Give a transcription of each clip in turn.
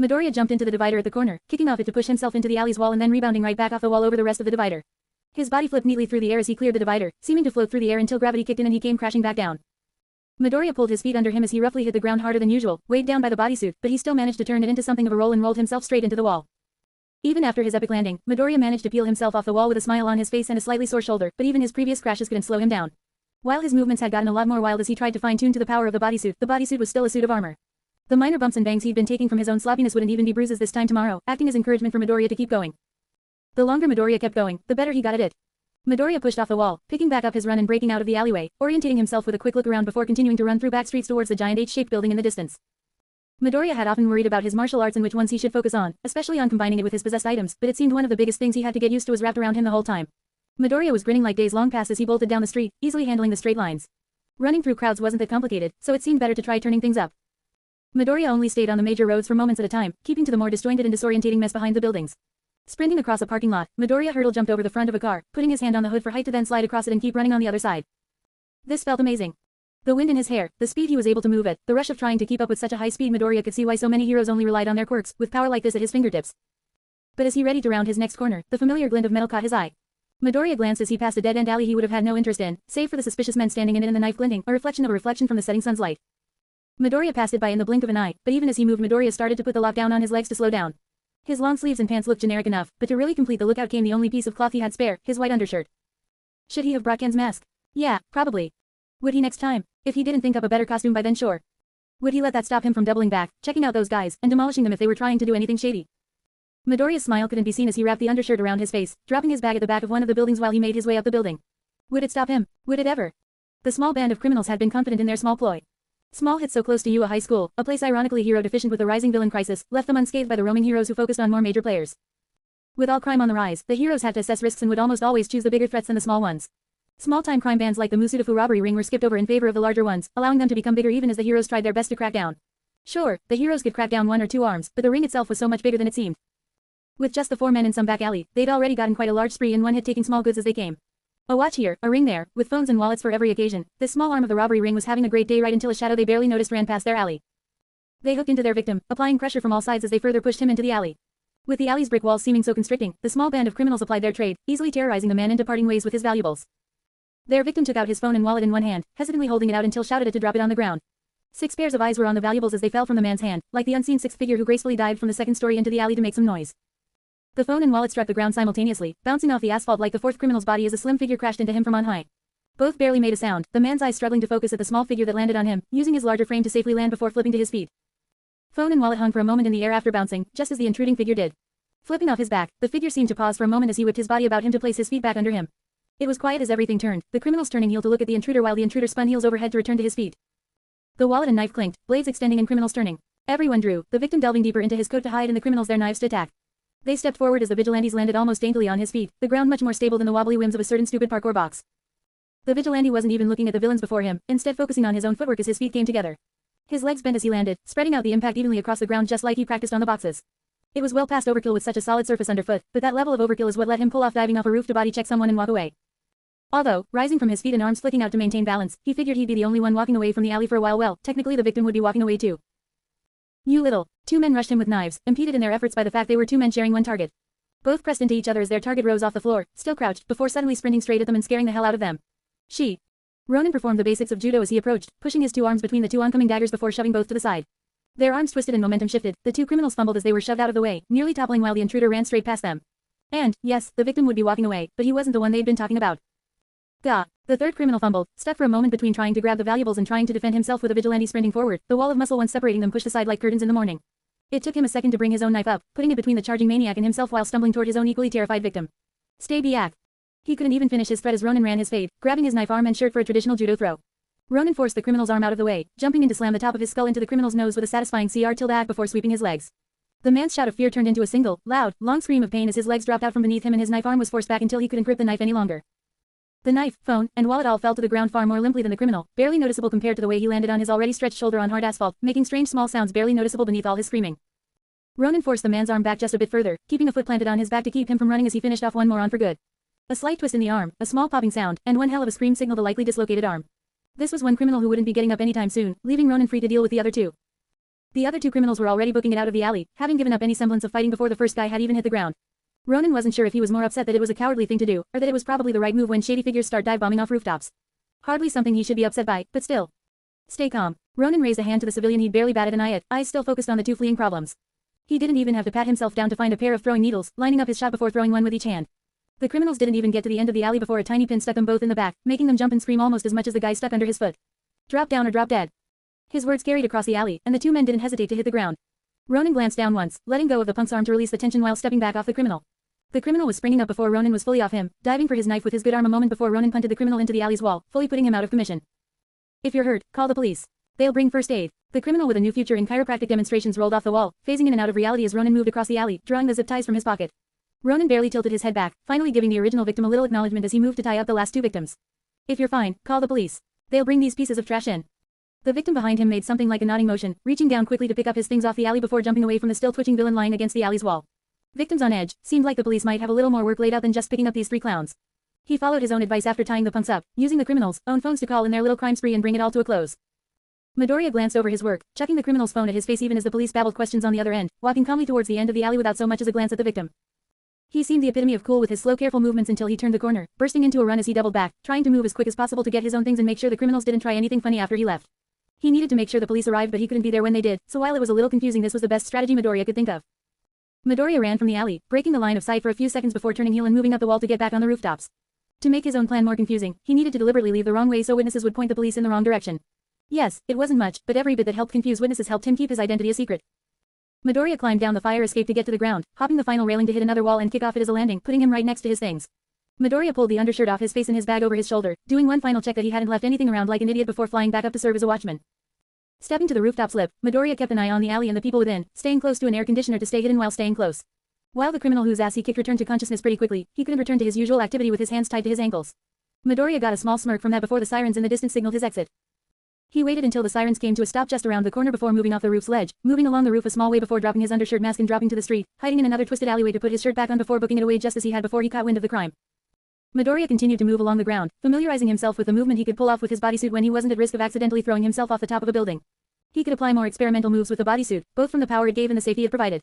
Midoriya jumped into the divider at the corner, kicking off it to push himself into the alley's wall and then rebounding right back off the wall over the rest of the divider. His body flipped neatly through the air as he cleared the divider, seeming to float through the air until gravity kicked in and he came crashing back down. Midoriya pulled his feet under him as he roughly hit the ground harder than usual, weighed down by the bodysuit, but he still managed to turn it into something of a roll and rolled himself straight into the wall. Even after his epic landing, Midoriya managed to peel himself off the wall with a smile on his face and a slightly sore shoulder, but even his previous crashes couldn't slow him down. While his movements had gotten a lot more wild as he tried to fine-tune to the power of the bodysuit was still a suit of armor. The minor bumps and bangs he'd been taking from his own sloppiness wouldn't even be bruises this time tomorrow, acting as encouragement for Midoriya to keep going. The longer Midoriya kept going, the better he got at it. Midoriya pushed off the wall, picking back up his run and breaking out of the alleyway, orientating himself with a quick look around before continuing to run through back streets towards the giant H-shaped building in the distance. Midoriya had often worried about his martial arts and which ones he should focus on, especially on combining it with his possessed items, but it seemed one of the biggest things he had to get used to was wrapped around him the whole time. Midoriya was grinning like days long past as he bolted down the street, easily handling the straight lines. Running through crowds wasn't that complicated, so it seemed better to try turning things up. Midoriya only stayed on the major roads for moments at a time, keeping to the more disjointed and disorientating mess behind the buildings. Sprinting across a parking lot, Midoriya hurdle jumped over the front of a car, putting his hand on the hood for height to then slide across it and keep running on the other side. This felt amazing. The wind in his hair, the speed he was able to move at, the rush of trying to keep up with such a high speed. Midoriya could see why so many heroes only relied on their quirks, with power like this at his fingertips. But as he readied to round his next corner, the familiar glint of metal caught his eye. Midoriya glanced as he passed a dead-end alley he would have had no interest in, save for the suspicious men standing in it and the knife glinting, a reflection from the setting sun's light. Midoriya passed it by in the blink of an eye, but even as he moved Midoriya started to put the lockdown on his legs to slow down. His long sleeves and pants looked generic enough, but to really complete the lookout came the only piece of cloth he had spare, his white undershirt. Should he have brought Ken's mask? Yeah, probably. Would he next time? If he didn't think up a better costume by then, sure. Would he let that stop him from doubling back, checking out those guys, and demolishing them if they were trying to do anything shady? Midoriya's smile couldn't be seen as he wrapped the undershirt around his face, dropping his bag at the back of one of the buildings while he made his way up the building. Would it stop him? Would it ever? The small band of criminals had been confident in their small ploy. Small hits so close to Ua High School, a place ironically hero deficient with the rising villain crisis, left them unscathed by the roaming heroes who focused on more major players. With all crime on the rise, the heroes had to assess risks and would almost always choose the bigger threats than the small ones. Small-time crime bands like the Musudafu robbery ring were skipped over in favor of the larger ones, allowing them to become bigger even as the heroes tried their best to crack down. Sure, the heroes could crack down one or two arms, but the ring itself was so much bigger than it seemed. With just the 4 men in some back alley, they'd already gotten quite a large spree in one hit, taking small goods as they came. A watch here, a ring there, with phones and wallets for every occasion, this small arm of the robbery ring was having a great day right until a shadow they barely noticed ran past their alley. They hooked into their victim, applying pressure from all sides as they further pushed him into the alley. With the alley's brick walls seeming so constricting, the small band of criminals applied their trade, easily terrorizing the man into parting ways with his valuables. Their victim took out his phone and wallet in one hand, hesitantly holding it out until shouted it to drop it on the ground. 6 pairs of eyes were on the valuables as they fell from the man's hand, like the unseen sixth figure who gracefully dived from the second story into the alley to make some noise. The phone and wallet struck the ground simultaneously, bouncing off the asphalt like the fourth criminal's body as a slim figure crashed into him from on high. Both barely made a sound, the man's eyes struggling to focus at the small figure that landed on him, using his larger frame to safely land before flipping to his feet. Phone and wallet hung for a moment in the air after bouncing, just as the intruding figure did. Flipping off his back, the figure seemed to pause for a moment as he whipped his body about him to place his feet back under him. It was quiet as everything turned, the criminals turning heel to look at the intruder while the intruder spun heels overhead to return to his feet. The wallet and knife clinked, blades extending and criminals turning. Everyone drew, the victim delving deeper into his coat to hide and the criminals their knives to attack. They stepped forward as the vigilantes landed almost daintily on his feet, the ground much more stable than the wobbly whims of a certain stupid parkour box. The vigilante wasn't even looking at the villains before him, instead focusing on his own footwork as his feet came together. His legs bent as he landed, spreading out the impact evenly across the ground just like he practiced on the boxes. It was well past overkill with such a solid surface underfoot, but that level of overkill is what let him pull off diving off a roof to body check someone and walk away. Although, rising from his feet and arms flicking out to maintain balance, he figured he'd be the only one walking away from the alley for a while. Well, technically the victim would be walking away too. You little. 2 men rushed him with knives, impeded in their efforts by the fact they were 2 men sharing one target. Both pressed into each other as their target rose off the floor, still crouched, before suddenly sprinting straight at them and scaring the hell out of them. Ronin performed the basics of judo as he approached, pushing his 2 arms between the 2 oncoming daggers before shoving both to the side. Their arms twisted and momentum shifted, the 2 criminals fumbled as they were shoved out of the way, nearly toppling while the intruder ran straight past them. And, yes, the victim would be walking away, but he wasn't the one they'd been talking about. Gah! The 3rd criminal fumbled, stuck for a moment between trying to grab the valuables and trying to defend himself with a vigilante sprinting forward, the wall of muscle once separating them pushed aside like curtains in the morning. It took him a second to bring his own knife up, putting it between the charging maniac and himself while stumbling toward his own equally terrified victim. Stay back. He couldn't even finish his threat as Ronin ran his fade, grabbing his knife arm and shirt for a traditional judo throw. Ronin forced the criminal's arm out of the way, jumping in to slam the top of his skull into the criminal's nose with a satisfying CR before sweeping his legs. The man's shout of fear turned into a single, loud, long scream of pain as his legs dropped out from beneath him and his knife arm was forced back until he couldn't grip the knife any longer. The knife, phone, and wallet all fell to the ground far more limply than the criminal, barely noticeable compared to the way he landed on his already stretched shoulder on hard asphalt, making strange small sounds barely noticeable beneath all his screaming. Ronin forced the man's arm back just a bit further, keeping a foot planted on his back to keep him from running as he finished off one more on for good. A slight twist in the arm, a small popping sound, and one hell of a scream signaled a likely dislocated arm. This was one criminal who wouldn't be getting up anytime soon, leaving Ronin free to deal with the other 2. The other two criminals were already booking it out of the alley, having given up any semblance of fighting before the first guy had even hit the ground. Ronin wasn't sure if he was more upset that it was a cowardly thing to do, or that it was probably the right move when shady figures start dive bombing off rooftops. Hardly something he should be upset by, but still. Stay calm. Ronin raised a hand to the civilian he'd barely batted an eye at, eyes still focused on the two fleeing problems. He didn't even have to pat himself down to find a pair of throwing needles, lining up his shot before throwing one with each hand. The criminals didn't even get to the end of the alley before a tiny pin stuck them both in the back, making them jump and scream almost as much as the guy stuck under his foot. Drop down or drop dead. His words carried across the alley, and the two men didn't hesitate to hit the ground. Ronin glanced down once, letting go of the punk's arm to release the tension while stepping back off the criminal. The criminal was springing up before Ronin was fully off him, diving for his knife with his good arm a moment before Ronin punted the criminal into the alley's wall, fully putting him out of commission. If you're hurt, call the police. They'll bring first aid. The criminal with a new future in chiropractic demonstrations rolled off the wall, phasing in and out of reality as Ronin moved across the alley, drawing the zip ties from his pocket. Ronin barely tilted his head back, finally giving the original victim a little acknowledgement as he moved to tie up the last two victims. If you're fine, call the police. They'll bring these pieces of trash in. The victim behind him made something like a nodding motion, reaching down quickly to pick up his things off the alley before jumping away from the still twitching villain lying against the alley's wall. Victims on edge, seemed like the police might have a little more work laid out than just picking up these three clowns. He followed his own advice after tying the punks up, using the criminals' own phones to call in their little crime spree and bring it all to a close. Midoriya glanced over his work, chucking the criminal's phone at his face even as the police babbled questions on the other end, walking calmly towards the end of the alley without so much as a glance at the victim. He seemed the epitome of cool with his slow careful movements until he turned the corner, bursting into a run as he doubled back, trying to move as quick as possible to get his own things and make sure the criminals didn't try anything funny after he left. He needed to make sure the police arrived but he couldn't be there when they did, so while it was a little confusing this was the best strategy Midoriya could think of. Midoriya ran from the alley, breaking the line of sight for a few seconds before turning heel and moving up the wall to get back on the rooftops. To make his own plan more confusing, he needed to deliberately leave the wrong way so witnesses would point the police in the wrong direction. Yes, it wasn't much, but every bit that helped confuse witnesses helped him keep his identity a secret. Midoriya climbed down the fire escape to get to the ground, hopping the final railing to hit another wall and kick off it as a landing, putting him right next to his things. Midoriya pulled the undershirt off his face and his bag over his shoulder, doing one final check that he hadn't left anything around like an idiot before flying back up to serve as a watchman. Stepping to the rooftop slip, Midoriya kept an eye on the alley and the people within, staying close to an air conditioner to stay hidden while staying close. While the criminal whose ass he kicked returned to consciousness pretty quickly, he couldn't return to his usual activity with his hands tied to his ankles. Midoriya got a small smirk from that before the sirens in the distance signaled his exit. He waited until the sirens came to a stop just around the corner before moving off the roof's ledge, moving along the roof a small way before dropping his undershirt mask and dropping to the street, hiding in another twisted alleyway to put his shirt back on before booking it away just as he had before he caught wind of the crime. Midoriya continued to move along the ground, familiarizing himself with the movement he could pull off with his bodysuit when he wasn't at risk of accidentally throwing himself off the top of a building. He could apply more experimental moves with the bodysuit, both from the power it gave and the safety it provided.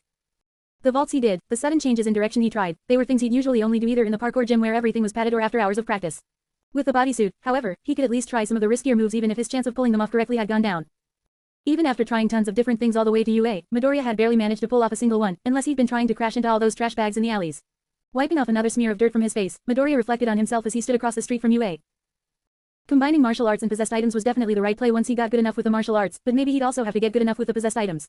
The vaults he did, the sudden changes in direction he tried, they were things he'd usually only do either in the parkour gym where everything was padded or after hours of practice. With the bodysuit, however, he could at least try some of the riskier moves even if his chance of pulling them off correctly had gone down. Even after trying tons of different things all the way to UA, Midoriya had barely managed to pull off a single one, unless he'd been trying to crash into all those trash bags in the alleys. Wiping off another smear of dirt from his face, Midoriya reflected on himself as he stood across the street from UA. Combining martial arts and possessed items was definitely the right play once he got good enough with the martial arts, but maybe he'd also have to get good enough with the possessed items.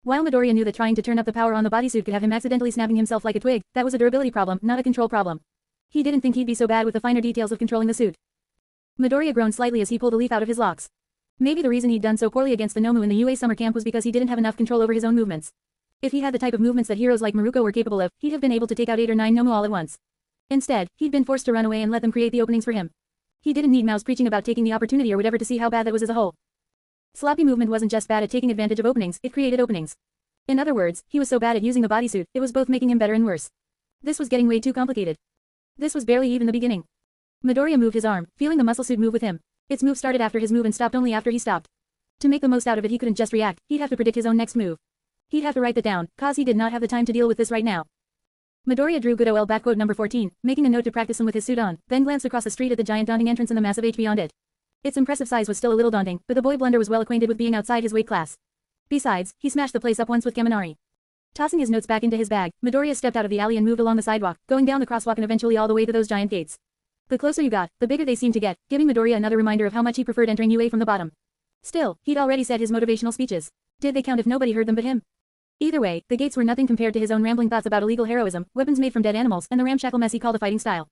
While Midoriya knew that trying to turn up the power on the bodysuit could have him accidentally snapping himself like a twig, that was a durability problem, not a control problem. He didn't think he'd be so bad with the finer details of controlling the suit. Midoriya groaned slightly as he pulled a leaf out of his locks. Maybe the reason he'd done so poorly against the Nomu in the UA summer camp was because he didn't have enough control over his own movements. If he had the type of movements that heroes like Maruko were capable of, he'd have been able to take out 8 or 9 Nomu all at once. Instead, he'd been forced to run away and let them create the openings for him. He didn't need Mao's preaching about taking the opportunity or whatever to see how bad that was as a whole. Sloppy movement wasn't just bad at taking advantage of openings, it created openings. In other words, he was so bad at using the bodysuit, it was both making him better and worse. This was getting way too complicated. This was barely even the beginning. Midoriya moved his arm, feeling the muscle suit move with him. Its move started after his move and stopped only after he stopped. To make the most out of it he couldn't just react, he'd have to predict his own next move. He'd have to write that down, cause he did not have the time to deal with this right now. Midoriya drew good OL backquote number 14, making a note to practice him with his suit on, then glanced across the street at the giant daunting entrance and the massive H beyond it. Its impressive size was still a little daunting, but the boy Blunder was well acquainted with being outside his weight class. Besides, he smashed the place up once with Kaminari. Tossing his notes back into his bag, Midoriya stepped out of the alley and moved along the sidewalk, going down the crosswalk and eventually all the way to those giant gates. The closer you got, the bigger they seemed to get, giving Midoriya another reminder of how much he preferred entering UA from the bottom. Still, he'd already said his motivational speeches. Did they count if nobody heard them but him? Either way, the gates were nothing compared to his own rambling thoughts about illegal heroism, weapons made from dead animals, and the ramshackle mess he called a fighting style.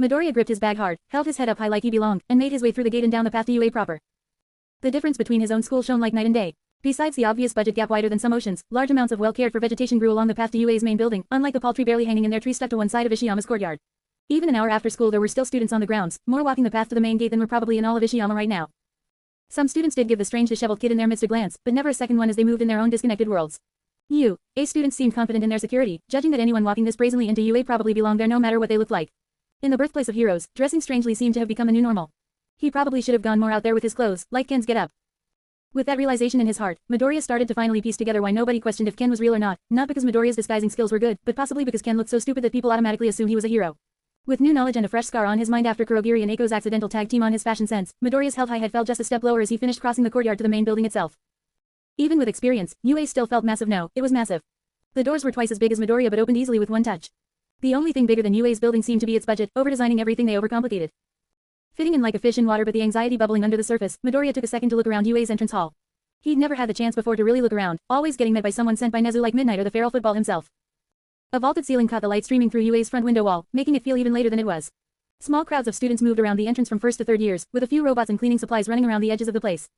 Midoriya gripped his bag hard, held his head up high like he belonged, and made his way through the gate and down the path to UA proper. The difference between his own school shone like night and day. Besides the obvious budget gap wider than some oceans, large amounts of well-cared-for vegetation grew along the path to UA's main building, unlike the paltry barely hanging in their trees stuck to one side of Ishiyama's courtyard. Even an hour after school there were still students on the grounds, more walking the path to the main gate than were probably in all of Ishiyama right now. Some students did give the strange disheveled kid in their midst a glance, but never a second one as they moved in their own disconnected worlds. A students seemed confident in their security, judging that anyone walking this brazenly into UA probably belonged there no matter what they looked like. In the birthplace of heroes, dressing strangely seemed to have become a new normal. He probably should have gone more out there with his clothes, like Ken's get up. With that realization in his heart, Midoriya started to finally piece together why nobody questioned if Ken was real or not because Midoriya's disguising skills were good, but possibly because Ken looked so stupid that people automatically assumed he was a hero. With new knowledge and a fresh scar on his mind after Kurogiri and Aiko's accidental tag team on his fashion sense, Midoriya's health high had fell just a step lower as he finished crossing the courtyard to the main building itself. Even with experience, UA still felt massive. No, it was massive. The doors were twice as big as Midoriya but opened easily with one touch. The only thing bigger than UA's building seemed to be its budget, over-designing everything they overcomplicated. Fitting in like a fish in water but the anxiety bubbling under the surface, Midoriya took a second to look around UA's entrance hall. He'd never had the chance before to really look around, always getting met by someone sent by Nezu like Midnight or the feral football himself. A vaulted ceiling caught the light streaming through UA's front window wall, making it feel even later than it was. Small crowds of students moved around the entrance from first to third years, with a few robots and cleaning supplies running around the edges of the place.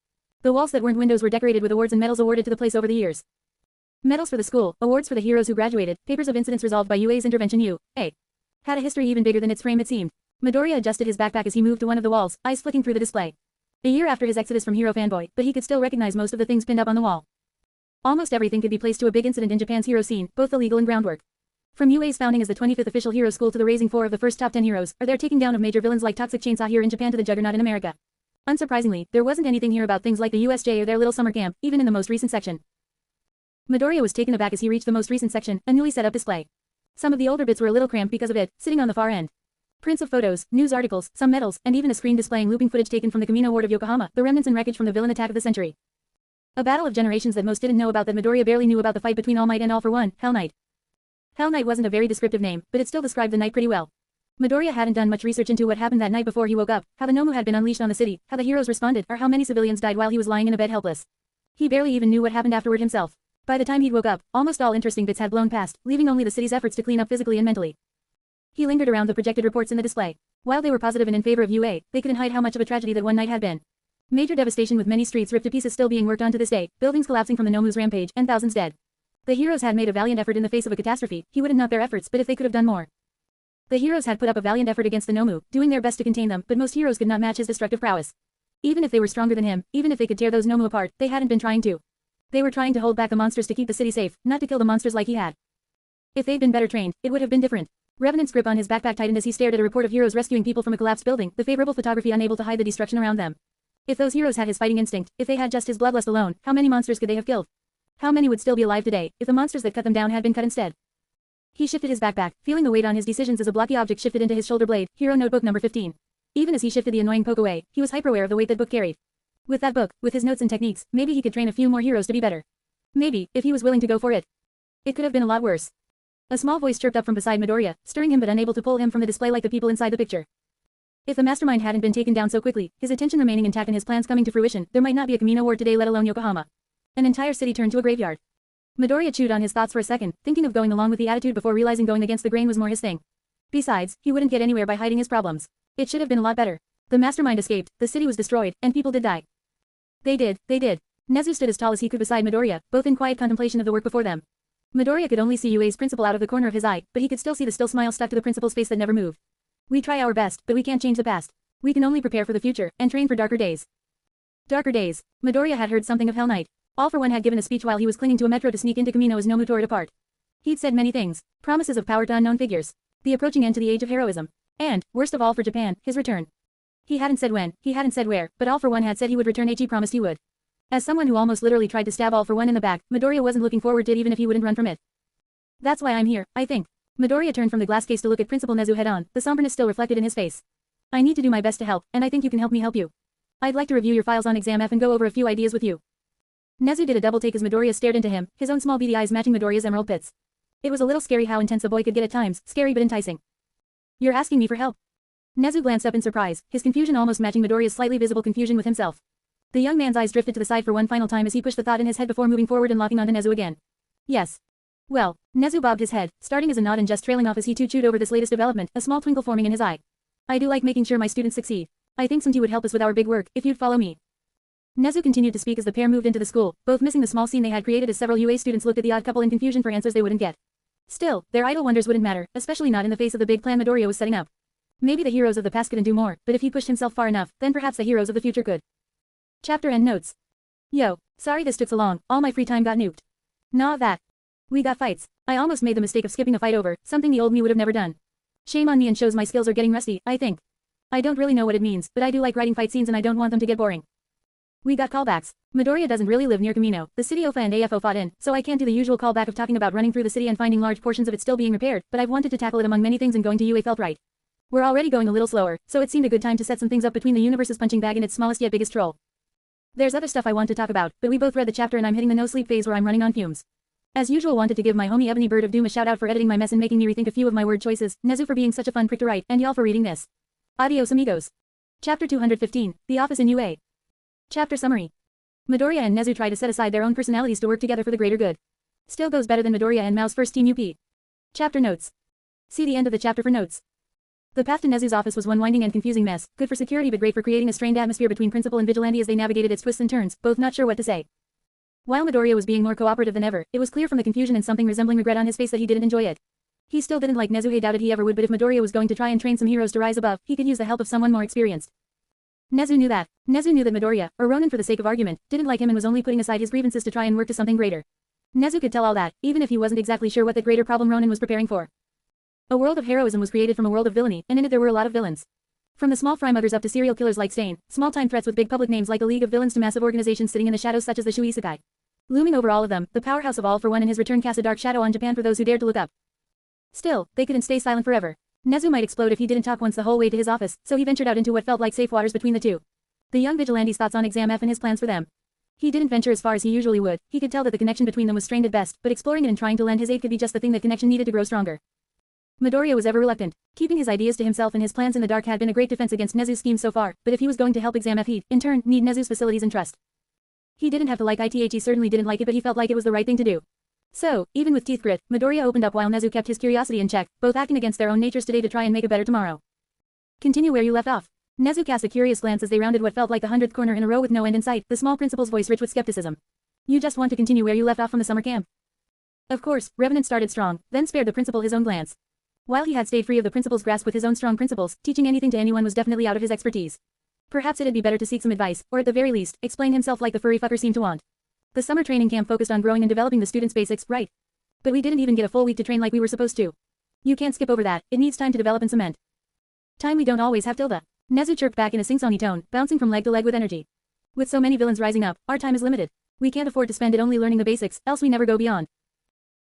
The walls that weren't windows were decorated with awards and medals awarded to the place over the years. Medals for the school, awards for the heroes who graduated, papers of incidents resolved by UA's intervention. UA had a history even bigger than its frame it seemed. Midoriya adjusted his backpack as he moved to one of the walls, eyes flicking through the display. A year after his exodus from Hero Fanboy, but he could still recognize most of the things pinned up on the wall. Almost everything could be placed to a big incident in Japan's hero scene, both the legal and groundwork. From UA's founding as the 25th official hero school to the raising 4 of the first top 10 heroes, or their taking down of major villains like Toxic Chainsaw here in Japan to the Juggernaut in America. Unsurprisingly, there wasn't anything here about things like the USJ or their little summer camp, even in the most recent section. Midoriya was taken aback as he reached the most recent section, a newly set up display. Some of the older bits were a little cramped because of it, sitting on the far end. Prints of photos, news articles, some medals, and even a screen displaying looping footage taken from the Kamino Ward of Yokohama, the remnants and wreckage from the villain attack of the century. A battle of generations that most didn't know about that Midoriya barely knew about the fight between All Might and All for One, Hell Knight. Hell Knight wasn't a very descriptive name, but it still described the night pretty well. Midoriya hadn't done much research into what happened that night before he woke up, how the Nomu had been unleashed on the city, how the heroes responded, or how many civilians died while he was lying in a bed helpless. He barely even knew what happened afterward himself. By the time he'd woke up, almost all interesting bits had blown past, leaving only the city's efforts to clean up physically and mentally. He lingered around the projected reports in the display. While they were positive and in favor of UA, they couldn't hide how much of a tragedy that one night had been. Major devastation with many streets ripped to pieces still being worked on to this day, buildings collapsing from the Nomu's rampage, and thousands dead. The heroes had made a valiant effort in the face of a catastrophe. He wouldn't knock their efforts, but if they could have done more. The heroes had put up a valiant effort against the Nomu, doing their best to contain them, but most heroes could not match his destructive prowess. Even if they were stronger than him, even if they could tear those Nomu apart, they hadn't been trying to. They were trying to hold back the monsters to keep the city safe, not to kill the monsters like he had. If they'd been better trained, it would have been different. Revenant's grip on his backpack tightened as he stared at a report of heroes rescuing people from a collapsed building, the favorable photography unable to hide the destruction around them. If those heroes had his fighting instinct, if they had just his bloodlust alone, how many monsters could they have killed? How many would still be alive today, if the monsters that cut them down had been cut instead? He shifted his backpack, feeling the weight on his decisions as a blocky object shifted into his shoulder blade, Hero Notebook number 15. Even as he shifted the annoying poke away, he was hyper-aware of the weight that book carried. With that book, with his notes and techniques, maybe he could train a few more heroes to be better. Maybe, if he was willing to go for it. It could have been a lot worse. A small voice chirped up from beside Midoriya, stirring him but unable to pull him from the display like the people inside the picture. If the mastermind hadn't been taken down so quickly, his attention remaining intact and his plans coming to fruition, there might not be a Kamino Ward today let alone Yokohama. An entire city turned to a graveyard. Midoriya chewed on his thoughts for a second, thinking of going along with the attitude before realizing going against the grain was more his thing. Besides, he wouldn't get anywhere by hiding his problems. It should have been a lot better. The mastermind escaped, the city was destroyed, and people did die. They did. Nezu stood as tall as he could beside Midoriya, both in quiet contemplation of the work before them. Midoriya could only see UA's principal out of the corner of his eye, but he could still see the still smile stuck to the principal's face that never moved. We try our best, but we can't change the past. We can only prepare for the future, and train for darker days. Darker days. Midoriya had heard something of Hell Knight. All for One had given a speech while he was clinging to a metro to sneak into Kamino as Nomu tore it apart. He'd said many things. Promises of power to unknown figures. The approaching end to the age of heroism. And, worst of all for Japan, his return. He hadn't said when, he hadn't said where, but All for One had said he would return. He promised he would. As someone who almost literally tried to stab All for One in the back, Midoriya wasn't looking forward to it even if he wouldn't run from it. That's why I'm here, I think. Midoriya turned from the glass case to look at Principal Nezu head on, the somberness still reflected in his face. I need to do my best to help, and I think you can help me help you. I'd like to review your files on Exam F and go over a few ideas with you. Nezu did a double take as Midoriya stared into him, his own small beady eyes matching Midoriya's emerald pits. It was a little scary how intense a boy could get at times, scary but enticing. You're asking me for help? Nezu glanced up in surprise, his confusion almost matching Midoriya's slightly visible confusion with himself. The young man's eyes drifted to the side for one final time as he pushed the thought in his head before moving forward and locking onto Nezu again. Yes. Well, Nezu bobbed his head, starting as a nod and just trailing off as he too chewed over this latest development, a small twinkle forming in his eye. I do like making sure my students succeed. I think Sunti would help us with our big work, if you'd follow me. Nezu continued to speak as the pair moved into the school, both missing the small scene they had created as several UA students looked at the odd couple in confusion for answers they wouldn't get. Still, their idle wonders wouldn't matter, especially not in the face of the big plan Midoriya was setting up. Maybe the heroes of the past couldn't do more, but if he pushed himself far enough, then perhaps the heroes of the future could. Chapter End Notes. Yo, sorry this took so long, all my free time got nuked. Nah that. We got fights. I almost made the mistake of skipping a fight over, something the old me would have never done. Shame on me and shows my skills are getting rusty, I think. I don't really know what it means, but I do like writing fight scenes and I don't want them to get boring. We got callbacks. Midoriya doesn't really live near Kamino, the city OFA and AFO fought in, so I can't do the usual callback of talking about running through the city and finding large portions of it still being repaired, but I've wanted to tackle it among many things and going to UA felt right. We're already going a little slower, so it seemed a good time to set some things up between the universe's punching bag and its smallest yet biggest troll. There's other stuff I want to talk about, but we both read the chapter and I'm hitting the no-sleep phase where I'm running on fumes. As usual, wanted to give my homie Ebony Bird of Doom a shout out for editing my mess and making me rethink a few of my word choices, Nezu for being such a fun prick to write, and y'all for reading this. Adios amigos. Chapter 215, The Office in UA. Chapter Summary. Midoriya and Nezu try to set aside their own personalities to work together for the greater good. Still goes better than Midoriya and Mao's first Team UP. Chapter Notes. See the end of the chapter for notes. The path to Nezu's office was one winding and confusing mess, good for security but great for creating a strained atmosphere between principal and vigilante as they navigated its twists and turns, both not sure what to say. While Midoriya was being more cooperative than ever, it was clear from the confusion and something resembling regret on his face that he didn't enjoy it. He still didn't like Nezu. He doubted he ever would, but if Midoriya was going to try and train some heroes to rise above, he could use the help of someone more experienced. Nezu knew that. Nezu knew that Midoriya, or Ronin for the sake of argument, didn't like him and was only putting aside his grievances to try and work to something greater. Nezu could tell all that, even if he wasn't exactly sure what that greater problem Ronin was preparing for. A world of heroism was created from a world of villainy, and in it there were a lot of villains. From the small frymuggers up to serial killers like Stain, small-time threats with big public names like a league of villains to massive organizations sitting in the shadows such as the Shu Isekai. Looming over all of them, the powerhouse of All for One in his return cast a dark shadow on Japan for those who dared to look up. Still, they couldn't stay silent forever. Nezu might explode if he didn't talk once the whole way to his office, so he ventured out into what felt like safe waters between the two. The young vigilante's thoughts on Exam F and his plans for them. He didn't venture as far as he usually would. He could tell that the connection between them was strained at best, but exploring it and trying to lend his aid could be just the thing that connection needed to grow stronger. Midoriya was ever reluctant. Keeping his ideas to himself and his plans in the dark had been a great defense against Nezu's schemes so far, but if he was going to help Exam F he'd, in turn, need Nezu's facilities and trust. He didn't have to like it. He certainly didn't like it, but he felt like it was the right thing to do. So, even with teeth grit, Midoriya opened up while Nezu kept his curiosity in check, both acting against their own natures today to try and make a better tomorrow. Continue where you left off. Nezu cast a curious glance as they rounded what felt like the 100th corner in a row with no end in sight, the small principal's voice rich with skepticism. You just want to continue where you left off from the summer camp? Of course, Revenant started strong, then spared the principal his own glance. While he had stayed free of the principal's grasp with his own strong principles, teaching anything to anyone was definitely out of his expertise. Perhaps it'd be better to seek some advice, or at the very least, explain himself like the furry fucker seemed to want. The summer training camp focused on growing and developing the students' basics, right? But we didn't even get a full week to train like we were supposed to. You can't skip over that, it needs time to develop and cement. Time we don't always have tilde. Nezu chirped back in a sing-songy tone, bouncing from leg to leg with energy. With so many villains rising up, our time is limited. We can't afford to spend it only learning the basics, else we never go beyond.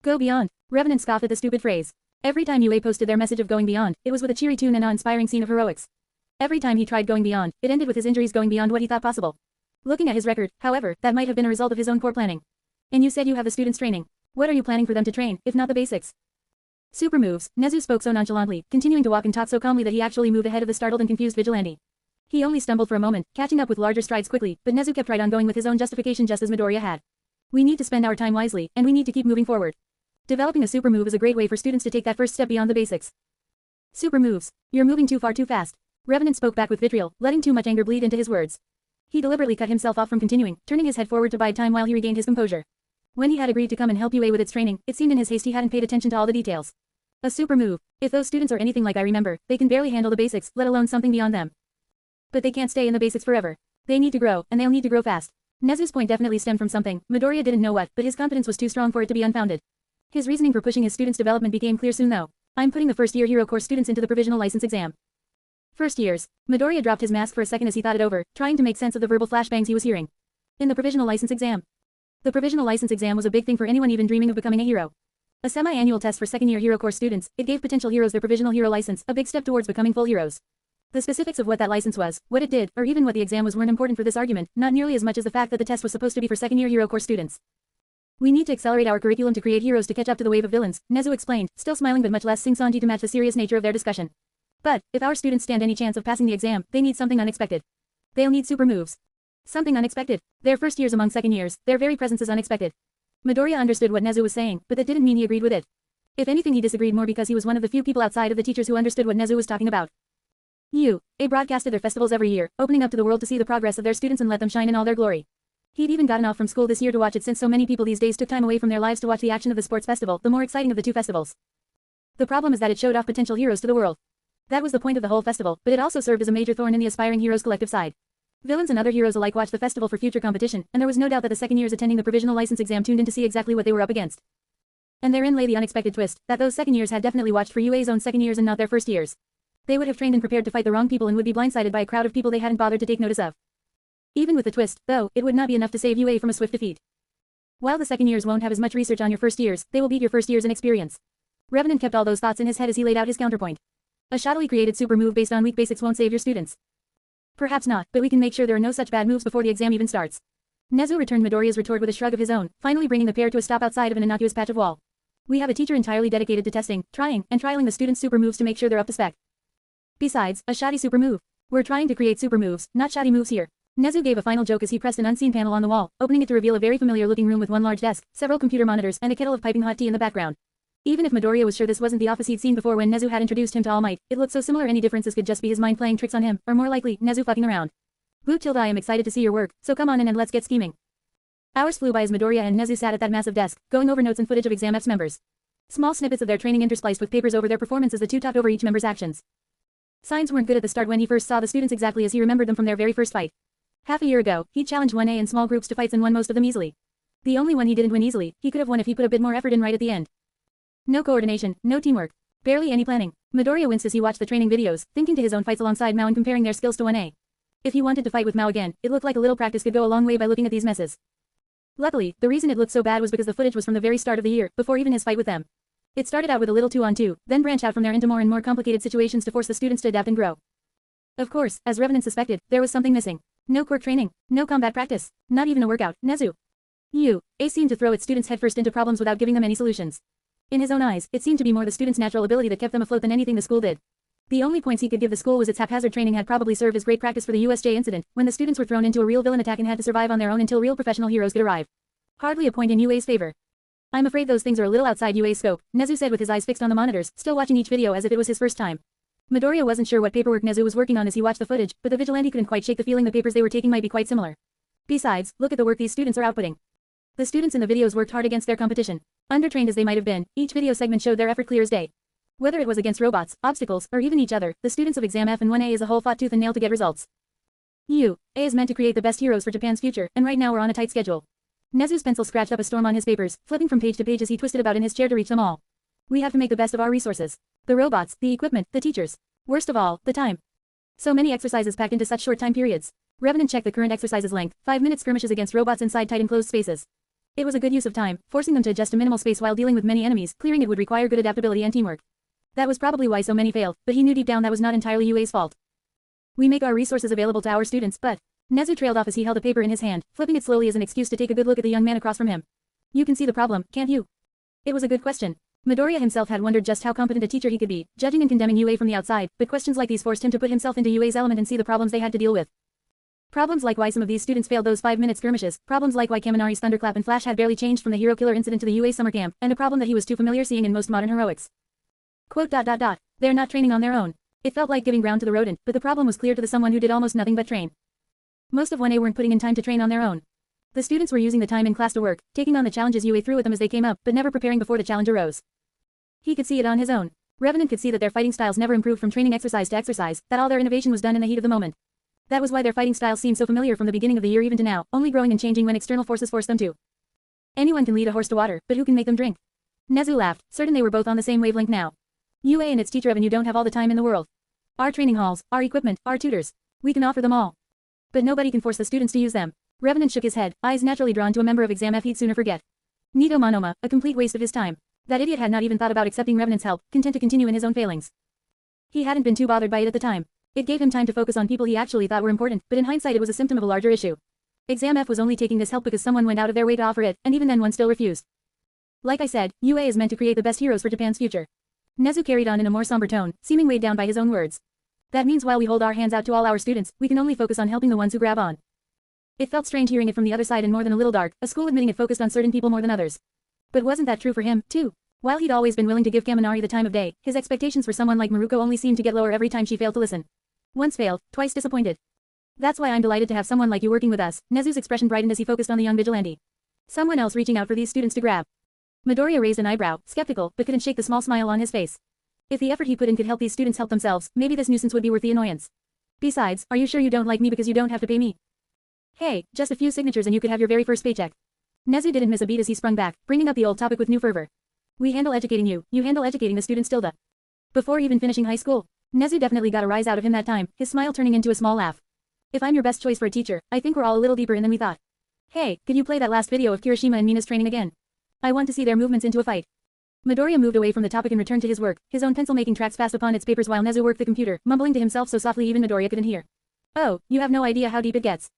Go beyond. Revenant scoffed at the stupid phrase. Every time UA posted their message of going beyond, it was with a cheery tune and an inspiring scene of heroics. Every time he tried going beyond, it ended with his injuries going beyond what he thought possible. Looking at his record, however, that might have been a result of his own poor planning. And you said you have the students training. What are you planning for them to train, if not the basics? Super moves. Nezu spoke so nonchalantly, continuing to walk and talk so calmly that he actually moved ahead of the startled and confused vigilante. He only stumbled for a moment, catching up with larger strides quickly, but Nezu kept right on going with his own justification just as Midoriya had. We need to spend our time wisely, and we need to keep moving forward. Developing a super move is a great way for students to take that first step beyond the basics. Super moves. You're moving too far too fast. Revenant spoke back with vitriol, letting too much anger bleed into his words. He deliberately cut himself off from continuing, turning his head forward to bide time while he regained his composure. When he had agreed to come and help UA with its training, it seemed in his haste he hadn't paid attention to all the details. A super move. If those students are anything like I remember, they can barely handle the basics, let alone something beyond them. But they can't stay in the basics forever. They need to grow, and they'll need to grow fast. Nezu's point definitely stemmed from something. Midoriya didn't know what, but his confidence was too strong for it to be unfounded. His reasoning for pushing his students' development became clear soon though. I'm putting the first-year hero course students into the provisional license exam. First years. Midoriya dropped his mask for a second as he thought it over, trying to make sense of the verbal flashbangs he was hearing. In the provisional license exam. The provisional license exam was a big thing for anyone even dreaming of becoming a hero. A semi-annual test for second-year hero course students, it gave potential heroes their provisional hero license, a big step towards becoming full heroes. The specifics of what that license was, what it did, or even what the exam was weren't important for this argument, not nearly as much as the fact that the test was supposed to be for second-year hero course students. We need to accelerate our curriculum to create heroes to catch up to the wave of villains, Nezu explained, still smiling but much less sing-songy to match the serious nature of their discussion. But, if our students stand any chance of passing the exam, they need something unexpected. They'll need super moves. Something unexpected. Their first years among second years, their very presence is unexpected. Midoriya understood what Nezu was saying, but that didn't mean he agreed with it. If anything he disagreed more because he was one of the few people outside of the teachers who understood what Nezu was talking about. UA broadcasted their festivals every year, opening up to the world to see the progress of their students and let them shine in all their glory. He'd even gotten off from school this year to watch it since so many people these days took time away from their lives to watch the action of the sports festival, the more exciting of the two festivals. The problem is that it showed off potential heroes to the world. That was the point of the whole festival, but it also served as a major thorn in the aspiring heroes' collective side. Villains and other heroes alike watched the festival for future competition, and there was no doubt that the second years attending the provisional license exam tuned in to see exactly what they were up against. And therein lay the unexpected twist, that those second years had definitely watched for UA's own second years and not their first years. They would have trained and prepared to fight the wrong people and would be blindsided by a crowd of people they hadn't bothered to take notice of. Even with the twist, though, it would not be enough to save UA from a swift defeat. While the second years won't have as much research on your first years, they will beat your first years in experience. Revenant kept all those thoughts in his head as he laid out his counterpoint. A shoddily created super move based on weak basics won't save your students. Perhaps not, but we can make sure there are no such bad moves before the exam even starts. Nezu returned Midoriya's retort with a shrug of his own, finally bringing the pair to a stop outside of an innocuous patch of wall. We have a teacher entirely dedicated to testing, trying, and trialing the students' super moves to make sure they're up to spec. Besides, a shoddy super move. We're trying to create super moves, not shoddy moves here. Nezu gave a final joke as he pressed an unseen panel on the wall, opening it to reveal a very familiar-looking room with one large desk, several computer monitors, and a kettle of piping hot tea in the background. Even if Midoriya was sure this wasn't the office he'd seen before when Nezu had introduced him to All Might, it looked so similar any differences could just be his mind playing tricks on him, or more likely, Nezu fucking around. Boot tilde I am excited to see your work, so come on in and let's get scheming. Hours flew by as Midoriya and Nezu sat at that massive desk, going over notes and footage of Exam F's members. Small snippets of their training interspliced with papers over their performance as the two talked over each member's actions. Signs weren't good at the start when he first saw the students exactly as he remembered them from their very first fight. Half a year ago, he'd challenged 1A in small groups to fights and won most of them easily. The only one he didn't win easily, he could have won if he put a bit more effort in right at the end. No coordination, no teamwork. Barely any planning. Midoriya winced as he watched the training videos, thinking to his own fights alongside Mao and comparing their skills to 1A. If he wanted to fight with Mao again, it looked like a little practice could go a long way by looking at these messes. Luckily, the reason it looked so bad was because the footage was from the very start of the year, before even his fight with them. It started out with a little 2-on-2, then branched out from there into more and more complicated situations to force the students to adapt and grow. Of course, as Revenant suspected, there was something missing. No quirk training, no combat practice, not even a workout. Nezu. A seemed to throw its students headfirst into problems without giving them any solutions. In his own eyes, it seemed to be more the students' natural ability that kept them afloat than anything the school did. The only points he could give the school was its haphazard training had probably served as great practice for the USJ incident, when the students were thrown into a real villain attack and had to survive on their own until real professional heroes could arrive. Hardly a point in UA's favor. I'm afraid those things are a little outside UA's scope, Nezu said with his eyes fixed on the monitors, still watching each video as if it was his first time. Midoriya wasn't sure what paperwork Nezu was working on as he watched the footage, but the vigilante couldn't quite shake the feeling the papers they were taking might be quite similar. Besides, look at the work these students are outputting. The students in the videos worked hard against their competition. Undertrained as they might have been, each video segment showed their effort clear as day. Whether it was against robots, obstacles, or even each other, the students of Exam F and 1A as a whole fought tooth and nail to get results. A is meant to create the best heroes for Japan's future, and right now we're on a tight schedule. Nezu's pencil scratched up a storm on his papers, flipping from page to page as he twisted about in his chair to reach them all. We have to make the best of our resources. The robots, the equipment, the teachers. Worst of all, the time. So many exercises packed into such short time periods. Revenant checked the current exercise's length, 5-minute skirmishes against robots inside tight enclosed spaces. It was a good use of time, forcing them to adjust to minimal space while dealing with many enemies, clearing it would require good adaptability and teamwork. That was probably why so many failed, but he knew deep down that was not entirely UA's fault. We make our resources available to our students, but... Nezu trailed off as he held a paper in his hand, flipping it slowly as an excuse to take a good look at the young man across from him. You can see the problem, can't you? It was a good question. Midoriya himself had wondered just how competent a teacher he could be, judging and condemning UA from the outside, but questions like these forced him to put himself into UA's element and see the problems they had to deal with. Problems like why some of these students failed those 5-minute skirmishes, problems like why Kaminari's thunderclap and flash had barely changed from the hero killer incident to the UA summer camp, and a problem that he was too familiar seeing in most modern heroics. Quote. They're not training on their own. It felt like giving ground to the rodent, but the problem was clear to the someone who did almost nothing but train. Most of 1A weren't putting in time to train on their own. The students were using the time in class to work, taking on the challenges UA threw at them as they came up, but never preparing before the challenge arose. He could see it on his own. Revenant could see that their fighting styles never improved from training exercise to exercise, that all their innovation was done in the heat of the moment. That was why their fighting styles seemed so familiar from the beginning of the year even to now, only growing and changing when external forces forced them to. Anyone can lead a horse to water, but who can make them drink? Nezu laughed, certain they were both on the same wavelength now. UA and its teacher revenue don't have all the time in the world. Our training halls, our equipment, our tutors. We can offer them all. But nobody can force the students to use them. Revenant shook his head, eyes naturally drawn to a member of Exam F he'd sooner forget. Nito Monoma, a complete waste of his time. That idiot had not even thought about accepting Revenant's help, content to continue in his own failings. He hadn't been too bothered by it at the time. It gave him time to focus on people he actually thought were important, but in hindsight it was a symptom of a larger issue. Exam F was only taking this help because someone went out of their way to offer it, and even then one still refused. Like I said, UA is meant to create the best heroes for Japan's future. Nezu carried on in a more somber tone, seeming weighed down by his own words. That means while we hold our hands out to all our students, we can only focus on helping the ones who grab on. It felt strange hearing it from the other side and more than a little dark, a school admitting it focused on certain people more than others. But wasn't that true for him, too? While he'd always been willing to give Kaminari the time of day, his expectations for someone like Maruko only seemed to get lower every time she failed to listen. Once failed, twice disappointed. That's why I'm delighted to have someone like you working with us. Nezu's expression brightened as he focused on the young vigilante. Someone else reaching out for these students to grab. Midoriya raised an eyebrow, skeptical, but couldn't shake the small smile on his face. If the effort he put in could help these students help themselves, maybe this nuisance would be worth the annoyance. Besides, are you sure you don't like me because you don't have to pay me? Hey, just a few signatures and you could have your very first paycheck. Nezu didn't miss a beat as he sprung back, bringing up the old topic with new fervor. We handle educating you, you handle educating the students tilde. Before even finishing high school. Nezu definitely got a rise out of him that time, his smile turning into a small laugh. If I'm your best choice for a teacher, I think we're all a little deeper in than we thought. Hey, could you play that last video of Kirishima and Mina's training again? I want to see their movements into a fight. Midoriya moved away from the topic and returned to his work, his own pencil making tracks fast upon its papers while Nezu worked the computer, mumbling to himself so softly even Midoriya couldn't hear. Oh, you have no idea how deep it gets.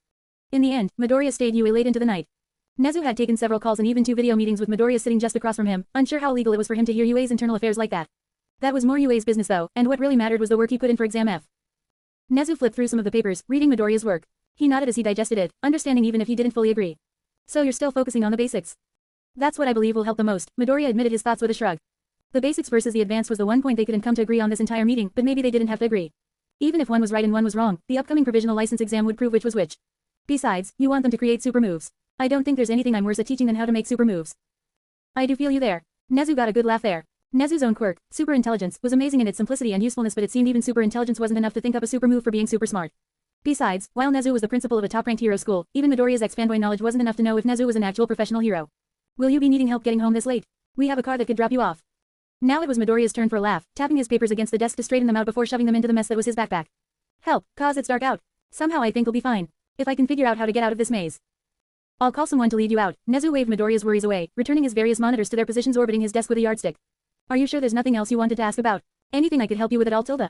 In the end, Midoriya stayed UA late into the night. Nezu had taken several calls and even 2 video meetings with Midoriya sitting just across from him, unsure how illegal it was for him to hear UA's internal affairs like that. That was more UA's business though, and what really mattered was the work he put in for exam F. Nezu flipped through some of the papers, reading Midoriya's work. He nodded as he digested it, understanding even if he didn't fully agree. So you're still focusing on the basics. That's what I believe will help the most, Midoriya admitted his thoughts with a shrug. The basics versus the advanced was the one point they couldn't come to agree on this entire meeting, but maybe they didn't have to agree. Even if one was right and one was wrong, the upcoming provisional license exam would prove which was which. Besides, you want them to create super moves. I don't think there's anything I'm worse at teaching than how to make super moves. I do feel you there. Nezu got a good laugh there. Nezu's own quirk, super intelligence, was amazing in its simplicity and usefulness, but it seemed even super intelligence wasn't enough to think up a super move for being super smart. Besides, while Nezu was the principal of a top-ranked hero school, even Midoriya's ex-fanboy knowledge wasn't enough to know if Nezu was an actual professional hero. Will you be needing help getting home this late? We have a car that could drop you off. Now it was Midoriya's turn for a laugh, tapping his papers against the desk to straighten them out before shoving them into the mess that was his backpack. Help, cause it's dark out. Somehow I think we'll be fine. If I can figure out how to get out of this maze. I'll call someone to lead you out. Nezu waved Midoriya's worries away, returning his various monitors to their positions orbiting his desk with a yardstick. Are you sure there's nothing else you wanted to ask about? Anything I could help you with at all, Tilda?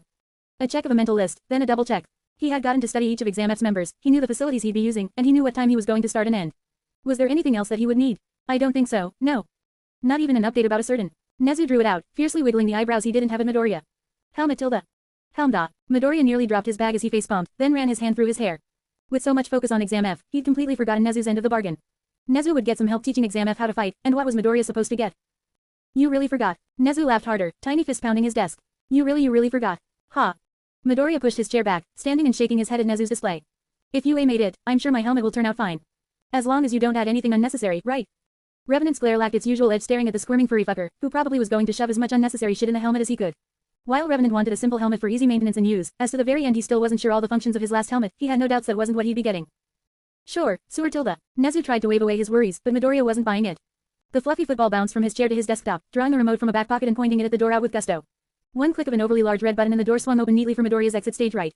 A check of a mental list, then a double check. He had gotten to study each of Exam F's members, he knew the facilities he'd be using, and he knew what time he was going to start and end. Was there anything else that he would need? I don't think so, no. Not even an update about a certain. Nezu drew it out, fiercely wiggling the eyebrows he didn't have at Midoriya. Helmet Tilda. Helmda. Midoriya nearly dropped his bag as he facepalmed, then ran his hand through his hair. With so much focus on Exam F, he'd completely forgotten Nezu's end of the bargain. Nezu would get some help teaching Exam F how to fight, and what was Midoriya supposed to get? You really forgot. Nezu laughed harder, tiny fist pounding his desk. You really forgot. Ha. Midoriya pushed his chair back, standing and shaking his head at Nezu's display. If UA made it, I'm sure my helmet will turn out fine. As long as you don't add anything unnecessary, right? Revenant's glare lacked its usual edge, staring at the squirming furry fucker, who probably was going to shove as much unnecessary shit in the helmet as he could. While Revenant wanted a simple helmet for easy maintenance and use, as to the very end he still wasn't sure all the functions of his last helmet, he had no doubts that wasn't what he'd be getting. Sure, sewer Tilda. Nezu tried to wave away his worries, but Midoriya wasn't buying it. The fluffy football bounced from his chair to his desktop, drawing the remote from a back pocket and pointing it at the door out with gusto. One click of an overly large red button and the door swung open neatly for Midoriya's exit stage right.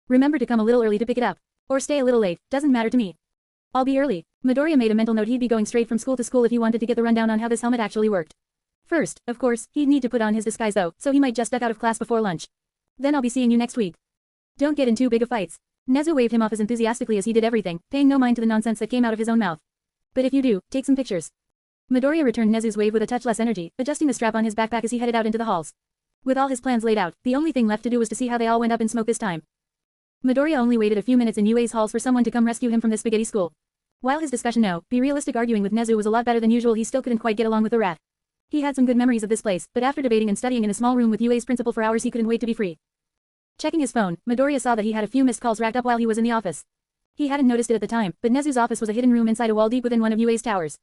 Remember to come a little early to pick it up. Or stay a little late, doesn't matter to me. I'll be early. Midoriya made a mental note he'd be going straight from school to school if he wanted to get the rundown on how this helmet actually worked. First, of course, he'd need to put on his disguise though, so he might just duck out of class before lunch. Then I'll be seeing you next week. Don't get in too big of fights. Nezu waved him off as enthusiastically as he did everything, paying no mind to the nonsense that came out of his own mouth. But if you do, take some pictures. Midoriya returned Nezu's wave with a touch less energy, adjusting the strap on his backpack as he headed out into the halls. With all his plans laid out, the only thing left to do was to see how they all went up in smoke this time. Midoriya only waited a few minutes in UA's halls for someone to come rescue him from this spaghetti school. While his discussion be realistic arguing with Nezu was a lot better than usual, he still couldn't quite get along with the rat. He had some good memories of this place, but after debating and studying in a small room with UA's principal for hours he couldn't wait to be free. Checking his phone, Midoriya saw that he had a few missed calls racked up while he was in the office. He hadn't noticed it at the time, but Nezu's office was a hidden room inside a wall deep within one of UA's towers.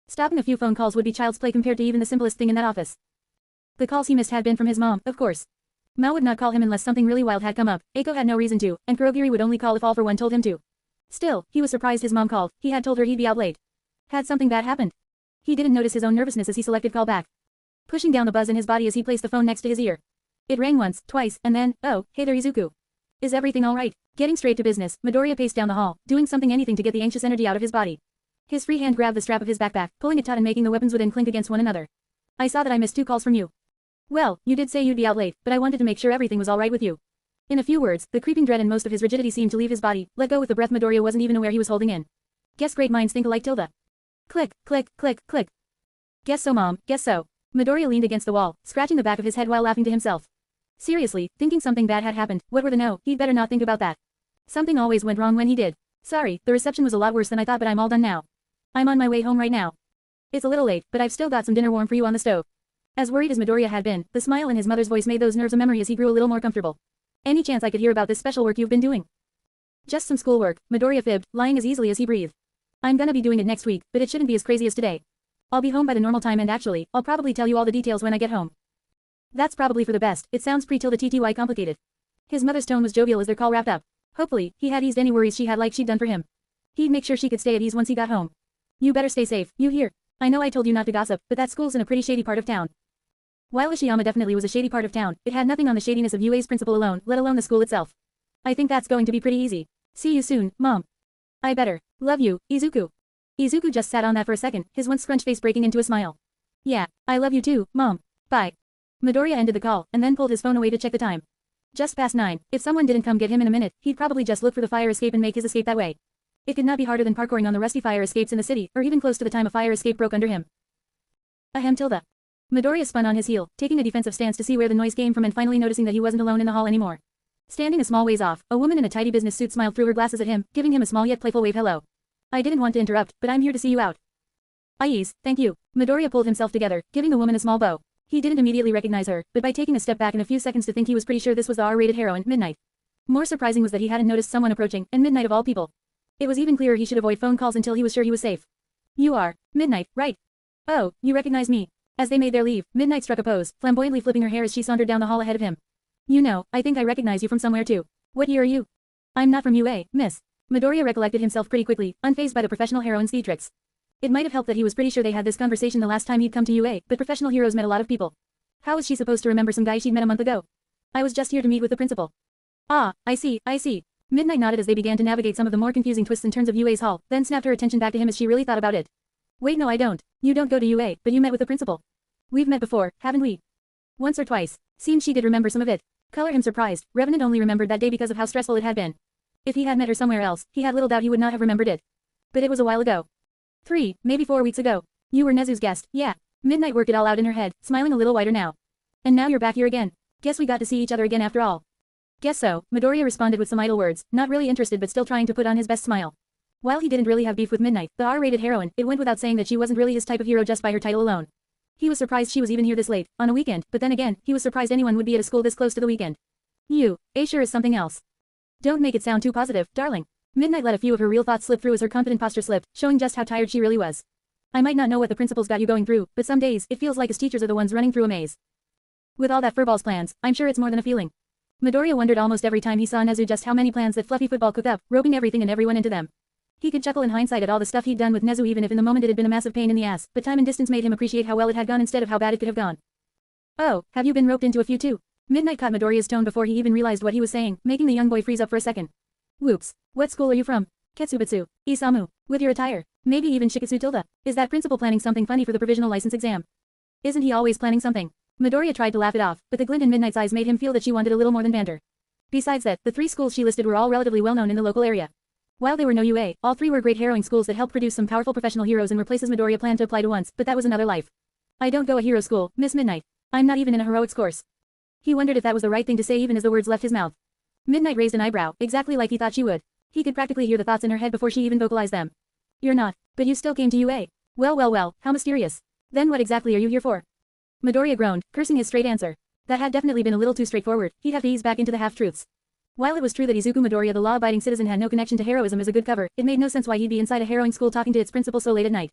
Stopping a few phone calls would be child's play compared to even the simplest thing in that office. The calls he missed had been from his mom, of course. Mao would not call him unless something really wild had come up, Eiko had no reason to, and Kurogiri would only call if All for One told him to. Still, he was surprised his mom called, he had told her he'd be out late. Had something bad happened? He didn't notice his own nervousness as he selected call back. Pushing down the buzz in his body as he placed the phone next to his ear. It rang once, twice, and then, oh, hey there Izuku. Is everything alright? Getting straight to business, Midoriya paced down the hall, doing something anything to get the anxious energy out of his body. His free hand grabbed the strap of his backpack, pulling it taut and making the weapons within clink against one another. I saw that I missed 2 calls from you. Well, you did say you'd be out late, but I wanted to make sure everything was alright with you. In a few words, the creeping dread and most of his rigidity seemed to leave his body, let go with the breath Midoriya wasn't even aware he was holding in. Guess great minds think alike Tilda. Click, click, click, click. Guess so mom, guess so. Midoriya leaned against the wall, scratching the back of his head while laughing to himself. Seriously, thinking something bad had happened, what were the no, he'd better not think about that. Something always went wrong when he did. Sorry, the reception was a lot worse than I thought but I'm all done now. I'm on my way home right now. It's a little late, but I've still got some dinner warm for you on the stove. As worried as Midoriya had been, the smile in his mother's voice made those nerves a memory as he grew a little more comfortable. Any chance I could hear about this special work you've been doing? Just some schoolwork, Midoriya fibbed, lying as easily as he breathed. I'm gonna be doing it next week, but it shouldn't be as crazy as today. I'll be home by the normal time and actually, I'll probably tell you all the details when I get home. That's probably for the best, it sounds pre-TTY complicated. His mother's tone was jovial as their call wrapped up. Hopefully, he had eased any worries she had like she'd done for him. He'd make sure she could stay at ease once he got home. You better stay safe, you hear? I know I told you not to gossip, but that school's in a pretty shady part of town. While Ishiyama definitely was a shady part of town, it had nothing on the shadiness of UA's principal alone, let alone the school itself. I think that's going to be pretty easy. See you soon, Mom. I better. Love you, Izuku. Izuku just sat on that for a second, his once scrunched face breaking into a smile. Yeah, I love you too, Mom. Bye. Midoriya ended the call, and then pulled his phone away to check the time. Just past 9. If someone didn't come get him in a minute, he'd probably just look for the fire escape and make his escape that way. It could not be harder than parkouring on the rusty fire escapes in the city, or even close to the time a fire escape broke under him. Ahem tilde. Midoriya spun on his heel, taking a defensive stance to see where the noise came from and finally noticing that he wasn't alone in the hall anymore. Standing a small ways off, a woman in a tidy business suit smiled through her glasses at him, giving him a small yet playful wave hello. I didn't want to interrupt, but I'm here to see you out. Ayes, thank you. Midoriya pulled himself together, giving the woman a small bow. He didn't immediately recognize her, but by taking a step back in a few seconds to think he was pretty sure this was the R-rated heroine, Midnight. More surprising was that he hadn't noticed someone approaching, and Midnight of all people. It was even clearer he should avoid phone calls until he was sure he was safe. You are Midnight, right? Oh, you recognize me. As they made their leave, Midnight struck a pose, flamboyantly flipping her hair as she sauntered down the hall ahead of him. You know, I think I recognize you from somewhere too. What year are you? I'm not from UA, miss. Midoriya recollected himself pretty quickly, unfazed by the professional heroine's theatrics. It might have helped that he was pretty sure they had this conversation the last time he'd come to UA, but professional heroes met a lot of people. How was she supposed to remember some guy she'd met a month ago? I was just here to meet with the principal. Ah, I see, I see. Midnight nodded as they began to navigate some of the more confusing twists and turns of UA's hall, then snapped her attention back to him as she really thought about it. Wait, no, I don't. You don't go to UA, but you met with the principal. We've met before, haven't we? Once or twice. Seemed she did remember some of it. Color him surprised, Revenant only remembered that day because of how stressful it had been. If he had met her somewhere else, he had little doubt he would not have remembered it. But it was a while ago. 3, maybe 4 weeks ago. You were Nezu's guest, yeah. Midnight worked it all out in her head, smiling a little wider now. And now you're back here again. Guess we got to see each other again after all. Guess so, Midoriya responded with some idle words, not really interested but still trying to put on his best smile. While he didn't really have beef with Midnight, the R-rated heroine, it went without saying that she wasn't really his type of hero just by her title alone. He was surprised she was even here this late, on a weekend, but then again, he was surprised anyone would be at a school this close to the weekend. Sure is something else. Don't make it sound too positive, darling. Midnight let a few of her real thoughts slip through as her confident posture slipped, showing just how tired she really was. I might not know what the principal's got you going through, but some days, it feels like his teachers are the ones running through a maze. With all that furball's plans, I'm sure it's more than a feeling. Midoriya wondered almost every time he saw Nezu just how many plans that fluffy football cooked up, roping everything and everyone into them. He could chuckle in hindsight at all the stuff he'd done with Nezu even if in the moment it had been a massive pain in the ass, but time and distance made him appreciate how well it had gone instead of how bad it could have gone. Oh, have you been roped into a few too? Midnight caught Midoriya's tone before he even realized what he was saying, making the young boy freeze up for a second. Whoops. What school are you from? Ketsubutsu. Isamu. With your attire. Maybe even Shiketsu tilde. Is that principal planning something funny for the provisional license exam? Isn't he always planning something? Midoriya tried to laugh it off, but the glint in Midnight's eyes made him feel that she wanted a little more than banter. Besides that, the 3 schools she listed were all relatively well known in the local area. While they were no UA, all 3 were great harrowing schools that helped produce some powerful professional heroes and were places Midoriya planned to apply to once, but that was another life. I don't go a hero school, Miss Midnight. I'm not even in a heroics course. He wondered if that was the right thing to say even as the words left his mouth. Midnight raised an eyebrow, exactly like he thought she would. He could practically hear the thoughts in her head before she even vocalized them. You're not, but you still came to UA. Well, how mysterious. Then what exactly are you here for? Midoriya groaned, cursing his straight answer. That had definitely been a little too straightforward, he'd have to ease back into the half-truths. While it was true that Izuku Midoriya the law-abiding citizen had no connection to heroism as a good cover, it made no sense why he'd be inside a harrowing school talking to its principal so late at night.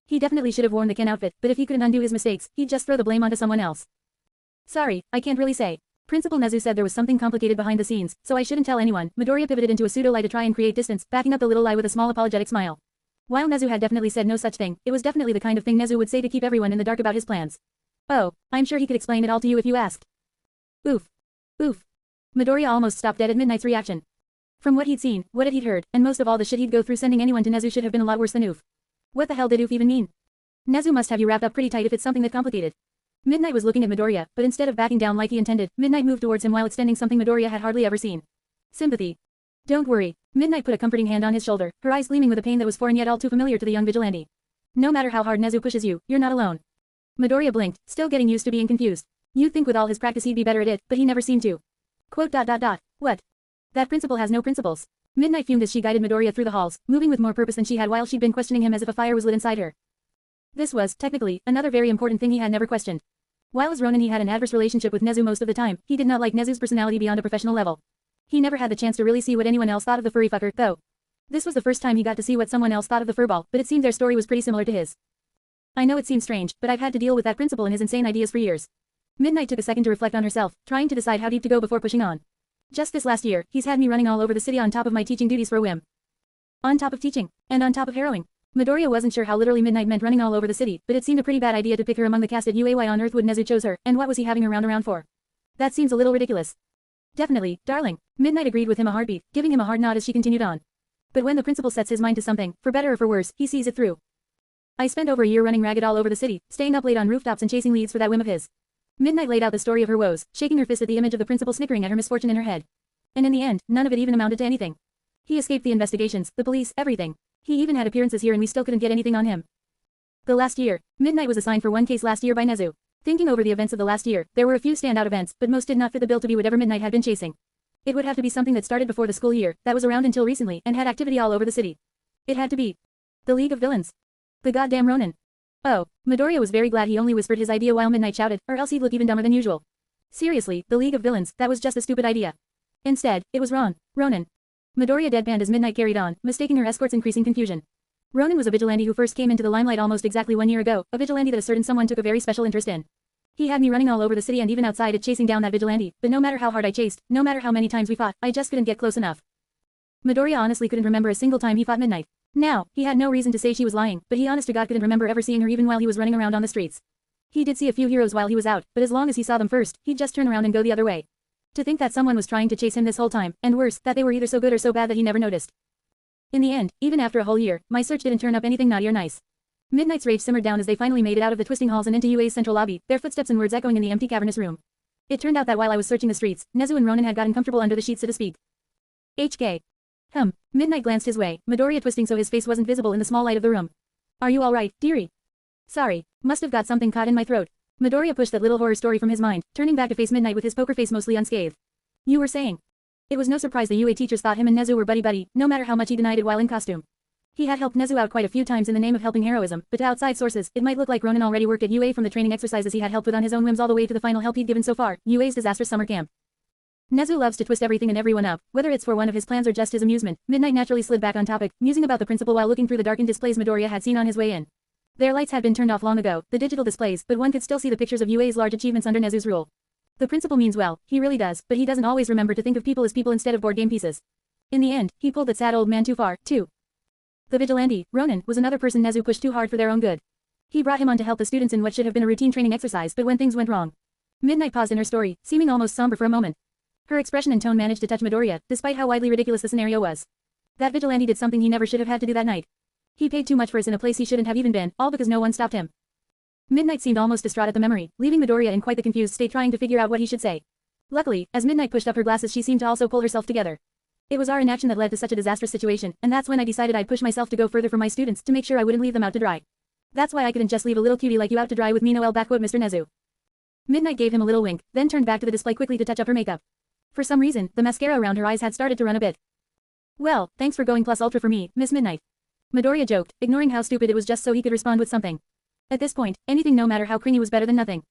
He definitely should have worn the Ken outfit, but if he couldn't undo his mistakes, he'd just throw the blame onto someone else. Sorry, I can't really say. Principal Nezu said there was something complicated behind the scenes, so I shouldn't tell anyone. Midoriya pivoted into a pseudo-lie to try and create distance, backing up the little lie with a small apologetic smile. While Nezu had definitely said no such thing, it was definitely the kind of thing Nezu would say to keep everyone in the dark about his plans. Oh, I'm sure he could explain it all to you if you asked. Oof. Oof. Midoriya almost stopped dead at Midnight's reaction. From what he'd seen, what he'd heard, and most of all the shit he'd go through sending anyone to Nezu should have been a lot worse than oof. What the hell did oof even mean? Nezu must have you wrapped up pretty tight if it's something that complicated. Midnight was looking at Midoriya, but instead of backing down like he intended, Midnight moved towards him while extending something Midoriya had hardly ever seen. Sympathy. Don't worry. Midnight put a comforting hand on his shoulder, her eyes gleaming with a pain that was foreign yet all too familiar to the young vigilante. No matter how hard Nezu pushes you, you're not alone. Midoriya blinked, still getting used to being confused. You'd think with all his practice he'd be better at it, but he never seemed to. Quote. What? That principal has no principles. Midnight fumed as she guided Midoriya through the halls, moving with more purpose than she had while she'd been questioning him as if a fire was lit inside her. This was, technically, another very important thing he had never questioned. While as Ronin he had an adverse relationship with Nezu most of the time, he did not like Nezu's personality beyond a professional level. He never had the chance to really see what anyone else thought of the furry fucker, though. This was the first time he got to see what someone else thought of the furball, but it seemed their story was pretty similar to his. I know it seems strange, but I've had to deal with that principal and his insane ideas for years. Midnight took a second to reflect on herself, trying to decide how deep to go before pushing on. Just this last year, he's had me running all over the city on top of my teaching duties for a whim. On top of teaching, and on top of harrowing. Midoriya wasn't sure how literally Midnight meant running all over the city, but it seemed a pretty bad idea to pick her among the cast at UA. Why on earth would Nezu chose her, and what was he having her round around for? That seems a little ridiculous. Definitely, darling. Midnight agreed with him a heartbeat, giving him a hard nod as she continued on. But when the principal sets his mind to something, for better or for worse, he sees it through. I spent over a year running ragged all over the city, staying up late on rooftops and chasing leads for that whim of his. Midnight laid out the story of her woes, shaking her fist at the image of the principal snickering at her misfortune in her head. And in the end, none of it even amounted to anything. He escaped the investigations, the police, everything. He even had appearances here and we still couldn't get anything on him. The last year. Midnight was assigned for one case last year by Nezu. Thinking over the events of the last year, there were a few standout events, but most did not fit the bill to be whatever Midnight had been chasing. It would have to be something that started before the school year, that was around until recently, and had activity all over the city. It had to be the League of Villains. The goddamn Ronin. Oh, Midoriya was very glad he only whispered his idea while Midnight shouted, or else he'd look even dumber than usual. Seriously, the League of Villains, that was just a stupid idea. Instead, it was Ronin. Midoriya deadpanned as Midnight carried on, mistaking her escort's increasing confusion. Ronin was a vigilante who first came into the limelight almost exactly 1 year ago, a vigilante that a certain someone took a very special interest in. He had me running all over the city and even outside it chasing down that vigilante, but no matter how hard I chased, no matter how many times we fought, I just couldn't get close enough. Midoriya honestly couldn't remember a single time he fought Midnight. Now, he had no reason to say she was lying, but he honest to God couldn't remember ever seeing her even while he was running around on the streets. He did see a few heroes while he was out, but as long as he saw them first, he'd just turn around and go the other way. To think that someone was trying to chase him this whole time, and worse, that they were either so good or so bad that he never noticed. In the end, even after a whole year, my search didn't turn up anything naughty or nice. Midnight's rage simmered down as they finally made it out of the twisting halls and into UA's central lobby, their footsteps and words echoing in the empty cavernous room. It turned out that while I was searching the streets, Nezu and Ronin had gotten comfortable under the sheets so to speak. HK. Midnight glanced his way, Midoriya twisting so his face wasn't visible in the small light of the room. Are you alright, dearie? Sorry, must have got something caught in my throat. Midoriya pushed that little horror story from his mind, turning back to face Midnight with his poker face mostly unscathed. You were saying. It was no surprise the UA teachers thought him and Nezu were buddy-buddy, no matter how much he denied it while in costume. He had helped Nezu out quite a few times in the name of helping heroism, but to outside sources, it might look like Ronin already worked at UA from the training exercises he had helped with on his own whims all the way to the final help he'd given so far, UA's disastrous summer camp. Nezu loves to twist everything and everyone up, whether it's for one of his plans or just his amusement. Midnight naturally slid back on topic, musing about the principal while looking through the darkened displays Midoriya had seen on his way in. Their lights had been turned off long ago, the digital displays, but one could still see the pictures of UA's large achievements under Nezu's rule. The principal means well, he really does, but he doesn't always remember to think of people as people instead of board game pieces. In the end, he pulled that sad old man too far, too. The vigilante, Ronin, was another person Nezu pushed too hard for their own good. He brought him on to help the students in what should have been a routine training exercise, but when things went wrong. Midnight paused in her story, seeming almost somber for a moment. Her expression and tone managed to touch Midoriya, despite how widely ridiculous the scenario was. That vigilante did something he never should have had to do that night. He paid too much for us in a place he shouldn't have even been, all because no one stopped him. Midnight seemed almost distraught at the memory, leaving Midoriya in quite the confused state trying to figure out what he should say. Luckily, as Midnight pushed up her glasses she seemed to also pull herself together. It was our inaction that led to such a disastrous situation, and that's when I decided I'd push myself to go further for my students to make sure I wouldn't leave them out to dry. That's why I couldn't just leave a little cutie like you out to dry with me Noel backquote Mr. Nezu. Midnight gave him a little wink, then turned back to the display quickly to touch up her makeup. For some reason, the mascara around her eyes had started to run a bit. Well, thanks for going plus ultra for me, Miss Midnight. Midoriya joked, ignoring how stupid it was just so he could respond with something. At this point, anything no matter how cringy was better than nothing.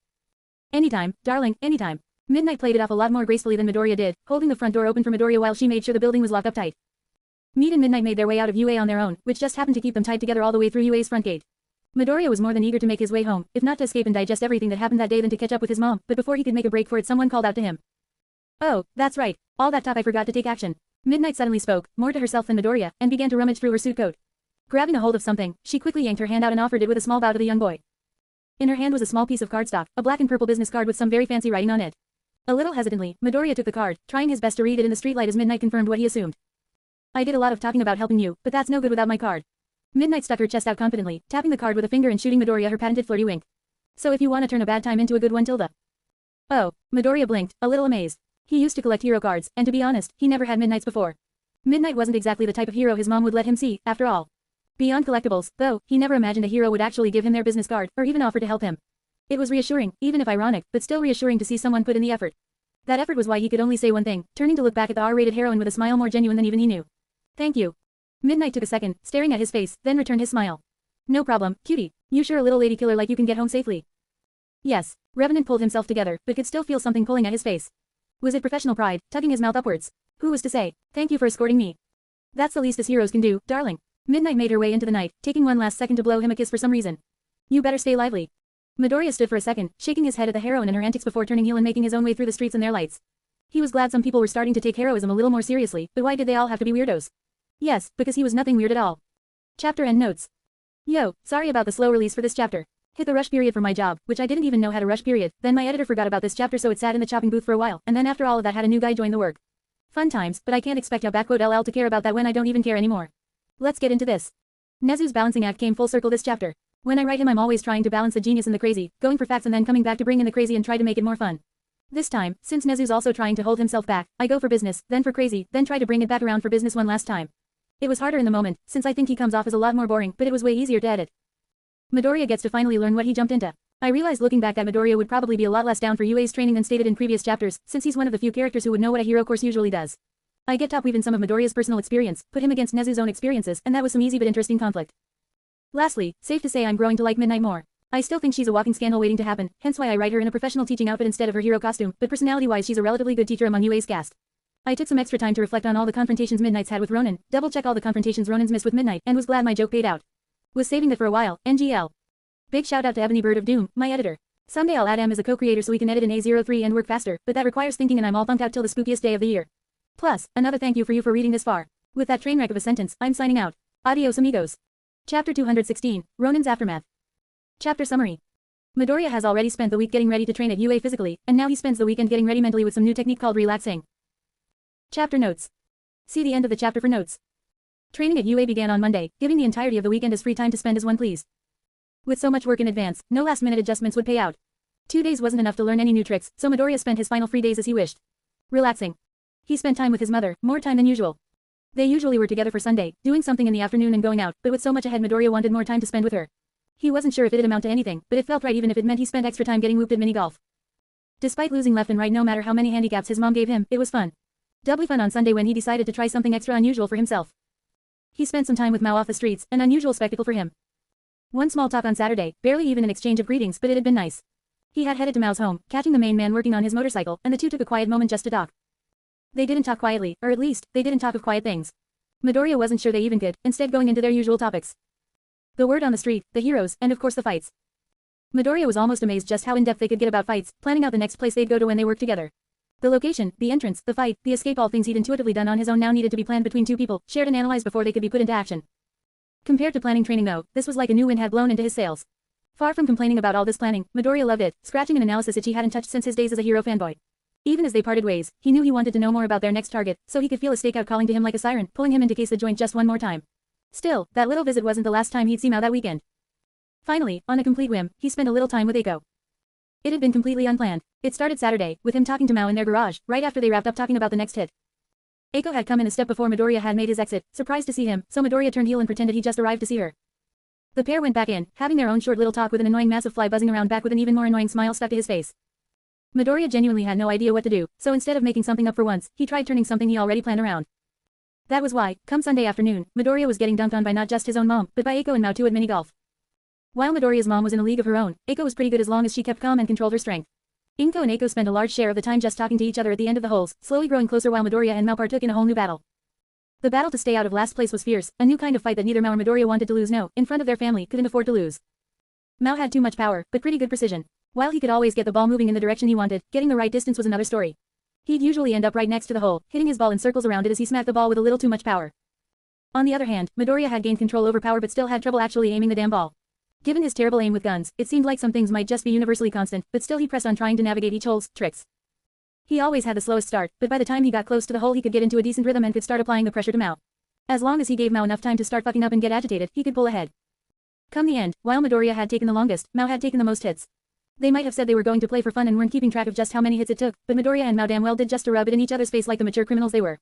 Anytime, darling, anytime. Midnight played it off a lot more gracefully than Midoriya did, holding the front door open for Midoriya while she made sure the building was locked up tight. Mead and Midnight made their way out of UA on their own, which just happened to keep them tied together all the way through UA's front gate. Midoriya was more than eager to make his way home, if not to escape and digest everything that happened that day than to catch up with his mom, but before he could make a break for it someone called out to him. Oh, that's right, all that talk I forgot to take action. Midnight suddenly spoke, more to herself than Midoriya, and began to rummage through her suit coat. Grabbing a hold of something, she quickly yanked her hand out and offered it with a small bow to the young boy. In her hand was a small piece of cardstock, a black and purple business card with some very fancy writing on it. A little hesitantly, Midoriya took the card, trying his best to read it in the streetlight as Midnight confirmed what he assumed. I did a lot of talking about helping you, but that's no good without my card. Midnight stuck her chest out confidently, tapping the card with a finger and shooting Midoriya her patented flirty wink. So if you want to turn a bad time into a good one, Tilda. Oh, Midoriya blinked, a little amazed. He used to collect hero cards, and to be honest, he never had Midnight's before. Midnight wasn't exactly the type of hero his mom would let him see, after all. Beyond collectibles, though, he never imagined a hero would actually give him their business card, or even offer to help him. It was reassuring, even if ironic, but still reassuring to see someone put in the effort. That effort was why he could only say one thing, turning to look back at the R-rated heroine with a smile more genuine than even he knew. Thank you. Midnight took a second, staring at his face, then returned his smile. No problem, cutie. You sure a little lady killer like you can get home safely? Yes. Revenant pulled himself together, but could still feel something pulling at his face. Was it professional pride, tugging his mouth upwards? Who was to say, thank you for escorting me? That's the least us heroes can do, darling. Midnight made her way into the night, taking one last second to blow him a kiss for some reason. You better stay lively. Midoriya stood for a second, shaking his head at the heroine and her antics before turning heel and making his own way through the streets and their lights. He was glad some people were starting to take heroism a little more seriously, but why did they all have to be weirdos? Yes, because he was nothing weird at all. Chapter end notes. Yo, sorry about the slow release for this chapter. Hit the rush period for my job, which I didn't even know had a rush period, then my editor forgot about this chapter so it sat in the chopping booth for a while, and then after all of that had a new guy join the work. Fun times, but I can't expect LL to care about that when I don't even care anymore. Let's get into this. Nezu's balancing act came full circle this chapter. When I write him I'm always trying to balance the genius and the crazy, going for facts and then coming back to bring in the crazy and try to make it more fun. This time, since Nezu's also trying to hold himself back, I go for business, then for crazy, then try to bring it back around for business one last time. It was harder in the moment, since I think he comes off as a lot more boring, but it was way easier to edit. Midoriya gets to finally learn what he jumped into. I realized looking back that Midoriya would probably be a lot less down for UA's training than stated in previous chapters, since he's one of the few characters who would know what a hero course usually does. I get top weave in some of Midoriya's personal experience, put him against Nezu's own experiences, and that was some easy but interesting conflict. Lastly, safe to say I'm growing to like Midnight more. I still think she's a walking scandal waiting to happen, hence why I write her in a professional teaching outfit instead of her hero costume, but personality-wise she's a relatively good teacher among UA's cast. I took some extra time to reflect on all the confrontations Midnight's had with Ronin, double-check all the confrontations Ronin's missed with Midnight, and was glad my joke paid out. Was saving that for a while, NGL. Big shout out to Ebony Bird of Doom, my editor. Someday I'll add him as a co-creator so we can edit in A03 and work faster, but that requires thinking and I'm all thunked out till the spookiest day of the year. Plus, another thank you for reading this far. With that train wreck of a sentence, I'm signing out. Adios amigos. Chapter 216, Ronin's Aftermath. Chapter Summary. Midoriya has already spent the week getting ready to train at UA physically, and now he spends the weekend getting ready mentally with some new technique called relaxing. Chapter Notes. See the end of the chapter for notes. Training at UA began on Monday, giving the entirety of the weekend as free time to spend as one pleased. With so much work in advance, no last-minute adjustments would pay out. 2 days wasn't enough to learn any new tricks, so Midoriya spent his final 3 days as he wished. Relaxing. He spent time with his mother, more time than usual. They usually were together for Sunday, doing something in the afternoon and going out, but with so much ahead Midoriya wanted more time to spend with her. He wasn't sure if it'd amount to anything, but it felt right even if it meant he spent extra time getting whooped at mini-golf. Despite losing left and right no matter how many handicaps his mom gave him, it was fun. Doubly fun on Sunday when he decided to try something extra unusual for himself. He spent some time with Mao off the streets, an unusual spectacle for him. One small talk on Saturday, barely even an exchange of greetings, but it had been nice. He had headed to Mao's home, catching the main man working on his motorcycle, and the two took a quiet moment just to talk. They didn't talk quietly, or at least, they didn't talk of quiet things. Midoriya wasn't sure they even could, instead going into their usual topics. The word on the street, the heroes, and of course the fights. Midoriya was almost amazed just how in-depth they could get about fights, planning out the next place they'd go to when they worked together. The location, the entrance, the fight, the escape, all things he'd intuitively done on his own now needed to be planned between two people, shared and analyzed before they could be put into action. Compared to planning training though, this was like a new wind had blown into his sails. Far from complaining about all this planning, Midoriya loved it, scratching an analysis itch he hadn't touched since his days as a hero fanboy. Even as they parted ways, he knew he wanted to know more about their next target, so he could feel a stakeout calling to him like a siren, pulling him into case the joint just one more time. Still, that little visit wasn't the last time he'd see Mao that weekend. Finally, on a complete whim, he spent a little time with Eiko. It had been completely unplanned. It started Saturday, with him talking to Mao in their garage, right after they wrapped up talking about the next hit. Eiko had come in a step before Midoriya had made his exit, surprised to see him, so Midoriya turned heel and pretended he just arrived to see her. The pair went back in, having their own short little talk with an annoying massive fly buzzing around back with an even more annoying smile stuck to his face. Midoriya genuinely had no idea what to do, so instead of making something up for once, he tried turning something he already planned around. That was why, come Sunday afternoon, Midoriya was getting dunked on by not just his own mom, but by Eiko and Mao too at mini-golf. While Midoriya's mom was in a league of her own, Eiko was pretty good as long as she kept calm and controlled her strength. Inko and Eiko spent a large share of the time just talking to each other at the end of the holes, slowly growing closer while Midoriya and Mao partook in a whole new battle. The battle to stay out of last place was fierce, a new kind of fight that neither Mao or Midoriya wanted to lose. No, in front of their family, couldn't afford to lose. Mao had too much power, but pretty good precision. While he could always get the ball moving in the direction he wanted, getting the right distance was another story. He'd usually end up right next to the hole, hitting his ball in circles around it as he smacked the ball with a little too much power. On the other hand, Midoriya had gained control over power but still had trouble actually aiming the damn ball. Given his terrible aim with guns, it seemed like some things might just be universally constant, but still he pressed on trying to navigate each hole's tricks. He always had the slowest start, but by the time he got close to the hole he could get into a decent rhythm and could start applying the pressure to Mao. As long as he gave Mao enough time to start fucking up and get agitated, he could pull ahead. Come the end, while Midoriya had taken the longest, Mao had taken the most hits. They might have said they were going to play for fun and weren't keeping track of just how many hits it took, but Midoriya and Mao damn well did just to rub it in each other's face like the mature criminals they were.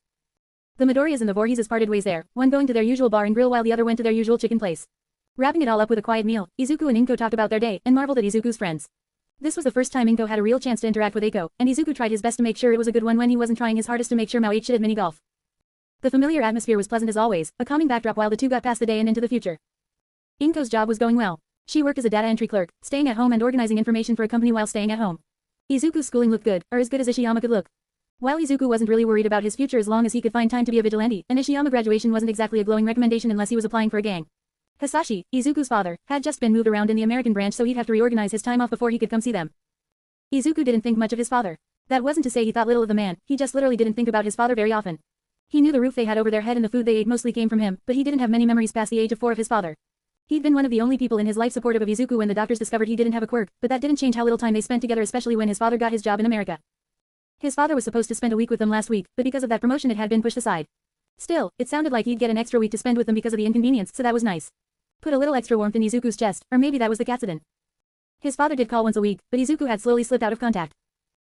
The Midoriyas and the Voorheeses parted ways there, one going to their usual bar and grill while the other went to their usual chicken place. Wrapping it all up with a quiet meal, Izuku and Inko talked about their day, and marveled at Izuku's friends. This was the first time Inko had a real chance to interact with Eiko, and Izuku tried his best to make sure it was a good one when he wasn't trying his hardest to make sure Mao ate shit at mini-golf. The familiar atmosphere was pleasant as always, a calming backdrop while the two got past the day and into the future. Inko's job was going well. She worked as a data entry clerk, staying at home and organizing information for a company while staying at home. Izuku's schooling looked good, or as good as Ishiyama could look. While Izuku wasn't really worried about his future as long as he could find time to be a vigilante, and Ishiyama graduation wasn't exactly a glowing recommendation unless he was applying for a gang. Hasashi, Izuku's father, had just been moved around in the American branch so he'd have to reorganize his time off before he could come see them. Izuku didn't think much of his father. That wasn't to say he thought little of the man, he just literally didn't think about his father very often. He knew the roof they had over their head and the food they ate mostly came from him, but he didn't have many memories past the age of 4 of his father. He'd been one of the only people in his life supportive of Izuku when the doctors discovered he didn't have a quirk, but that didn't change how little time they spent together, especially when his father got his job in America. His father was supposed to spend a week with them last week, but because of that promotion it had been pushed aside. Still, it sounded like he'd get an extra week to spend with them because of the inconvenience, so that was nice. Put a little extra warmth in Izuku's chest, or maybe that was the Katsudon. His father did call once a week, but Izuku had slowly slipped out of contact.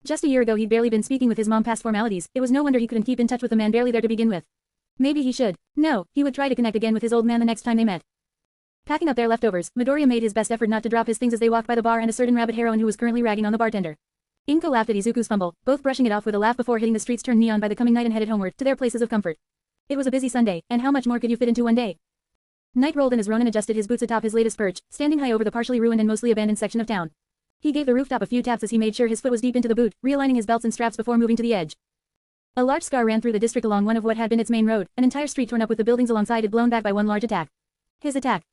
Just a year ago he'd barely been speaking with his mom past formalities, it was no wonder he couldn't keep in touch with the man barely there to begin with. Maybe he should. No, he would try to connect again with his old man the next time they met. Packing up their leftovers, Midoriya made his best effort not to drop his things as they walked by the bar and a certain rabbit heroine who was currently ragging on the bartender. Inko laughed at Izuku's fumble, both brushing it off with a laugh before hitting the streets turned neon by the coming night and headed homeward, to their places of comfort. It was a busy Sunday, and how much more could you fit into one day? Night rolled in as Ronin adjusted his boots atop his latest perch, standing high over the partially ruined and mostly abandoned section of town. He gave the rooftop a few taps as he made sure his foot was deep into the boot, realigning his belts and straps before moving to the edge. A large scar ran through the district along one of what had been its main road, an entire street torn up with the buildings alongside it blown back by one large attack. His attack.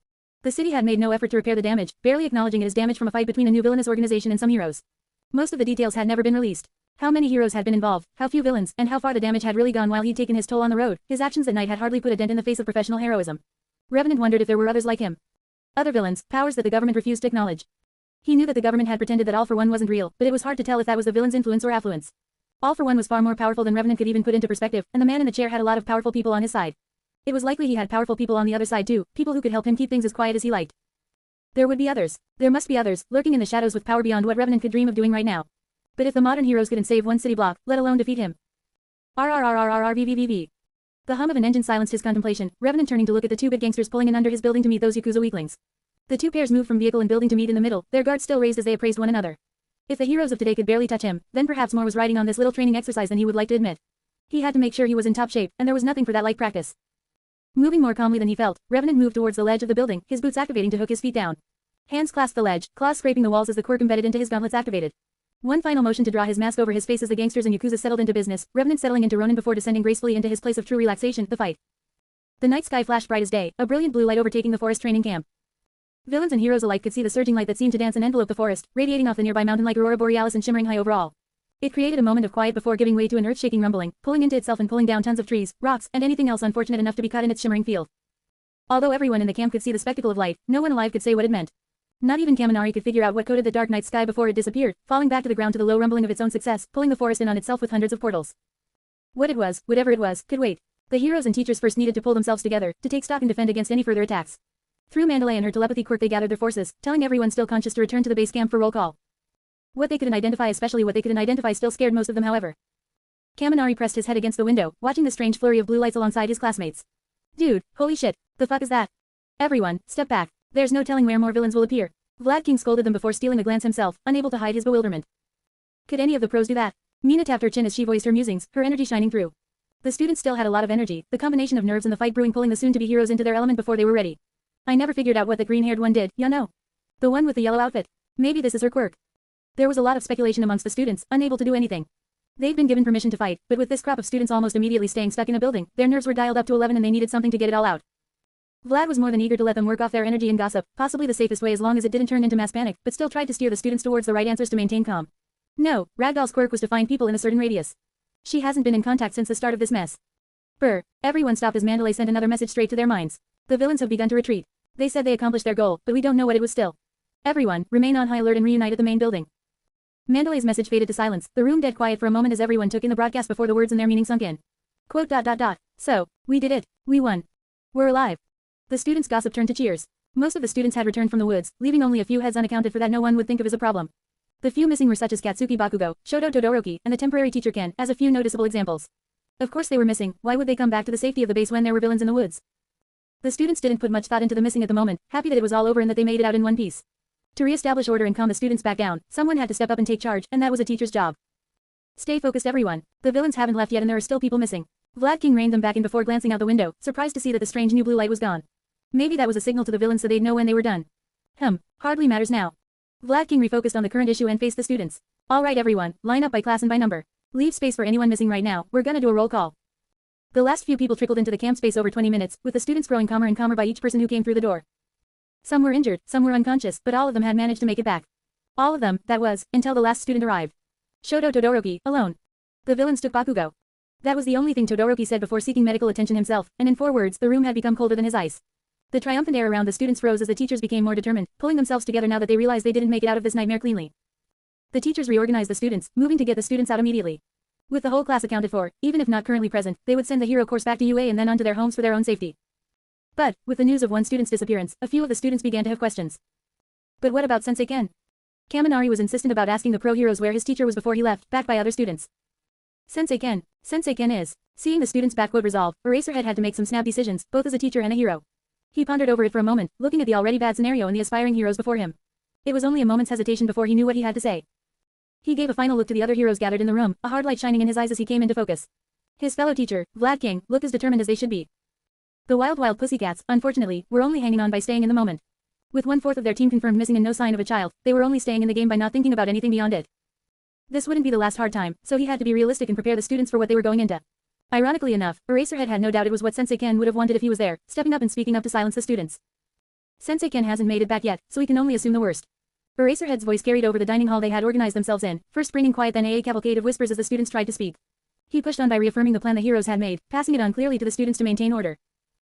The city had made no effort to repair the damage, barely acknowledging it as damage from a fight between a new villainous organization and some heroes. Most of the details had never been released. How many heroes had been involved, how few villains, and how far the damage had really gone while he'd taken his toll on the road, his actions that night had hardly put a dent in the face of professional heroism. Revenant wondered if there were others like him. Other villains, powers that the government refused to acknowledge. He knew that the government had pretended that All for One wasn't real, but it was hard to tell if that was the villain's influence or affluence. All for One was far more powerful than Revenant could even put into perspective, and the man in the chair had a lot of powerful people on his side. It was likely he had powerful people on the other side too, people who could help him keep things as quiet as he liked. There would be others. There must be others, lurking in the shadows with power beyond what Revenant could dream of doing right now. But if the modern heroes couldn't save one city block, let alone defeat him. RRRRRRVVVV. The hum of an engine silenced his contemplation, Revenant turning to look at the two big gangsters pulling in under his building to meet those Yakuza weaklings. The two pairs moved from vehicle and building to meet in the middle, their guards still raised as they appraised one another. If the heroes of today could barely touch him, then perhaps more was riding on this little training exercise than he would like to admit. He had to make sure he was in top shape, and there was nothing for that like practice. Moving more calmly than he felt, Revenant moved towards the ledge of the building, his boots activating to hook his feet down. Hands clasped the ledge, claws scraping the walls as the quirk embedded into his gauntlets activated. One final motion to draw his mask over his face as the gangsters and Yakuza settled into business, Revenant settling into Ronin before descending gracefully into his place of true relaxation, the fight. The night sky flashed bright as day, a brilliant blue light overtaking the forest training camp. Villains and heroes alike could see the surging light that seemed to dance and envelope the forest, radiating off the nearby mountain like aurora borealis and shimmering high over all. It created a moment of quiet before giving way to an earth-shaking rumbling, pulling into itself and pulling down tons of trees, rocks, and anything else unfortunate enough to be caught in its shimmering field. Although everyone in the camp could see the spectacle of light, no one alive could say what it meant. Not even Kaminari could figure out what coded the dark night sky before it disappeared, falling back to the ground to the low rumbling of its own success, pulling the forest in on itself with hundreds of portals. What it was, whatever it was, could wait. The heroes and teachers first needed to pull themselves together, to take stock and defend against any further attacks. Through Mandalay and her telepathy quirk they gathered their forces, telling everyone still conscious to return to the base camp for roll call. What they couldn't identify, especially what they couldn't identify, still scared most of them however. Kaminari pressed his head against the window, watching the strange flurry of blue lights alongside his classmates. Dude, holy shit, the fuck is that? Everyone, step back, there's no telling where more villains will appear. Vlad King scolded them before stealing a glance himself, unable to hide his bewilderment. Could any of the pros do that? Mina tapped her chin as she voiced her musings, her energy shining through. The students still had a lot of energy, the combination of nerves and the fight brewing pulling the soon-to-be heroes into their element before they were ready. I never figured out what the green-haired one did, ya know. The one with the yellow outfit. Maybe this is her quirk. There was a lot of speculation amongst the students, unable to do anything. They'd been given permission to fight, but with this crop of students almost immediately staying stuck in a building, their nerves were dialed up to 11 and they needed something to get it all out. Vlad was more than eager to let them work off their energy and gossip, possibly the safest way as long as it didn't turn into mass panic, but still tried to steer the students towards the right answers to maintain calm. No, Ragdoll's quirk was to find people in a certain radius. She hasn't been in contact since the start of this mess. Brr, everyone stopped as Mandalay sent another message straight to their minds. The villains have begun to retreat. They said they accomplished their goal, but we don't know what it was still. Everyone, remain on high alert and reunite at the main building. Mandalay's message faded to silence, the room dead quiet for a moment as everyone took in the broadcast before the words and their meaning sunk in. Quote. So, we did it. We won. We're alive. The students' gossip turned to cheers. Most of the students had returned from the woods, leaving only a few heads unaccounted for that no one would think of as a problem. The few missing were such as Katsuki Bakugo, Shoto Todoroki, and the temporary teacher Ken, as a few noticeable examples. Of course they were missing, why would they come back to the safety of the base when there were villains in the woods? The students didn't put much thought into the missing at the moment, happy that it was all over and that they made it out in one piece. To re-establish order and calm the students back down, someone had to step up and take charge, and that was a teacher's job. Stay focused everyone. The villains haven't left yet and there are still people missing. Vlad King reined them back in before glancing out the window, surprised to see that the strange new blue light was gone. Maybe that was a signal to the villains so they'd know when they were done. Hardly matters now. Vlad King refocused on the current issue and faced the students. Alright everyone, line up by class and by number. Leave space for anyone missing right now, we're gonna do a roll call. The last few people trickled into the camp space over 20 minutes, with the students growing calmer and calmer by each person who came through the door. Some were injured, some were unconscious, but all of them had managed to make it back. All of them, that was, until the last student arrived. Shoto Todoroki, alone. The villains took Bakugo. That was the only thing Todoroki said before seeking medical attention himself, and in 4 words the room had become colder than his ice. The triumphant air around the students rose as the teachers became more determined, pulling themselves together now that they realized they didn't make it out of this nightmare cleanly. The teachers reorganized the students, moving to get the students out immediately. With the whole class accounted for, even if not currently present, they would send the hero course back to UA and then on to their homes for their own safety. But, with the news of one student's disappearance, a few of the students began to have questions. But what about Sensei Ken? Kaminari was insistent about asking the pro-heroes where his teacher was before he left, backed by other students. Sensei Ken is. Seeing the students' backquote resolve, Eraserhead had to make some snap decisions, both as a teacher and a hero. He pondered over it for a moment, looking at the already bad scenario and the aspiring heroes before him. It was only a moment's hesitation before he knew what he had to say. He gave a final look to the other heroes gathered in the room, a hard light shining in his eyes as he came into focus. His fellow teacher, Vlad King, looked as determined as they should be. The wild pussycats, unfortunately, were only hanging on by staying in the moment. With 1/4 of their team confirmed missing and no sign of a child, they were only staying in the game by not thinking about anything beyond it. This wouldn't be the last hard time, so he had to be realistic and prepare the students for what they were going into. Ironically enough, Eraserhead had no doubt it was what Sensei Ken would have wanted if he was there, stepping up and speaking up to silence the students. Sensei Ken hasn't made it back yet, so we can only assume the worst. Eraserhead's voice carried over the dining hall they had organized themselves in, first bringing quiet then a cavalcade of whispers as the students tried to speak. He pushed on by reaffirming the plan the heroes had made, passing it on clearly to the students to maintain order.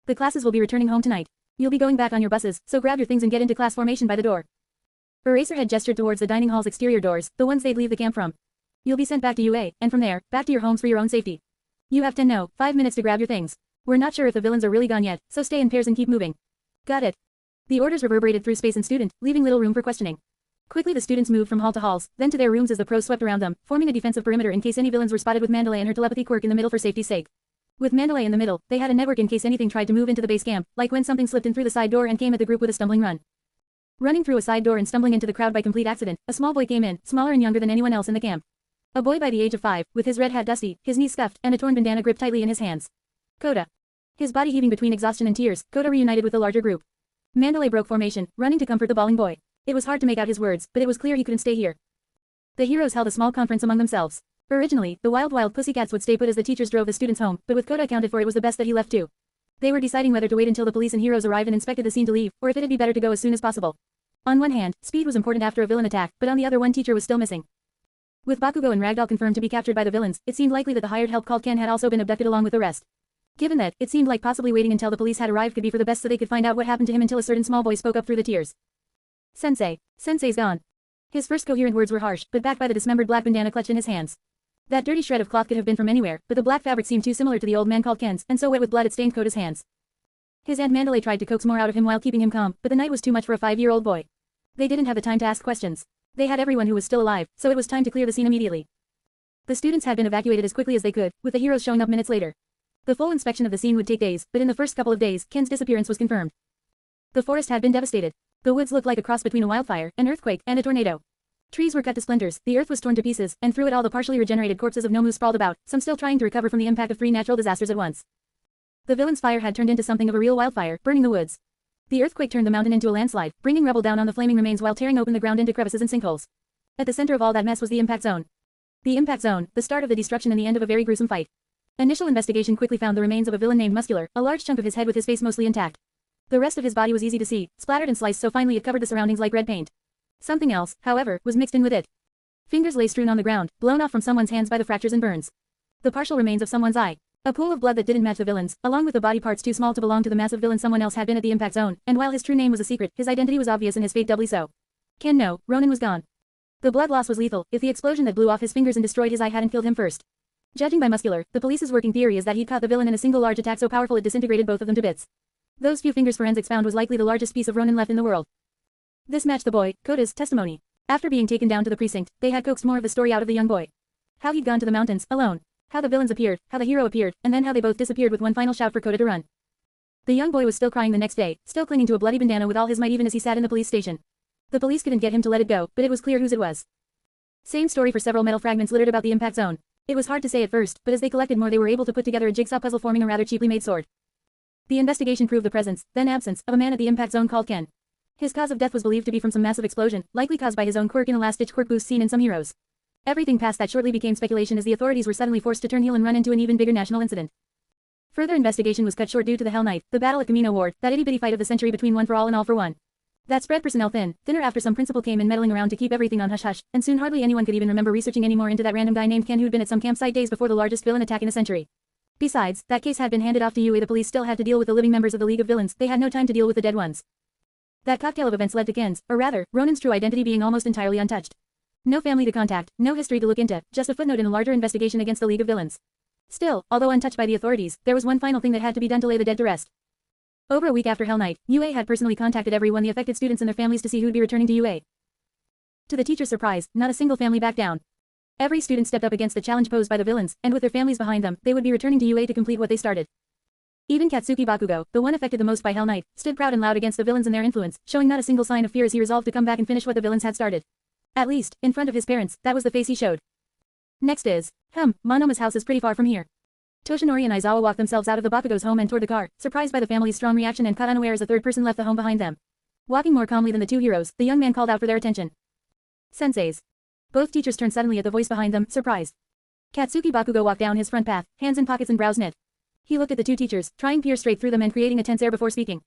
The classes will be returning home tonight. You'll be going back on your buses, so grab your things and get into class formation by the door. Eraserhead gestured towards the dining hall's exterior doors, the ones they'd leave the camp from. You'll be sent back to UA, and from there, back to your homes for your own safety. You have 5 minutes to grab your things. We're not sure if the villains are really gone yet, so stay in pairs and keep moving. Got it. The orders reverberated through space and student, leaving little room for questioning. Quickly the students moved from hall to halls, then to their rooms as the pros swept around them, forming a defensive perimeter in case any villains were spotted with Mandalay and her telepathy quirk in the middle for safety's sake. With Mandalay in the middle, they had a network in case anything tried to move into the base camp, like when something slipped in through the side door and came at the group with a stumbling run. Running through a side door and stumbling into the crowd by complete accident, a small boy came in, smaller and younger than anyone else in the camp. A boy by the age of 5, with his red hat dusty, his knees scuffed, and a torn bandana gripped tightly in his hands. Kota. His body heaving between exhaustion and tears, Kota reunited with the larger group. Mandalay broke formation, running to comfort the bawling boy. It was hard to make out his words, but it was clear he couldn't stay here. The heroes held a small conference among themselves. Originally, the wild pussycats would stay put as the teachers drove the students home, but with Kota accounted for it was the best that he left too. They were deciding whether to wait until the police and heroes arrived and inspected the scene to leave, or if it'd be better to go as soon as possible. On one hand, speed was important after a villain attack, but on the other one teacher was still missing. With Bakugo and Ragdoll confirmed to be captured by the villains, it seemed likely that the hired help called Ken had also been abducted along with the rest. Given that, it seemed like possibly waiting until the police had arrived could be for the best so they could find out what happened to him until a certain small boy spoke up through the tears. Sensei's gone. His first coherent words were harsh, but backed by the dismembered black bandana clutched in his hands. That dirty shred of cloth could have been from anywhere, but the black fabric seemed too similar to the old man called Ken's, and so wet with blood it stained Kota's hands. His Aunt Mandalay tried to coax more out of him while keeping him calm, but the night was too much for a 5-year-old boy. They didn't have the time to ask questions. They had everyone who was still alive, so it was time to clear the scene immediately. The students had been evacuated as quickly as they could, with the heroes showing up minutes later. The full inspection of the scene would take days, but in the first couple of days, Ken's disappearance was confirmed. The forest had been devastated. The woods looked like a cross between a wildfire, an earthquake, and a tornado. Trees were cut to splinters, the earth was torn to pieces, and through it all the partially regenerated corpses of Nomu sprawled about, some still trying to recover from the impact of 3 natural disasters at once. The villain's fire had turned into something of a real wildfire, burning the woods. The earthquake turned the mountain into a landslide, bringing rubble down on the flaming remains while tearing open the ground into crevices and sinkholes. At the center of all that mess was the impact zone. The impact zone, the start of the destruction and the end of a very gruesome fight. Initial investigation quickly found the remains of a villain named Muscular, a large chunk of his head with his face mostly intact. The rest of his body was easy to see, splattered and sliced so finely it covered the surroundings like red paint. Something else, however, was mixed in with it. Fingers lay strewn on the ground, blown off from someone's hands by the fractures and burns. The partial remains of someone's eye. A pool of blood that didn't match the villain's, along with the body parts too small to belong to the massive villain someone else had been at the impact zone, and while his true name was a secret, his identity was obvious and his fate doubly so. Ken no, Ronin was gone. The blood loss was lethal, if the explosion that blew off his fingers and destroyed his eye hadn't killed him first. Judging by Muscular, the police's working theory is that he'd caught the villain in a single large attack so powerful it disintegrated both of them to bits. Those few fingers forensics found was likely the largest piece of Ronin left in the world. This matched the boy, Kota's, testimony. After being taken down to the precinct, they had coaxed more of the story out of the young boy. How he'd gone to the mountains, alone. How the villains appeared, how the hero appeared, and then how they both disappeared with one final shout for Kota to run. The young boy was still crying the next day, still clinging to a bloody bandana with all his might even as he sat in the police station. The police couldn't get him to let it go, but it was clear whose it was. Same story for several metal fragments littered about the impact zone. It was hard to say at first, but as they collected more they were able to put together a jigsaw puzzle forming a rather cheaply made sword. The investigation proved the presence, then absence, of a man at the impact zone called Ken. His cause of death was believed to be from some massive explosion, likely caused by his own quirk in a last-ditch quirk boost seen in some heroes. Everything past that shortly became speculation as the authorities were suddenly forced to turn heel and run into an even bigger national incident. Further investigation was cut short due to the Hell Knight, the battle at Camino Ward, that itty-bitty fight of the century between One for All and All for One. That spread personnel thinner after some principal came in meddling around to keep everything on hush-hush, and soon hardly anyone could even remember researching any more into that random guy named Ken who'd been at some campsite days before the largest villain attack in a century. Besides, that case had been handed off to UA. The police still had to deal with the living members of the League of Villains. They had no time to deal with the dead ones. That cocktail of events led to Ken's, or rather, Ronin's true identity being almost entirely untouched. No family to contact, no history to look into, just a footnote in a larger investigation against the League of Villains. Still, although untouched by the authorities, there was one final thing that had to be done to lay the dead to rest. Over a week after Hell Night, UA had personally contacted everyone, the affected students and their families, to see who'd be returning to UA. To the teacher's surprise, not a single family backed down. Every student stepped up against the challenge posed by the villains, and with their families behind them, they would be returning to UA to complete what they started. Even Katsuki Bakugo, the one affected the most by Hell Night, stood proud and loud against the villains and their influence, showing not a single sign of fear as he resolved to come back and finish what the villains had started. At least, in front of his parents, that was the face he showed. Next is, Monoma's house is pretty far from here. Toshinori and Aizawa walked themselves out of the Bakugo's home and toward the car, surprised by the family's strong reaction and caught unaware as a third person left the home behind them. Walking more calmly than the two heroes, the young man called out for their attention. Senseis. Both teachers turned suddenly at the voice behind them, surprised. Katsuki Bakugo walked down his front path, hands in pockets and brows knit. He looked at the two teachers, trying to peer straight through them and creating a tense air before speaking.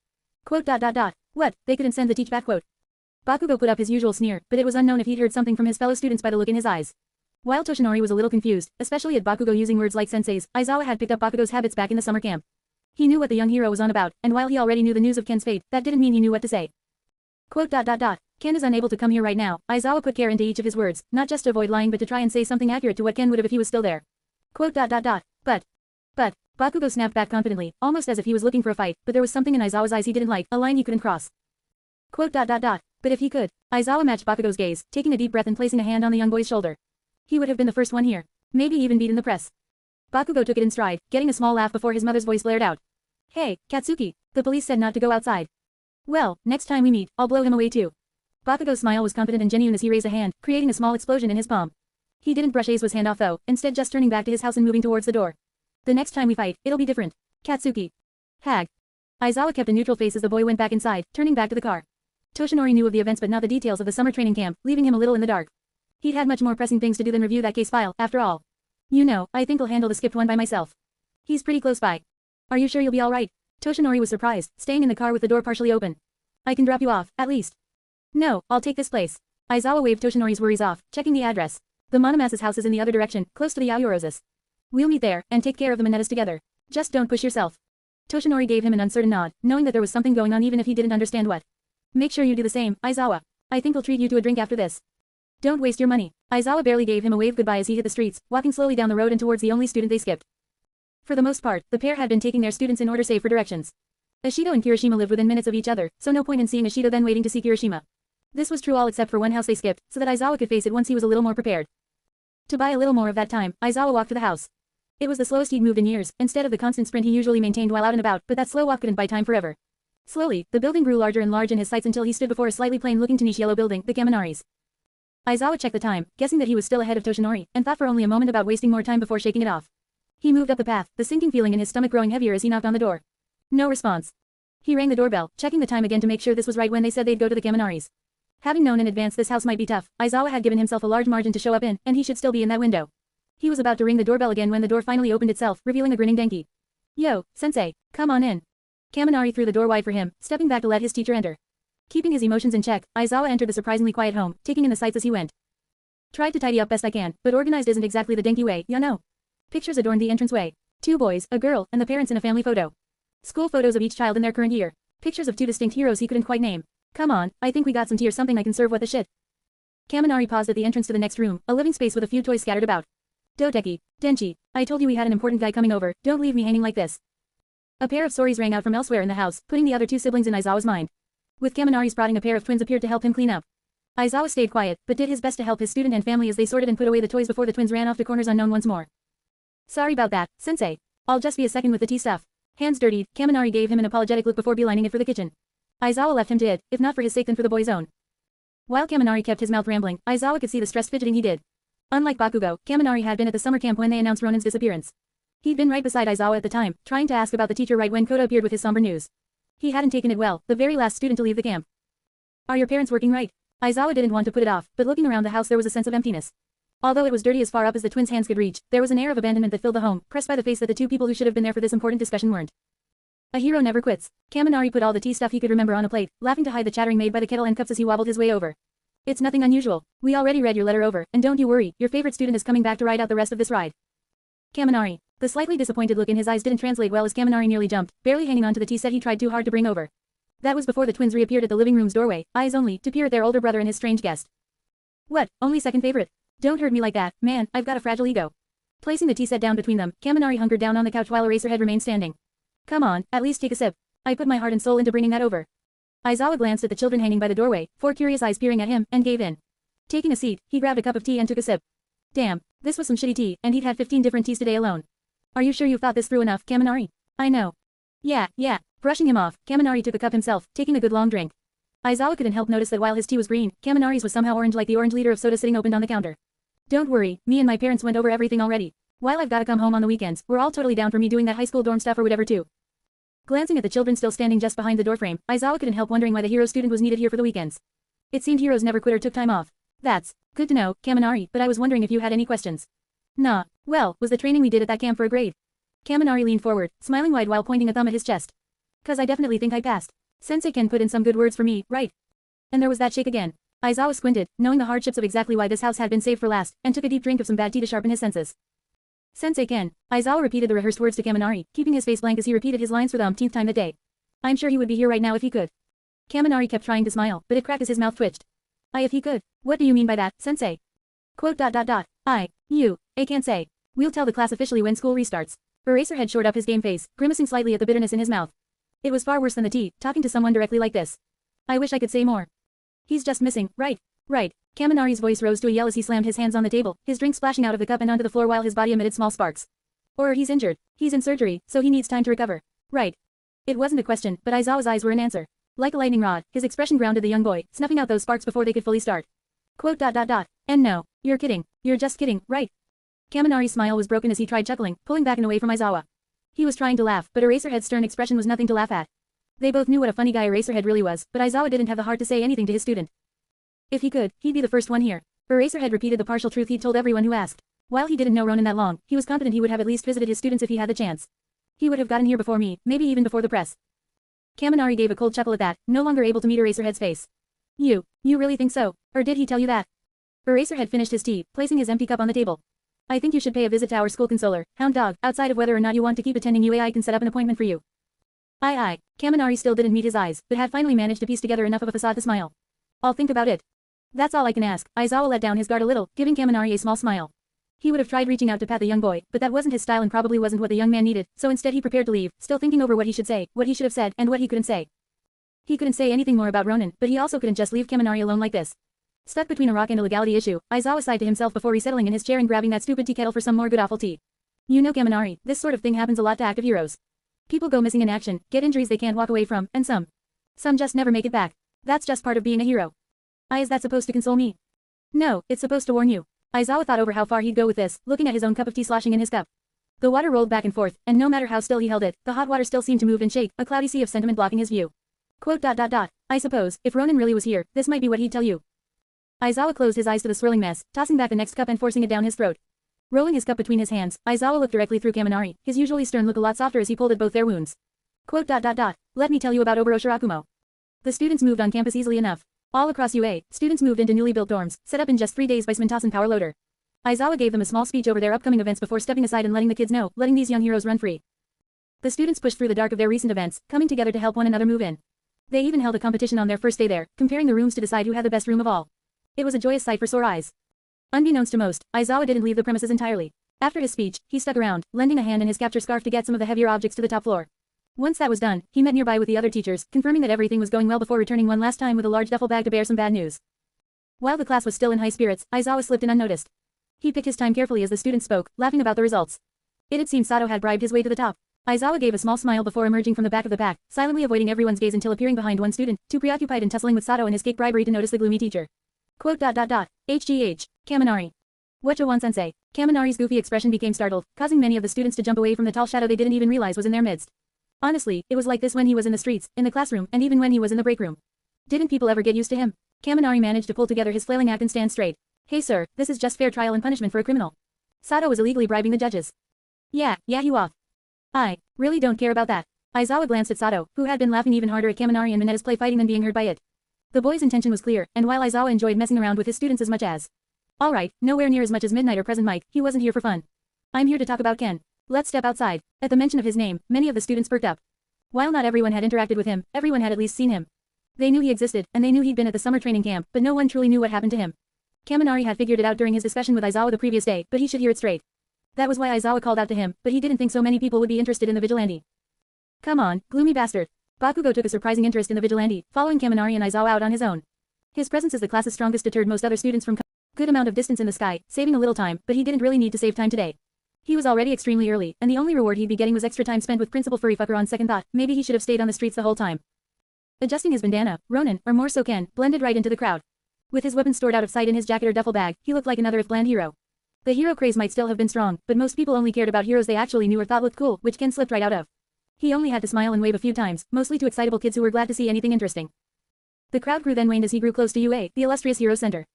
What? They couldn't send the teach back? Bakugo put up his usual sneer, but it was unknown if he'd heard something from his fellow students by the look in his eyes. While Toshinori was a little confused, especially at Bakugo using words like senseis, Aizawa had picked up Bakugo's habits back in the summer camp. He knew what the young hero was on about, and while he already knew the news of Ken's fate, that didn't mean he knew what to say. Ken is unable to come here right now. Aizawa put care into each of his words, not just to avoid lying but to try and say something accurate to what Ken would have if he was still there. But, Bakugo snapped back confidently, almost as if he was looking for a fight, but there was something in Aizawa's eyes he didn't like, a line he couldn't cross. But if he could. Aizawa matched Bakugo's gaze, taking a deep breath and placing a hand on the young boy's shoulder. He would have been the first one here. Maybe even beat in the press. Bakugo took it in stride, getting a small laugh before his mother's voice blared out. Hey, Katsuki, the police said not to go outside. Well, next time we meet, I'll blow him away too. Bakugo's smile was confident and genuine as he raised a hand, creating a small explosion in his palm. He didn't brush Aizawa's hand off though, instead just turning back to his house and moving towards the door. The next time we fight, it'll be different. Katsuki. Hag. Aizawa kept a neutral face as the boy went back inside, turning back to the car. Toshinori knew of the events but not the details of the summer training camp, leaving him a little in the dark. He'd had much more pressing things to do than review that case file, after all. You know, I think I'll handle the skipped one by myself. He's pretty close by. Are you sure you'll be alright? Toshinori was surprised, staying in the car with the door partially open. I can drop you off, at least. No, I'll take this place. Aizawa waved Toshinori's worries off, checking the address. The Monomasa's house is in the other direction, close to the Yaoyorosis. We'll meet there, and take care of the Minettas together. Just don't push yourself. Toshinori gave him an uncertain nod, knowing that there was something going on even if he didn't understand what. Make sure you do the same, Aizawa. I think I'll treat you to a drink after this. Don't waste your money. Aizawa barely gave him a wave goodbye as he hit the streets, walking slowly down the road and towards the only student they skipped. For the most part, the pair had been taking their students in order save for directions. Ashido and Kirishima lived within minutes of each other, so no point in seeing Ashido then waiting to see Kirishima. This was true all except for one house they skipped, so that Aizawa could face it once he was a little more prepared. To buy a little more of that time, Aizawa walked to the house. It was the slowest he'd moved in years, instead of the constant sprint he usually maintained while out and about, but that slow walk couldn't buy time forever. Slowly, the building grew larger and large in his sights until he stood before a slightly plain-looking Tanish yellow building, the Kaminari's. Aizawa checked the time, guessing that he was still ahead of Toshinori, and thought for only a moment about wasting more time before shaking it off. He moved up the path, the sinking feeling in his stomach growing heavier as he knocked on the door. No response. He rang the doorbell, checking the time again to make sure this was right when they said they'd go to the Kaminari's. Having known in advance this house might be tough, Aizawa had given himself a large margin to show up in, and he should still be in that window. He was about to ring the doorbell again when the door finally opened itself, revealing a grinning Denki. Yo, sensei, come on in. Kaminari threw the door wide for him, stepping back to let his teacher enter. Keeping his emotions in check, Aizawa entered the surprisingly quiet home, taking in the sights as he went. Tried to tidy up best I can, but organized isn't exactly the Denki way, you know. Pictures adorned the entranceway. 2 boys, a girl, and the parents in a family photo. School photos of each child in their current year. Pictures of 2 distinct heroes he couldn't quite name. Come on, I think we got some tea or something I can serve. What the shit? Kaminari paused at the entrance to the next room, a living space with a few toys scattered about. Doteki, Denchi, I told you we had an important guy coming over, don't leave me hanging like this. A pair of stories rang out from elsewhere in the house, putting the other 2 siblings in Aizawa's mind. With Kaminari spotting a pair of twins appeared to help him clean up. Aizawa stayed quiet, but did his best to help his student and family as they sorted and put away the toys before the twins ran off to corners unknown once more. Sorry about that, sensei. I'll just be a second with the tea stuff. Hands dirtied, Kaminari gave him an apologetic look before beelining it for the kitchen. Aizawa left him to it, if not for his sake then for the boy's own. While Kaminari kept his mouth rambling, Aizawa could see the stressed fidgeting he did. Unlike Bakugo, Kaminari had been at the summer camp when they announced Ronin's disappearance. He'd been right beside Aizawa at the time, trying to ask about the teacher right when Koda appeared with his somber news. He hadn't taken it well, the very last student to leave the camp. Are your parents working right? Aizawa didn't want to put it off, but looking around the house there was a sense of emptiness. Although it was dirty as far up as the twins' hands could reach, there was an air of abandonment that filled the home, pressed by the face that the 2 people who should have been there for this important discussion weren't. A hero never quits. Kaminari put all the tea stuff he could remember on a plate, laughing to hide the chattering made by the kettle and cups as he wobbled his way over. It's nothing unusual. We already read your letter over, and don't you worry, your favorite student is coming back to ride out the rest of this ride. Kaminari. The slightly disappointed look in his eyes didn't translate well as Kaminari nearly jumped, barely hanging on to the tea set he tried too hard to bring over. That was before the twins reappeared at the living room's doorway, eyes only, to peer at their older brother and his strange guest. What, only second favorite? Don't hurt me like that, man, I've got a fragile ego. Placing the tea set down between them, Kaminari hunkered down on the couch while Eraserhead remained standing. Come on, at least take a sip. I put my heart and soul into bringing that over. Aizawa glanced at the children hanging by the doorway, 4 curious eyes peering at him, and gave in. Taking a seat, he grabbed a cup of tea and took a sip. Damn, this was some shitty tea, and he'd had 15 different teas today alone. Are you sure you've thought this through enough, Kaminari? I know. Yeah. Brushing him off, Kaminari took a cup himself, taking a good long drink. Aizawa couldn't help notice that while his tea was green, Kaminari's was somehow orange like the orange liter of soda sitting opened on the counter. Don't worry, me and my parents went over everything already. While I've gotta come home on the weekends, we're all totally down for me doing that high school dorm stuff or whatever too. Glancing at the children still standing just behind the doorframe, Aizawa couldn't help wondering why the hero student was needed here for the weekends. It seemed heroes never quit or took time off. That's good to know, Kaminari, but I was wondering if you had any questions. Nah, well, was the training we did at that camp for a grade? Kaminari leaned forward, smiling wide while pointing a thumb at his chest. 'Cause I definitely think I passed. Sensei Ken put in some good words for me, right? And there was that shake again. Aizawa squinted, knowing the hardships of exactly why this house had been saved for last, and took a deep drink of some bad tea to sharpen his senses. Sensei Ken. Aizawa repeated the rehearsed words to Kaminari, keeping his face blank as he repeated his lines for the umpteenth time that day. I'm sure he would be here right now if he could. Kaminari kept trying to smile, but it cracked as his mouth twitched. If he could. What do you mean by that, sensei? Quote. I can't say. We'll tell the class officially when school restarts. Eraserhead shored up his game face, grimacing slightly at the bitterness in his mouth. It was far worse than the tea, talking to someone directly like this. I wish I could say more. He's just missing, right? Kaminari's voice rose to a yell as he slammed his hands on the table, his drink splashing out of the cup and onto the floor while his body emitted small sparks. Or he's injured. He's in surgery, so he needs time to recover. Right. It wasn't a question, but Aizawa's eyes were an answer. Like a lightning rod, his expression grounded the young boy, snuffing out those sparks before they could fully start. Quote. And no, you're kidding. You're just kidding, right? Kaminari's smile was broken as he tried chuckling, pulling back and away from Aizawa. He was trying to laugh, but Eraserhead's stern expression was nothing to laugh at. They both knew what a funny guy Eraserhead really was, but Aizawa didn't have the heart to say anything to his student. If he could, he'd be the first one here. Eraserhead repeated the partial truth he'd told everyone who asked. While he didn't know Ronin that long, he was confident he would have at least visited his students if he had the chance. He would have gotten here before me, maybe even before the press. Kaminari gave a cold chuckle at that, no longer able to meet Eraserhead's face. You really think so? Or did he tell you that? Eraserhead finished his tea, placing his empty cup on the table. I think you should pay a visit to our school consoler, Hound Dog, outside of whether or not you want to keep attending UA. I can set up an appointment for you. Aye. Kaminari still didn't meet his eyes, but had finally managed to piece together enough of a facade to smile. I'll think about it. That's all I can ask. Aizawa let down his guard a little, giving Kaminari a small smile. He would have tried reaching out to pat the young boy, but that wasn't his style and probably wasn't what the young man needed, so instead he prepared to leave, still thinking over what he should say, what he should have said, and what he couldn't say. He couldn't say anything more about Ronin, but he also couldn't just leave Kaminari alone like this. Stuck between a rock and a legality issue, Aizawa sighed to himself before resettling in his chair and grabbing that stupid tea kettle for some more good awful tea. You know, Kaminari, this sort of thing happens a lot to active heroes. People go missing in action, get injuries they can't walk away from, and some just never make it back. That's just part of being a hero. Is that supposed to console me? No, it's supposed to warn you. Aizawa thought over how far he'd go with this, looking at his own cup of tea sloshing in his cup. The water rolled back and forth, and no matter how still he held it, the hot water still seemed to move and shake, a cloudy sea of sentiment blocking his view. Quote. I suppose, if Ronin really was here, this might be what he'd tell you. Aizawa closed his eyes to the swirling mess, tossing back the next cup and forcing it down his throat. Rolling his cup between his hands, Aizawa looked directly through Kaminari, his usually stern look a lot softer as he pulled at both their wounds. Quote. Let me tell you about Oboro Shirakumo. The students moved on campus easily enough. All across UA, students moved into newly built dorms, set up in just 3 days by Smintosan Power Loader. Aizawa gave them a small speech over their upcoming events before stepping aside and letting the kids know, letting these young heroes run free. The students pushed through the dark of their recent events, coming together to help one another move in. They even held a competition on their first day there, comparing the rooms to decide who had the best room of all. It was a joyous sight for sore eyes. Unbeknownst to most, Aizawa didn't leave the premises entirely. After his speech, he stuck around, lending a hand in his capture scarf to get some of the heavier objects to the top floor. Once that was done, he met nearby with the other teachers, confirming that everything was going well before returning one last time with a large duffel bag to bear some bad news. While the class was still in high spirits, Aizawa slipped in unnoticed. He picked his time carefully as the students spoke, laughing about the results. It had seemed Sato had bribed his way to the top. Aizawa gave a small smile before emerging from the back of the pack, silently avoiding everyone's gaze until appearing behind one student, too preoccupied in tussling with Sato and his cake bribery to notice the gloomy teacher. Quote. HGH. Kaminari. Whatcha-wan-sensei. Kaminari's goofy expression became startled, causing many of the students to jump away from the tall shadow they didn't even realize was in their midst. Honestly, it was like this when he was in the streets, in the classroom, and even when he was in the break room. Didn't people ever get used to him? Kaminari managed to pull together his flailing act and stand straight. Hey sir, this is just fair trial and punishment for a criminal. Sato was illegally bribing the judges. Yeah, he was. I really don't care about that. Aizawa glanced at Sato, who had been laughing even harder at Kaminari and Minetta's play fighting than being heard by it. The boy's intention was clear, and while Aizawa enjoyed messing around with his students as much as. Alright, nowhere near as much as Midnight or Present Mike, he wasn't here for fun. I'm here to talk about Ken. Let's step outside. At the mention of his name, many of the students perked up. While not everyone had interacted with him, everyone had at least seen him. They knew he existed, and they knew he'd been at the summer training camp, but no one truly knew what happened to him. Kaminari had figured it out during his discussion with Aizawa the previous day, but he should hear it straight. That was why Aizawa called out to him, but he didn't think so many people would be interested in the vigilante. Come on, gloomy bastard. Bakugo took a surprising interest in the vigilante, following Kaminari and Aizawa out on his own. His presence as the class's strongest deterred most other students from good amount of distance in the sky, saving a little time, but he didn't really need to save time today. He was already extremely early, and the only reward he'd be getting was extra time spent with Principal Furryfucker. On second thought, maybe he should have stayed on the streets the whole time. Adjusting his bandana, Ronin, or more so Ken, blended right into the crowd. With his weapon stored out of sight in his jacket or duffel bag, he looked like another if-bland hero. The hero craze might still have been strong, but most people only cared about heroes they actually knew or thought looked cool, which Ken slipped right out of. He only had to smile and wave a few times, mostly to excitable kids who were glad to see anything interesting. The crowd grew then waned as he grew close to UA, the illustrious hero center.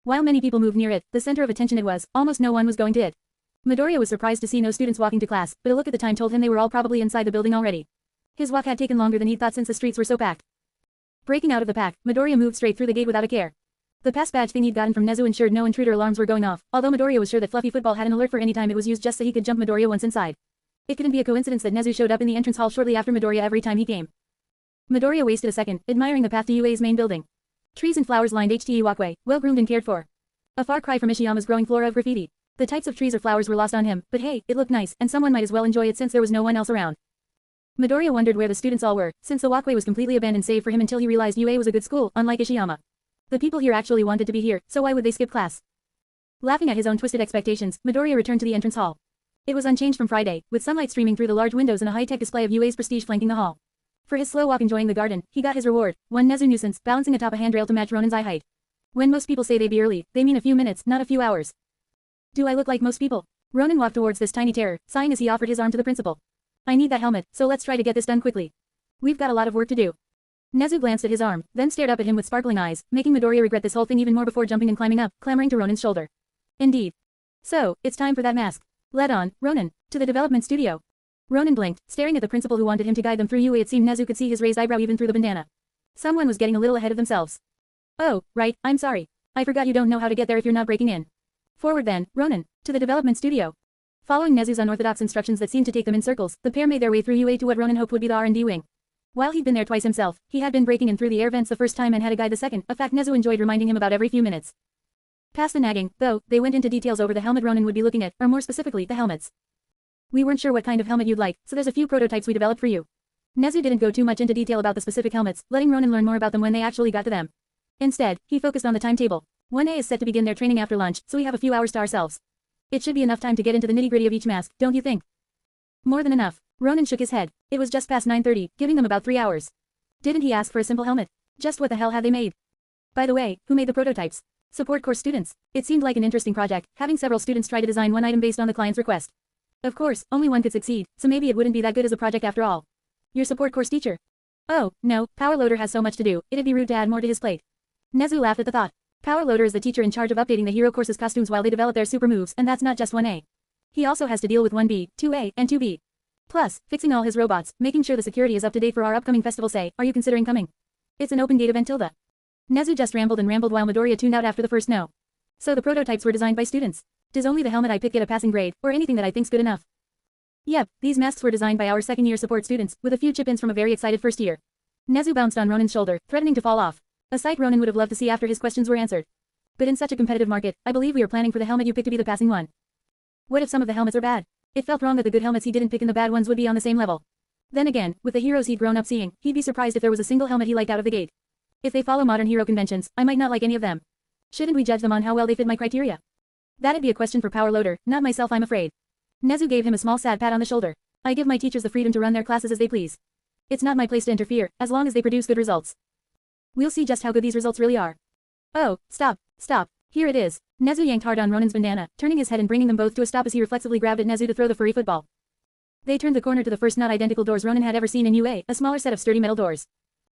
While many people moved near it, the center of attention it was, almost no one was going to it. Midoriya was surprised to see no students walking to class, but a look at the time told him they were all probably inside the building already. His walk had taken longer than he'd thought since the streets were so packed. Breaking out of the pack, Midoriya moved straight through the gate without a care. The pass badge thing he'd gotten from Nezu ensured no intruder alarms were going off, although Midoriya was sure that Fluffy Football had an alert for any time it was used just so he could jump Midoriya once inside. It couldn't be a coincidence that Nezu showed up in the entrance hall shortly after Midoriya every time he came. Midoriya wasted a second, admiring the path to UA's main building. Trees and flowers lined HTE walkway, well-groomed and cared for. A far cry from Ishiyama's growing flora of graffiti. The types of trees or flowers were lost on him, but hey, it looked nice, and someone might as well enjoy it since there was no one else around. Midoriya wondered where the students all were, since the walkway was completely abandoned save for him until he realized UA was a good school, unlike Ishiyama. The people here actually wanted to be here, so why would they skip class? Laughing at his own twisted expectations, Midoriya returned to the entrance hall. It was unchanged from Friday, with sunlight streaming through the large windows and a high-tech display of UA's prestige flanking the hall. For his slow walk enjoying the garden, he got his reward, one Nezu nuisance, balancing atop a handrail to match Ronin's eye height. When most people say they'd be early, they mean a few minutes, not a few hours. Do I look like most people? Ronin walked towards this tiny terror, sighing as he offered his arm to the principal. I need that helmet, so let's try to get this done quickly. We've got a lot of work to do. Nezu glanced at his arm, then stared up at him with sparkling eyes, making Midoriya regret this whole thing even more before jumping and climbing up, clambering to Ronin's shoulder. Indeed. So, it's time for that mask. Led on, Ronin, to the development studio. Ronin blinked, staring at the principal who wanted him to guide them through UA. It seemed Nezu could see his raised eyebrow even through the bandana. Someone was getting a little ahead of themselves. Oh, right, I'm sorry. I forgot you don't know how to get there if you're not breaking in. Forward then, Ronin, to the development studio. Following Nezu's unorthodox instructions that seemed to take them in circles, the pair made their way through UA to what Ronin hoped would be the R&D wing. While he'd been there twice himself, he had been breaking in through the air vents the first time and had a guide the second, a fact Nezu enjoyed reminding him about every few minutes. Past the nagging, though, they went into details over the helmet Ronin would be looking at, or more specifically, the helmets. We weren't sure what kind of helmet you'd like, so there's a few prototypes we developed for you. Nezu didn't go too much into detail about the specific helmets, letting Ronin learn more about them when they actually got to them. Instead, he focused on the timetable. 1A is set to begin their training after lunch, so we have a few hours to ourselves. It should be enough time to get into the nitty-gritty of each mask, don't you think? More than enough. Ronin shook his head. It was just past 9:30, giving them about 3 hours. Didn't he ask for a simple helmet? Just what the hell had they made? By the way, who made the prototypes? Support course students. It seemed like an interesting project, having several students try to design one item based on the client's request. Of course, only one could succeed, so maybe it wouldn't be that good as a project after all. Your support course teacher? Oh, no, Power Loader has so much to do, it'd be rude to add more to his plate. Nezu laughed at the thought. Power Loader is the teacher in charge of updating the hero course's costumes while they develop their super moves, and that's not just 1A. He also has to deal with 1B, 2A, and 2B. Plus, fixing all his robots, making sure the security is up to date for our upcoming festival. Say, are you considering coming? It's an open gate event Tilda. Nezu just rambled and rambled while Midoriya tuned out after the first no. So the prototypes were designed by students. Does only the helmet I pick get a passing grade, or anything that I think's good enough? Yep, these masks were designed by our second-year support students, with a few chip-ins from a very excited first year. Nezu bounced on Ronin's shoulder, threatening to fall off. A sight Ronin would have loved to see after his questions were answered. But in such a competitive market, I believe we are planning for the helmet you pick to be the passing one. What if some of the helmets are bad? It felt wrong that the good helmets he didn't pick and the bad ones would be on the same level. Then again, with the heroes he'd grown up seeing, he'd be surprised if there was a single helmet he liked out of the gate. If they follow modern hero conventions, I might not like any of them. Shouldn't we judge them on how well they fit my criteria? That'd be a question for Power Loader, not myself, I'm afraid. Nezu gave him a small sad pat on the shoulder. I give my teachers the freedom to run their classes as they please. It's not my place to interfere, as long as they produce good results. We'll see just how good these results really are. Oh, stop. Here it is. Nezu yanked hard on Ronin's bandana, turning his head and bringing them both to a stop as he reflexively grabbed at Nezu to throw the furry football. They turned the corner to the first not identical doors Ronin had ever seen in UA, a smaller set of sturdy metal doors.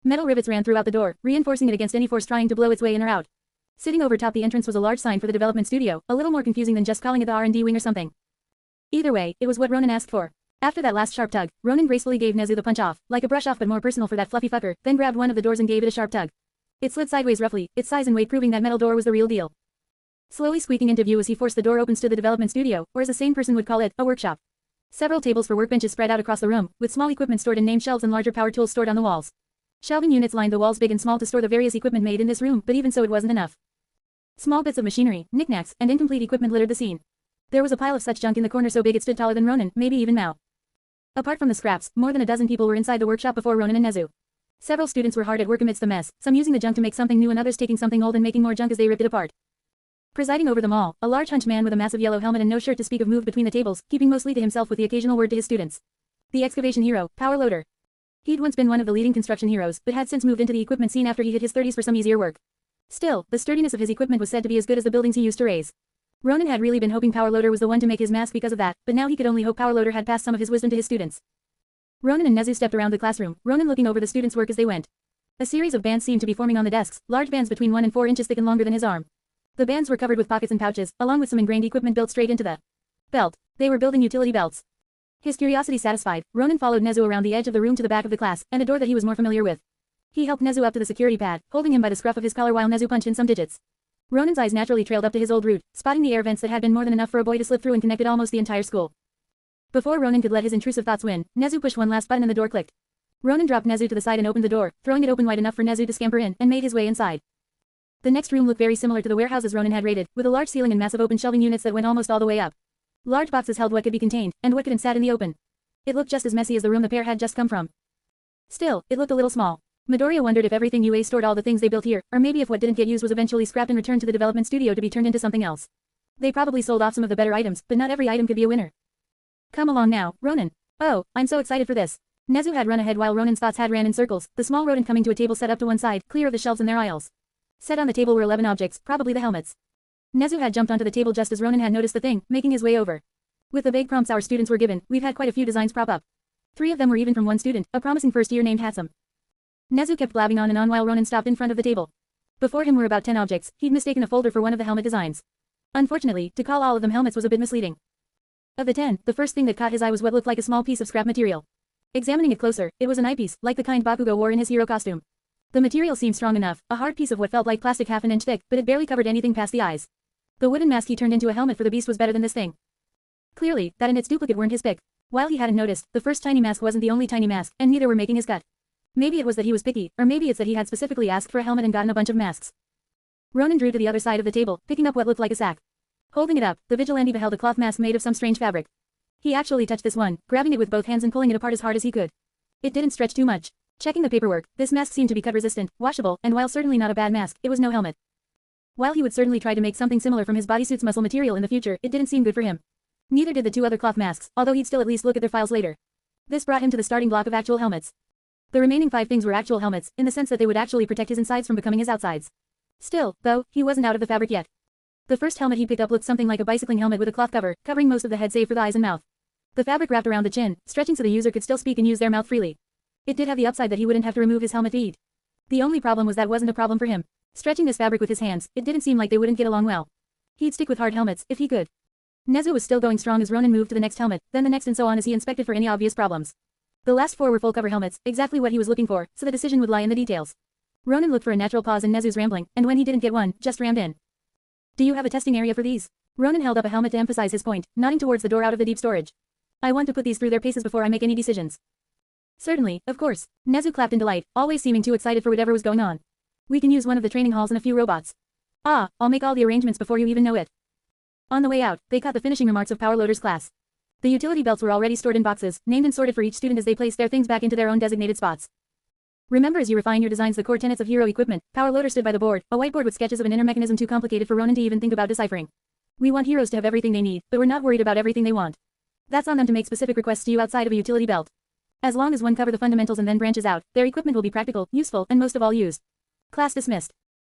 Metal rivets ran throughout the door, reinforcing it against any force trying to blow its way in or out. Sitting over top the entrance was a large sign for the development studio, a little more confusing than just calling it the R&D wing or something. Either way, it was what Ronin asked for. After that last sharp tug, Ronin gracefully gave Nezu the punch off, like a brush off but more personal for that fluffy fucker, then grabbed one of the doors and gave it a sharp tug. It slid sideways roughly, its size and weight proving that metal door was the real deal. Slowly squeaking into view as he forced the door open stood the development studio, or as a sane person would call it, a workshop. Several tables for workbenches spread out across the room, with small equipment stored in named shelves and larger power tools stored on the walls. Shelving units lined the walls big and small to store the various equipment made in this room, but even so it wasn't enough. Small bits of machinery, knickknacks, and incomplete equipment littered the scene. There was a pile of such junk in the corner so big it stood taller than Ronin, maybe even Mao. Apart from the scraps, more than a dozen people were inside the workshop before Ronin and Nezu. Several students were hard at work amidst the mess, some using the junk to make something new and others taking something old and making more junk as they ripped it apart. Presiding over them all, a large hunched man with a massive yellow helmet and no shirt to speak of moved between the tables, keeping mostly to himself with the occasional word to his students. The excavation hero, Power Loader. He'd once been one of the leading construction heroes, but had since moved into the equipment scene after he hit his 30s for some easier work. Still, the sturdiness of his equipment was said to be as good as the buildings he used to raise. Ronin had really been hoping Power Loader was the one to make his mask because of that, but now he could only hope Power Loader had passed some of his wisdom to his students. Ronin and Nezu stepped around the classroom, Ronin looking over the students' work as they went. A series of bands seemed to be forming on the desks, large bands between 1 and 4 inches thick and longer than his arm. The bands were covered with pockets and pouches, along with some ingrained equipment built straight into the belt. They were building utility belts. His curiosity satisfied, Ronin followed Nezu around the edge of the room to the back of the class, and a door that he was more familiar with. He helped Nezu up to the security pad, holding him by the scruff of his collar while Nezu punched in some digits. Ronin's eyes naturally trailed up to his old route, spotting the air vents that had been more than enough for a boy to slip through and connected almost the entire school. Before Ronin could let his intrusive thoughts win, Nezu pushed one last button and the door clicked. Ronin dropped Nezu to the side and opened the door, throwing it open wide enough for Nezu to scamper in, and made his way inside. The next room looked very similar to the warehouses Ronin had raided, with a large ceiling and massive open shelving units that went almost all the way up. Large boxes held what could be contained, and what couldn't sat in the open. It looked just as messy as the room the pair had just come from. Still, it looked a little small. Midoriya wondered if everything UA stored all the things they built here, or maybe if what didn't get used was eventually scrapped and returned to the development studio to be turned into something else. They probably sold off some of the better items, but not every item could be a winner. Come along now, Ronin. Oh, I'm so excited for this. Nezu had run ahead while Ronin's thoughts had ran in circles, the small rodent coming to a table set up to one side, clear of the shelves in their aisles. Set on the table were 11 objects, probably the helmets. Nezu had jumped onto the table just as Ronin had noticed the thing, making his way over. With the vague prompts our students were given, we've had quite a few designs prop up. 3 of them were even from one student, a promising first year named Hatsum. Nezu kept blabbing on and on while Ronin stopped in front of the table. Before him were about 10 objects, he'd mistaken a folder for one of the helmet designs. Unfortunately, to call all of them helmets was a bit misleading. Of the 10, the first thing that caught his eye was what looked like a small piece of scrap material. Examining it closer, it was an eyepiece, like the kind Bakugo wore in his hero costume. The material seemed strong enough, a hard piece of what felt like plastic half an inch thick, but it barely covered anything past the eyes. The wooden mask he turned into a helmet for the beast was better than this thing. Clearly, that and its duplicate weren't his pick. While he hadn't noticed, the first tiny mask wasn't the only tiny mask, and neither were making his cut. Maybe it was that he was picky, or maybe it's that he had specifically asked for a helmet and gotten a bunch of masks. Ronin drew to the other side of the table, picking up what looked like a sack. Holding it up, the vigilante beheld a cloth mask made of some strange fabric. He actually touched this one, grabbing it with both hands and pulling it apart as hard as he could. It didn't stretch too much. Checking the paperwork, this mask seemed to be cut-resistant, washable, and while certainly not a bad mask, it was no helmet. While he would certainly try to make something similar from his bodysuit's muscle material in the future, it didn't seem good for him. Neither did the 2 other cloth masks, although he'd still at least look at their files later. This brought him to the starting block of actual helmets. The remaining 5 things were actual helmets, in the sense that they would actually protect his insides from becoming his outsides. Still, though, he wasn't out of the fabric yet. The first helmet he picked up looked something like a bicycling helmet with a cloth cover, covering most of the head save for the eyes and mouth. The fabric wrapped around the chin, stretching so the user could still speak and use their mouth freely. It did have the upside that he wouldn't have to remove his helmet to eat. The only problem was that wasn't a problem for him. Stretching this fabric with his hands, it didn't seem like they wouldn't get along well. He'd stick with hard helmets, if he could. Nezu was still going strong as Ronin moved to the next helmet, then the next and so on as he inspected for any obvious problems. The last 4 were full cover helmets, exactly what he was looking for, so the decision would lie in the details. Ronin looked for a natural pause in Nezu's rambling, and when he didn't get one, just rammed in. Do you have a testing area for these? Ronin held up a helmet to emphasize his point, nodding towards the door out of the deep storage. I want to put these through their paces before I make any decisions. Certainly, of course. Nezu clapped in delight, always seeming too excited for whatever was going on. We can use one of the training halls and a few robots. Ah, I'll make all the arrangements before you even know it. On the way out, they caught the finishing remarks of Power Loader's class. The utility belts were already stored in boxes, named and sorted for each student as they placed their things back into their own designated spots. Remember, as you refine your designs the core tenets of hero equipment, Power Loader stood by the board, a whiteboard with sketches of an inner mechanism too complicated for Ronin to even think about deciphering. We want heroes to have everything they need, but we're not worried about everything they want. That's on them to make specific requests to you outside of a utility belt. As long as one cover the fundamentals and then branches out, their equipment will be practical, useful, and most of all used. Class dismissed.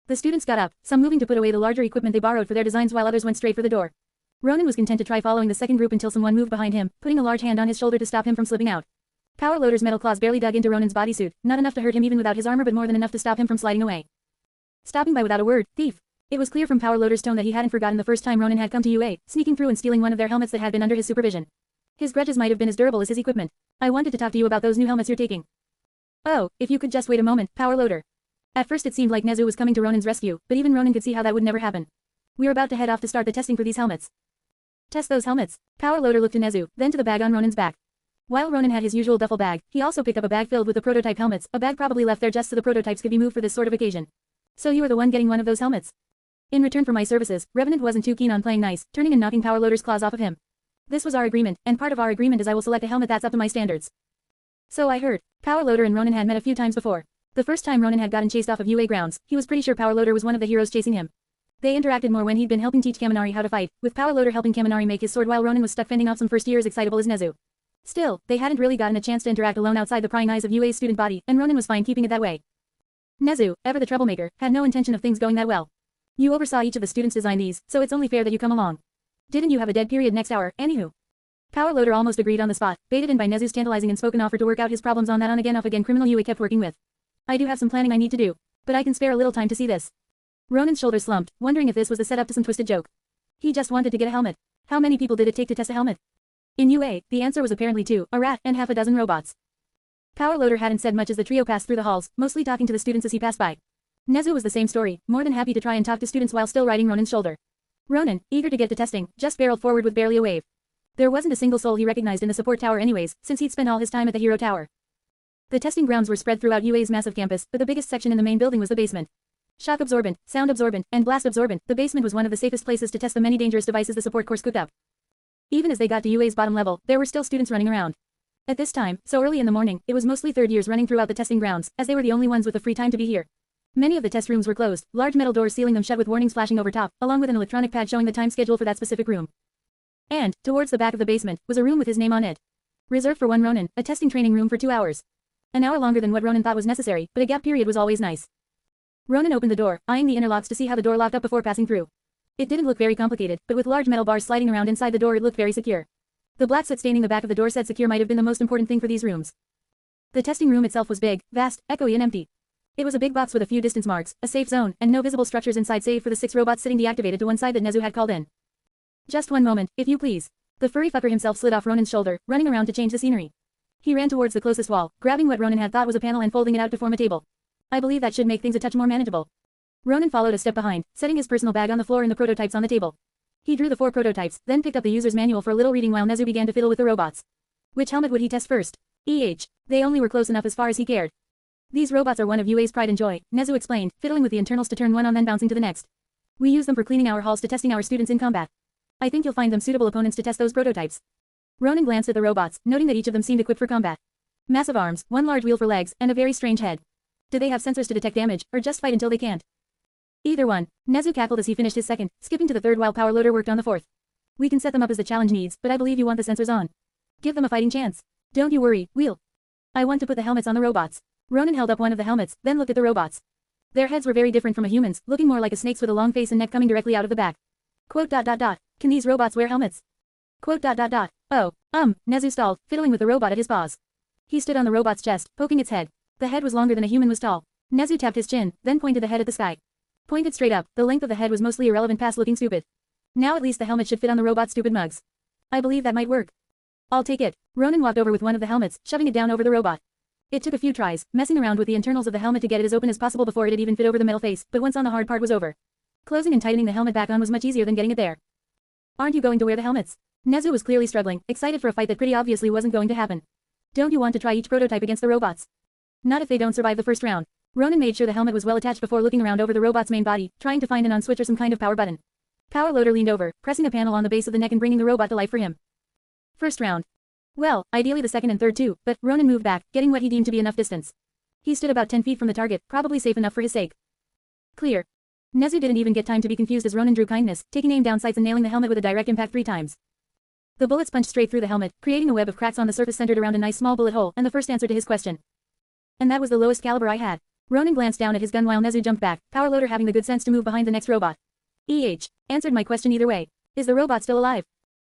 The students got up, some moving to put away the larger equipment they borrowed for their designs while others went straight for the door. Ronin was content to try following the second group until someone moved behind him, putting a large hand on his shoulder to stop him from slipping out. Power Loader's metal claws barely dug into Ronin's bodysuit, not enough to hurt him even without his armor but more than enough to stop him from sliding away. Stopping by without a word, thief. It was clear from Power Loader's tone that he hadn't forgotten the first time Ronin had come to UA, sneaking through and stealing one of their helmets that had been under his supervision. His grudges might have been as durable as his equipment. I wanted to talk to you about those new helmets you're taking. Oh, if you could just wait a moment, Power Loader. At first it seemed like Nezu was coming to Ronin's rescue, but even Ronin could see how that would never happen. We're about to head off to start the testing for these helmets. Test those helmets. Power Loader looked to Nezu, then to the bag on Ronin's back. While Ronin had his usual duffel bag, he also picked up a bag filled with the prototype helmets, a bag probably left there just so the prototypes could be moved for this sort of occasion. So you were the one getting one of those helmets. In return for my services, Revenant wasn't too keen on playing nice, turning and knocking Power Loader's claws off of him. This was our agreement, and part of our agreement is I will select a helmet that's up to my standards. So I heard. Power Loader and Ronin had met a few times before. The first time Ronin had gotten chased off of UA grounds, he was pretty sure Power Loader was one of the heroes chasing him. They interacted more when he'd been helping teach Kaminari how to fight, with Power Loader helping Kaminari make his sword while Ronin was stuck fending off some first years excitable as Nezu. Still, they hadn't really gotten a chance to interact alone outside the prying eyes of UA's student body, and Ronin was fine keeping it that way. Nezu, ever the troublemaker, had no intention of things going that well. You oversaw each of the students design these, so it's only fair that you come along. Didn't you have a dead period next hour, anywho? Power Loader almost agreed on the spot, baited in by Nezu's tantalizing and spoken offer to work out his problems on that on-again off-again criminal UA kept working with. I do have some planning I need to do, but I can spare a little time to see this. Ronin's shoulders slumped, wondering if this was the setup to some twisted joke. He just wanted to get a helmet. How many people did it take to test a helmet? In UA, the answer was apparently 2, a rat and half a dozen robots. Power Loader hadn't said much as the trio passed through the halls, mostly talking to the students as he passed by. Nezu was the same story, more than happy to try and talk to students while still riding Ronin's shoulder. Ronin, eager to get to testing, just barreled forward with barely a wave. There wasn't a single soul he recognized in the support tower anyways, since he'd spent all his time at the hero tower. The testing grounds were spread throughout UA's massive campus, but the biggest section in the main building was the basement. Shock absorbent, sound absorbent, and blast absorbent, the basement was one of the safest places to test the many dangerous devices the support course cooked up. Even as they got to UA's bottom level, there were still students running around. At this time, so early in the morning, it was mostly third years running throughout the testing grounds, as they were the only ones with the free time to be here. Many of the test rooms were closed, large metal doors sealing them shut with warnings flashing over top, along with an electronic pad showing the time schedule for that specific room. And, towards the back of the basement, was a room with his name on it. Reserved for one Ronin, a testing training room for 2 hours. An hour longer than what Ronin thought was necessary, but a gap period was always nice. Ronin opened the door, eyeing the inner locks to see how the door locked up before passing through. It didn't look very complicated, but with large metal bars sliding around inside the door it looked very secure. The black soot staining the back of the door said secure might have been the most important thing for these rooms. The testing room itself was big, vast, echoey and empty. It was a big box with a few distance marks, a safe zone, and no visible structures inside save for the 6 robots sitting deactivated to one side that Nezu had called in. Just one moment, if you please. The furry fucker himself slid off Ronin's shoulder, running around to change the scenery. He ran towards the closest wall, grabbing what Ronin had thought was a panel and folding it out to form a table. I believe that should make things a touch more manageable. Ronin followed a step behind, setting his personal bag on the floor and the prototypes on the table. He drew the 4 prototypes, then picked up the user's manual for a little reading while Nezu began to fiddle with the robots. Which helmet would he test first? They only were close enough as far as he cared. These robots are one of UA's pride and joy, Nezu explained, fiddling with the internals to turn one on then bouncing to the next. We use them for cleaning our halls to testing our students in combat. I think you'll find them suitable opponents to test those prototypes. Ronin glanced at the robots, noting that each of them seemed equipped for combat. Massive arms, one large wheel for legs, and a very strange head. Do they have sensors to detect damage, or just fight until they can't? Either one. Nezu cackled as he finished his second, skipping to the third while Power Loader worked on the fourth. We can set them up as the challenge needs, but I believe you want the sensors on. Give them a fighting chance. Don't you worry, I want to put the helmets on the robots. Ronin held up one of the helmets, then looked at the robots. Their heads were very different from a human's, looking more like a snake's with a long face and neck coming directly out of the back. Can these robots wear helmets? Oh, Nezu stalled, fiddling with the robot at his paws. He stood on the robot's chest, poking its head. The head was longer than a human was tall. Nezu tapped his chin, then pointed the head at the sky. Pointed straight up, the length of the head was mostly irrelevant past looking stupid. Now at least the helmet should fit on the robot's stupid mugs. I believe that might work. I'll take it. Ronin walked over with one of the helmets, shoving it down over the robot. It took a few tries, messing around with the internals of the helmet to get it as open as possible before it'd even fit over the metal face, but once on the hard part was over. Closing and tightening the helmet back on was much easier than getting it there. Aren't you going to wear the helmets? Nezu was clearly struggling, excited for a fight that pretty obviously wasn't going to happen. Don't you want to try each prototype against the robots? Not if they don't survive the first round. Ronin made sure the helmet was well attached before looking around over the robot's main body, trying to find an on switch or some kind of power button. Power Loader leaned over, pressing a panel on the base of the neck and bringing the robot to life for him. First round. Well, ideally the second and third too, but Ronin moved back, getting what he deemed to be enough distance. He stood about 10 feet from the target, probably safe enough for his sake. Clear. Nezu didn't even get time to be confused as Ronin drew kindness, taking aim down sights and nailing the helmet with a direct impact 3 times. The bullets punched straight through the helmet, creating a web of cracks on the surface centered around a nice small bullet hole, and the first answer to his question. And that was the lowest caliber I had. Ronin glanced down at his gun while Nezu jumped back, Power Loader having the good sense to move behind the next robot. Answered my question either way. Is the robot still alive?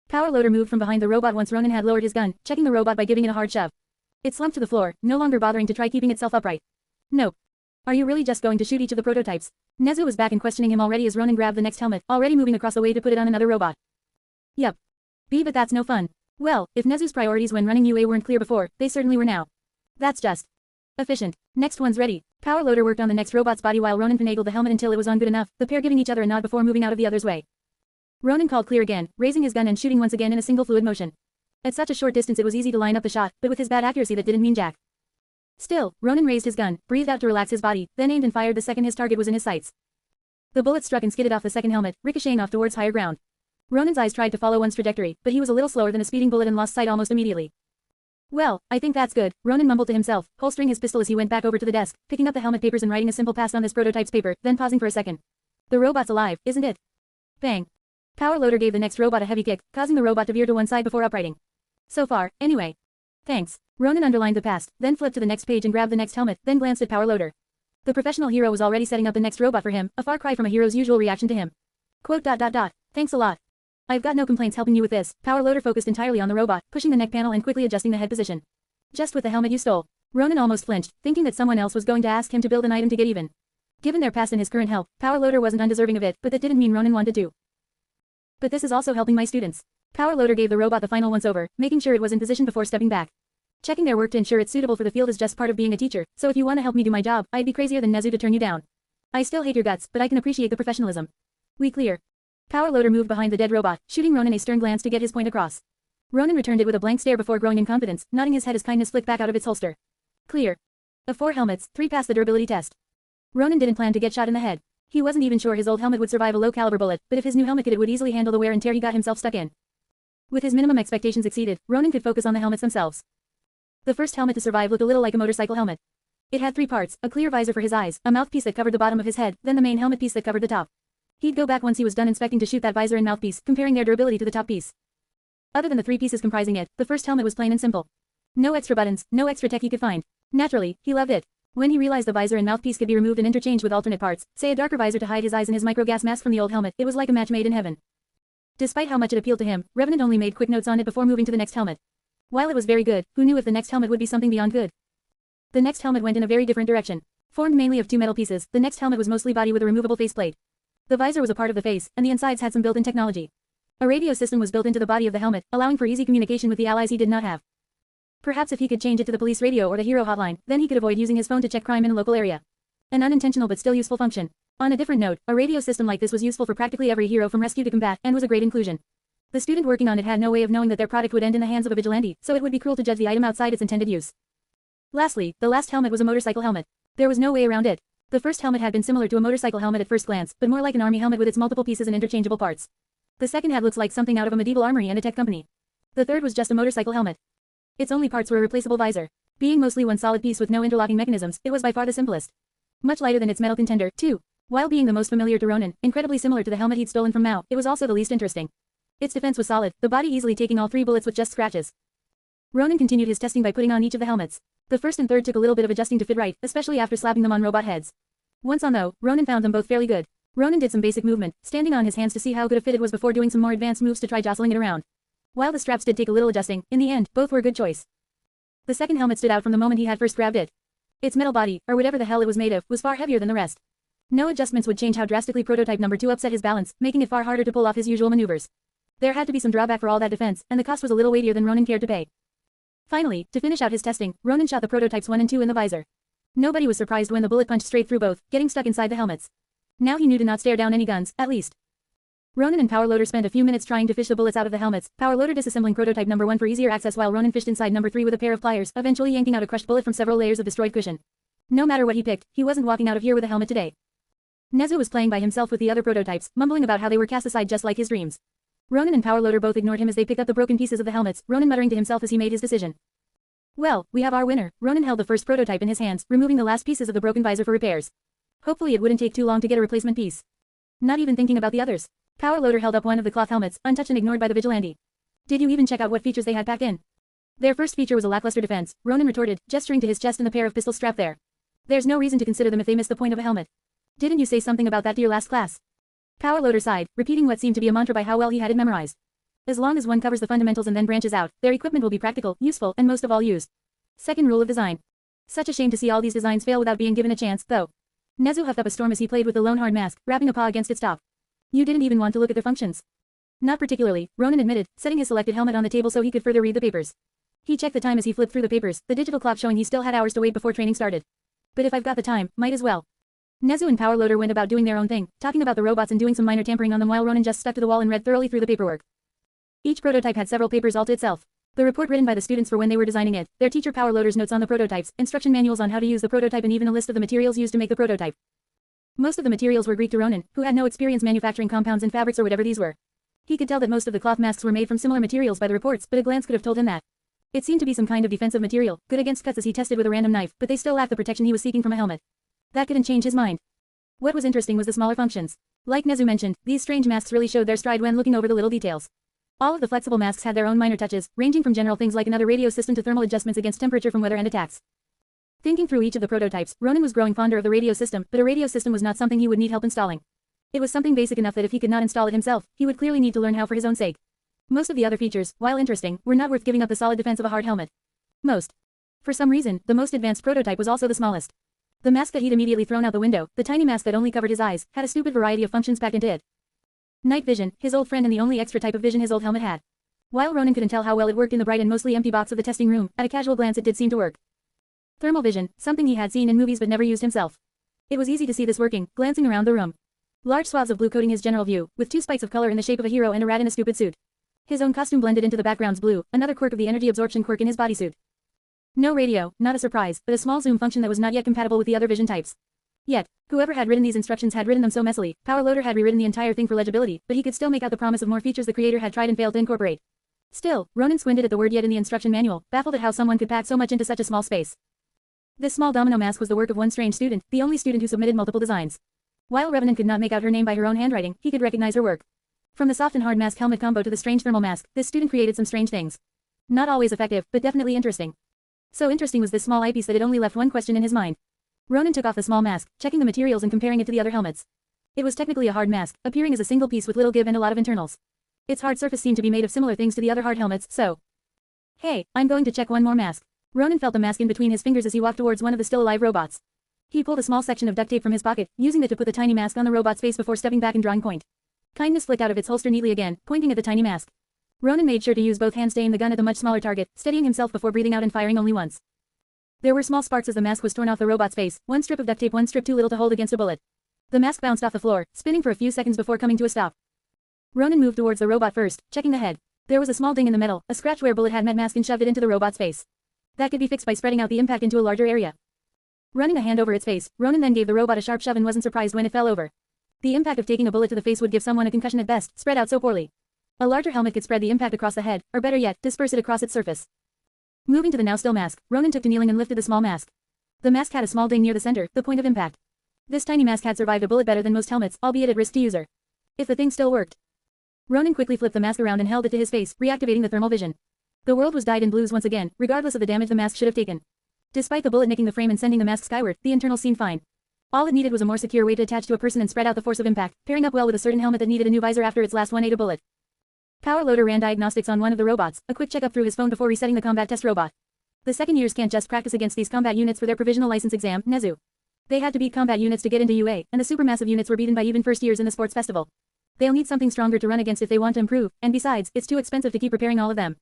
Power Loader moved from behind the robot once Ronin had lowered his gun, checking the robot by giving it a hard shove. It slumped to the floor, no longer bothering to try keeping itself upright. Nope. Are you really just going to shoot each of the prototypes? Nezu was back and questioning him already as Ronin grabbed the next helmet, already moving across the way to put it on another robot. Yup. But that's no fun. Well, if Nezu's priorities when running UA weren't clear before, they certainly were now. That's just efficient. Next one's ready. Power Loader worked on the next robot's body while Ronin finagled the helmet until it was on good enough, the pair giving each other a nod before moving out of the other's way. Ronin called clear again, raising his gun and shooting once again in a single fluid motion. At such a short distance it was easy to line up the shot, but with his bad accuracy that didn't mean jack. Still, Ronin raised his gun, breathed out to relax his body, then aimed and fired the second his target was in his sights. The bullet struck and skidded off the second helmet, ricocheting off towards higher ground. Ronin's eyes tried to follow one's trajectory, but he was a little slower than a speeding bullet and lost sight almost immediately. Well, I think that's good, Ronin mumbled to himself, holstering his pistol as he went back over to the desk, picking up the helmet papers and writing a simple pass on this prototype's paper, then pausing for a second. The robot's alive, isn't it? Bang. Power loader gave the next robot a heavy kick, causing the robot to veer to one side before uprighting. So far, anyway. Thanks. Ronin underlined the past, then flipped to the next page and grabbed the next helmet, then glanced at Power Loader. The professional hero was already setting up the next robot for him, a far cry from a hero's usual reaction to him. Quote. Thanks a lot. I've got no complaints helping you with this. Power Loader focused entirely on the robot, pushing the neck panel and quickly adjusting the head position. Just with the helmet you stole. Ronin almost flinched, thinking that someone else was going to ask him to build an item to get even. Given their past and his current help, Power Loader wasn't undeserving of it, but that didn't mean Ronin wanted to. But this is also helping my students. Power Loader gave the robot the final once-over, making sure it was in position before stepping back. Checking their work to ensure it's suitable for the field is just part of being a teacher, so if you want to help me do my job, I'd be crazier than Nezu to turn you down. I still hate your guts, but I can appreciate the professionalism. We clear. Power Loader moved behind the dead robot, shooting Ronin a stern glance to get his point across. Ronin returned it with a blank stare before growing in confidence, nodding his head as kindness flicked back out of its holster. Clear. Of 4 helmets, 3 passed the durability test. Ronin didn't plan to get shot in the head. He wasn't even sure his old helmet would survive a low-caliber bullet, but if his new helmet could, it would easily handle the wear and tear he got himself stuck in. With his minimum expectations exceeded, Ronin could focus on the helmets themselves. The first helmet to survive looked a little like a motorcycle helmet. It had 3 parts, a clear visor for his eyes, a mouthpiece that covered the bottom of his head, then the main helmet piece that covered the top. He'd go back once he was done inspecting to shoot that visor and mouthpiece, comparing their durability to the top piece. Other than the 3 pieces comprising it, the first helmet was plain and simple. No extra buttons, no extra tech he could find. Naturally, he loved it. When he realized the visor and mouthpiece could be removed and interchanged with alternate parts, say a darker visor to hide his eyes and his micro-gas mask from the old helmet, it was like a match made in heaven. Despite how much it appealed to him, Revenant only made quick notes on it before moving to the next helmet. While it was very good, who knew if the next helmet would be something beyond good? The next helmet went in a very different direction. Formed mainly of 2 metal pieces, the next helmet was mostly body with a removable faceplate. The visor was a part of the face, and the insides had some built-in technology. A radio system was built into the body of the helmet, allowing for easy communication with the allies he did not have. Perhaps if he could change it to the police radio or the hero hotline, then he could avoid using his phone to check crime in a local area. An unintentional but still useful function. On a different note, a radio system like this was useful for practically every hero from rescue to combat, and was a great inclusion. The student working on it had no way of knowing that their product would end in the hands of a vigilante, so it would be cruel to judge the item outside its intended use. Lastly, the last helmet was a motorcycle helmet. There was no way around it. The first helmet had been similar to a motorcycle helmet at first glance, but more like an army helmet with its multiple pieces and interchangeable parts. The second had looks like something out of a medieval armory and a tech company. The third was just a motorcycle helmet. Its only parts were a replaceable visor. Being mostly one solid piece with no interlocking mechanisms, it was by far the simplest. Much lighter than its metal contender, too. While being the most familiar to Ronin, incredibly similar to the helmet he'd stolen from Mao, it was also the least interesting. Its defense was solid, the body easily taking all 3 bullets with just scratches. Ronin continued his testing by putting on each of the helmets. The first and third took a little bit of adjusting to fit right, especially after slapping them on robot heads. Once on though, Ronin found them both fairly good. Ronin did some basic movement, standing on his hands to see how good a fit it was before doing some more advanced moves to try jostling it around. While the straps did take a little adjusting, in the end, both were a good choice. The second helmet stood out from the moment he had first grabbed it. Its metal body, or whatever the hell it was made of, was far heavier than the rest. No adjustments would change how drastically prototype number 2 upset his balance, making it far harder to pull off his usual maneuvers. There had to be some drawback for all that defense, and the cost was a little weightier than Ronin cared to pay. Finally, to finish out his testing, Ronin shot the prototypes 1 and 2 in the visor. Nobody was surprised when the bullet punched straight through both, getting stuck inside the helmets. Now he knew to not stare down any guns, at least. Ronin and Power Loader spent a few minutes trying to fish the bullets out of the helmets, Power Loader disassembling prototype number 1 for easier access while Ronin fished inside number 3 with a pair of pliers, eventually yanking out a crushed bullet from several layers of destroyed cushion. No matter what he picked, he wasn't walking out of here with a helmet today. Nezu was playing by himself with the other prototypes, mumbling about how they were cast aside just like his dreams. Ronin and Power Loader both ignored him as they picked up the broken pieces of the helmets, Ronin muttering to himself as he made his decision. Well, we have our winner. Ronin held the first prototype in his hands, removing the last pieces of the broken visor for repairs. Hopefully it wouldn't take too long to get a replacement piece. Not even thinking about the others. Power Loader held up one of the cloth helmets, untouched and ignored by the vigilante. Did you even check out what features they had packed in? Their first feature was a lackluster defense, Ronin retorted, gesturing to his chest and the pair of pistols strapped there. There's no reason to consider them if they miss the point of a helmet. Didn't you say something about that to your last class? Power Loader sighed, repeating what seemed to be a mantra by how well he had it memorized. As long as one covers the fundamentals and then branches out, their equipment will be practical, useful, and most of all used. Second rule of design. Such a shame to see all these designs fail without being given a chance, though. Nezu huffed up a storm as he played with the lone hard mask, wrapping a paw against its top. You didn't even want to look at their functions. Not particularly, Ronin admitted, setting his selected helmet on the table so he could further read the papers. He checked the time as he flipped through the papers, the digital clock showing he still had hours to wait before training started. But if I've got the time, might as well. Nezu and Power Loader went about doing their own thing, talking about the robots and doing some minor tampering on them while Ronin just stuck to the wall and read thoroughly through the paperwork. Each prototype had several papers all to itself. The report written by the students for when they were designing it, their teacher Power Loader's notes on the prototypes, instruction manuals on how to use the prototype and even a list of the materials used to make the prototype. Most of the materials were Greek to Ronin, who had no experience manufacturing compounds and fabrics or whatever these were. He could tell that most of the cloth masks were made from similar materials by the reports, but a glance could have told him that. It seemed to be some kind of defensive material, good against cuts as he tested with a random knife, but they still lacked the protection he was seeking from a helmet. That couldn't change his mind. What was interesting was the smaller functions. Like Nezu mentioned, these strange masks really showed their stride when looking over the little details. All of the flexible masks had their own minor touches, ranging from general things like another radio system to thermal adjustments against temperature from weather and attacks. Thinking through each of the prototypes, Ronin was growing fonder of the radio system, but a radio system was not something he would need help installing. It was something basic enough that if he could not install it himself, he would clearly need to learn how for his own sake. Most of the other features, while interesting, were not worth giving up the solid defense of a hard helmet. For some reason, the most advanced prototype was also the smallest. The mask that he'd immediately thrown out the window, the tiny mask that only covered his eyes, had a stupid variety of functions packed into it. Night vision, his old friend and the only extra type of vision his old helmet had. While Ronin couldn't tell how well it worked in the bright and mostly empty box of the testing room, at a casual glance it did seem to work. Thermal vision, something he had seen in movies but never used himself. It was easy to see this working, glancing around the room. Large swaths of blue coating his general view, with two spikes of color in the shape of a hero and a rat in a stupid suit. His own costume blended into the background's blue, another quirk of the energy absorption quirk in his bodysuit. No radio, not a surprise, but a small zoom function that was not yet compatible with the other vision types. Yet, whoever had written these instructions had written them so messily, Power Loader had rewritten the entire thing for legibility, but he could still make out the promise of more features the creator had tried and failed to incorporate. Still, Ronin squinted at the word yet in the instruction manual, baffled at how someone could pack so much into such a small space. This small domino mask was the work of one strange student, the only student who submitted multiple designs. While Revenant could not make out her name by her own handwriting, he could recognize her work. From the soft and hard mask helmet combo to the strange thermal mask, this student created some strange things. Not always effective, but definitely interesting. So interesting was this small eyepiece that it only left one question in his mind. Ronin took off the small mask, checking the materials and comparing it to the other helmets. It was technically a hard mask, appearing as a single piece with little give and a lot of internals. Its hard surface seemed to be made of similar things to the other hard helmets, so... Hey, I'm going to check one more mask. Ronin felt the mask in between his fingers as he walked towards one of the still alive robots. He pulled a small section of duct tape from his pocket, using it to put the tiny mask on the robot's face before stepping back and drawing point. Kindness flicked out of its holster neatly again, pointing at the tiny mask. Ronin made sure to use both hands to aim the gun at the much smaller target, steadying himself before breathing out and firing only once. There were small sparks as the mask was torn off the robot's face, one strip of duct tape, one strip too little to hold against a bullet. The mask bounced off the floor, spinning for a few seconds before coming to a stop. Ronin moved towards the robot first, checking the head. There was a small ding in the metal, a scratch where a bullet had met mask and shoved it into the robot's face. That could be fixed by spreading out the impact into a larger area. Running a hand over its face, Ronin then gave the robot a sharp shove and wasn't surprised when it fell over. The impact of taking a bullet to the face would give someone a concussion at best, spread out so poorly. A larger helmet could spread the impact across the head, or better yet, disperse it across its surface. Moving to the now still mask, Ronin took to kneeling and lifted the small mask. The mask had a small ding near the center, the point of impact. This tiny mask had survived a bullet better than most helmets, albeit at risk to user. If the thing still worked. Ronin quickly flipped the mask around and held it to his face, reactivating the thermal vision. The world was dyed in blues once again, regardless of the damage the mask should have taken. Despite the bullet nicking the frame and sending the mask skyward, the internals seemed fine. All it needed was a more secure way to attach to a person and spread out the force of impact, pairing up well with a certain helmet that needed a new visor after its last one ate a bullet. Power Loader ran diagnostics on one of the robots, a quick checkup through his phone before resetting the combat test robot. The second years can't just practice against these combat units for their provisional license exam, Nezu. They had to beat combat units to get into UA, and the supermassive units were beaten by even first years in the sports festival. They'll need something stronger to run against if they want to improve, and besides, it's too expensive to keep repairing all of them.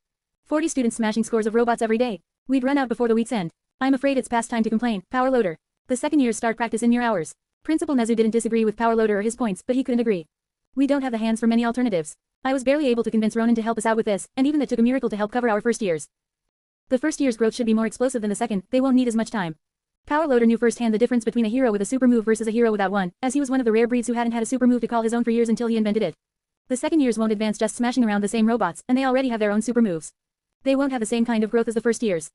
40 students smashing scores of robots every day. We'd run out before the week's end. I'm afraid it's past time to complain, Power Loader. The second years start practice in mere hours. Principal Nezu didn't disagree with Power Loader or his points, but he couldn't agree. We don't have the hands for many alternatives. I was barely able to convince Ronin to help us out with this, and even that took a miracle to help cover our first years. The first year's growth should be more explosive than the second, they won't need as much time. Power Loader knew firsthand the difference between a hero with a super move versus a hero without one, as he was one of the rare breeds who hadn't had a super move to call his own for years until he invented it. The second years won't advance just smashing around the same robots, and they already have their own super moves. They won't have the same kind of growth as the first years.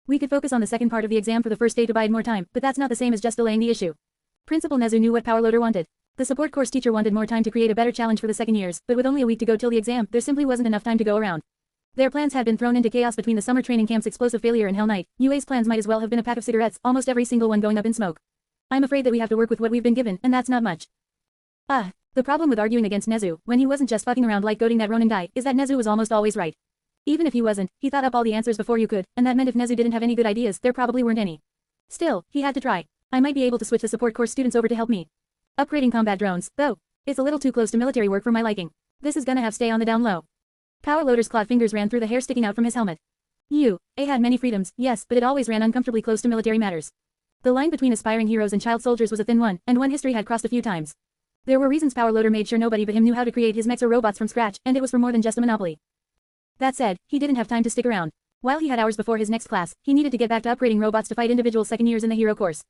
We could focus on the second part of the exam for the first day to bide more time, but that's not the same as just delaying the issue. Principal Nezu knew what Power Loader wanted. The support course teacher wanted more time to create a better challenge for the second years, but with only a week to go till the exam, there simply wasn't enough time to go around. Their plans had been thrown into chaos between the summer training camp's explosive failure and Hell Night. UA's plans might as well have been a pack of cigarettes, almost every single one going up in smoke. I'm afraid that we have to work with what we've been given, and that's not much. The problem with arguing against Nezu, when he wasn't just fucking around like goading that Ronin guy, is that Nezu was almost always right. Even if he wasn't, he thought up all the answers before you could, and that meant if Nezu didn't have any good ideas, there probably weren't any. Still, he had to try. I might be able to switch the support course students over to help me. Upgrading combat drones, though. It's a little too close to military work for my liking. This is gonna have to stay on the down low. Power Loader's clawed fingers ran through the hair sticking out from his helmet. UA had many freedoms, yes, but it always ran uncomfortably close to military matters. The line between aspiring heroes and child soldiers was a thin one, and one history had crossed a few times. There were reasons Power Loader made sure nobody but him knew how to create his mechs or robots from scratch, and it was for more than just a monopoly. That said, he didn't have time to stick around. While he had hours before his next class, he needed to get back to upgrading robots to fight individual second years in the hero course.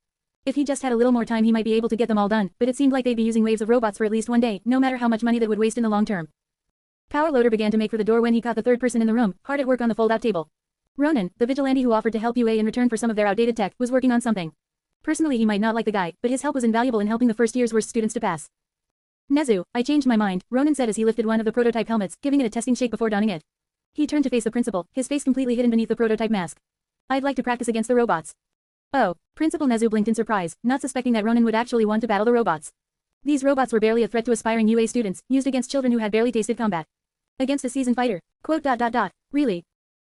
If he just had a little more time he might be able to get them all done, but it seemed like they'd be using waves of robots for at least one day, no matter how much money that would waste in the long term. Power Loader began to make for the door when he caught the third person in the room, hard at work on the fold-out table. Ronin, the vigilante who offered to help UA in return for some of their outdated tech, was working on something. Personally he might not like the guy, but his help was invaluable in helping the first year's worst students to pass. Nezu, I changed my mind, Ronin said as he lifted one of the prototype helmets, giving it a testing shake before donning it. He turned to face the principal, his face completely hidden beneath the prototype mask. I'd like to practice against the robots. Oh, Principal Nezu blinked in surprise, not suspecting that Ronin would actually want to battle the robots. These robots were barely a threat to aspiring UA students, used against children who had barely tasted combat. Against a seasoned fighter. Really?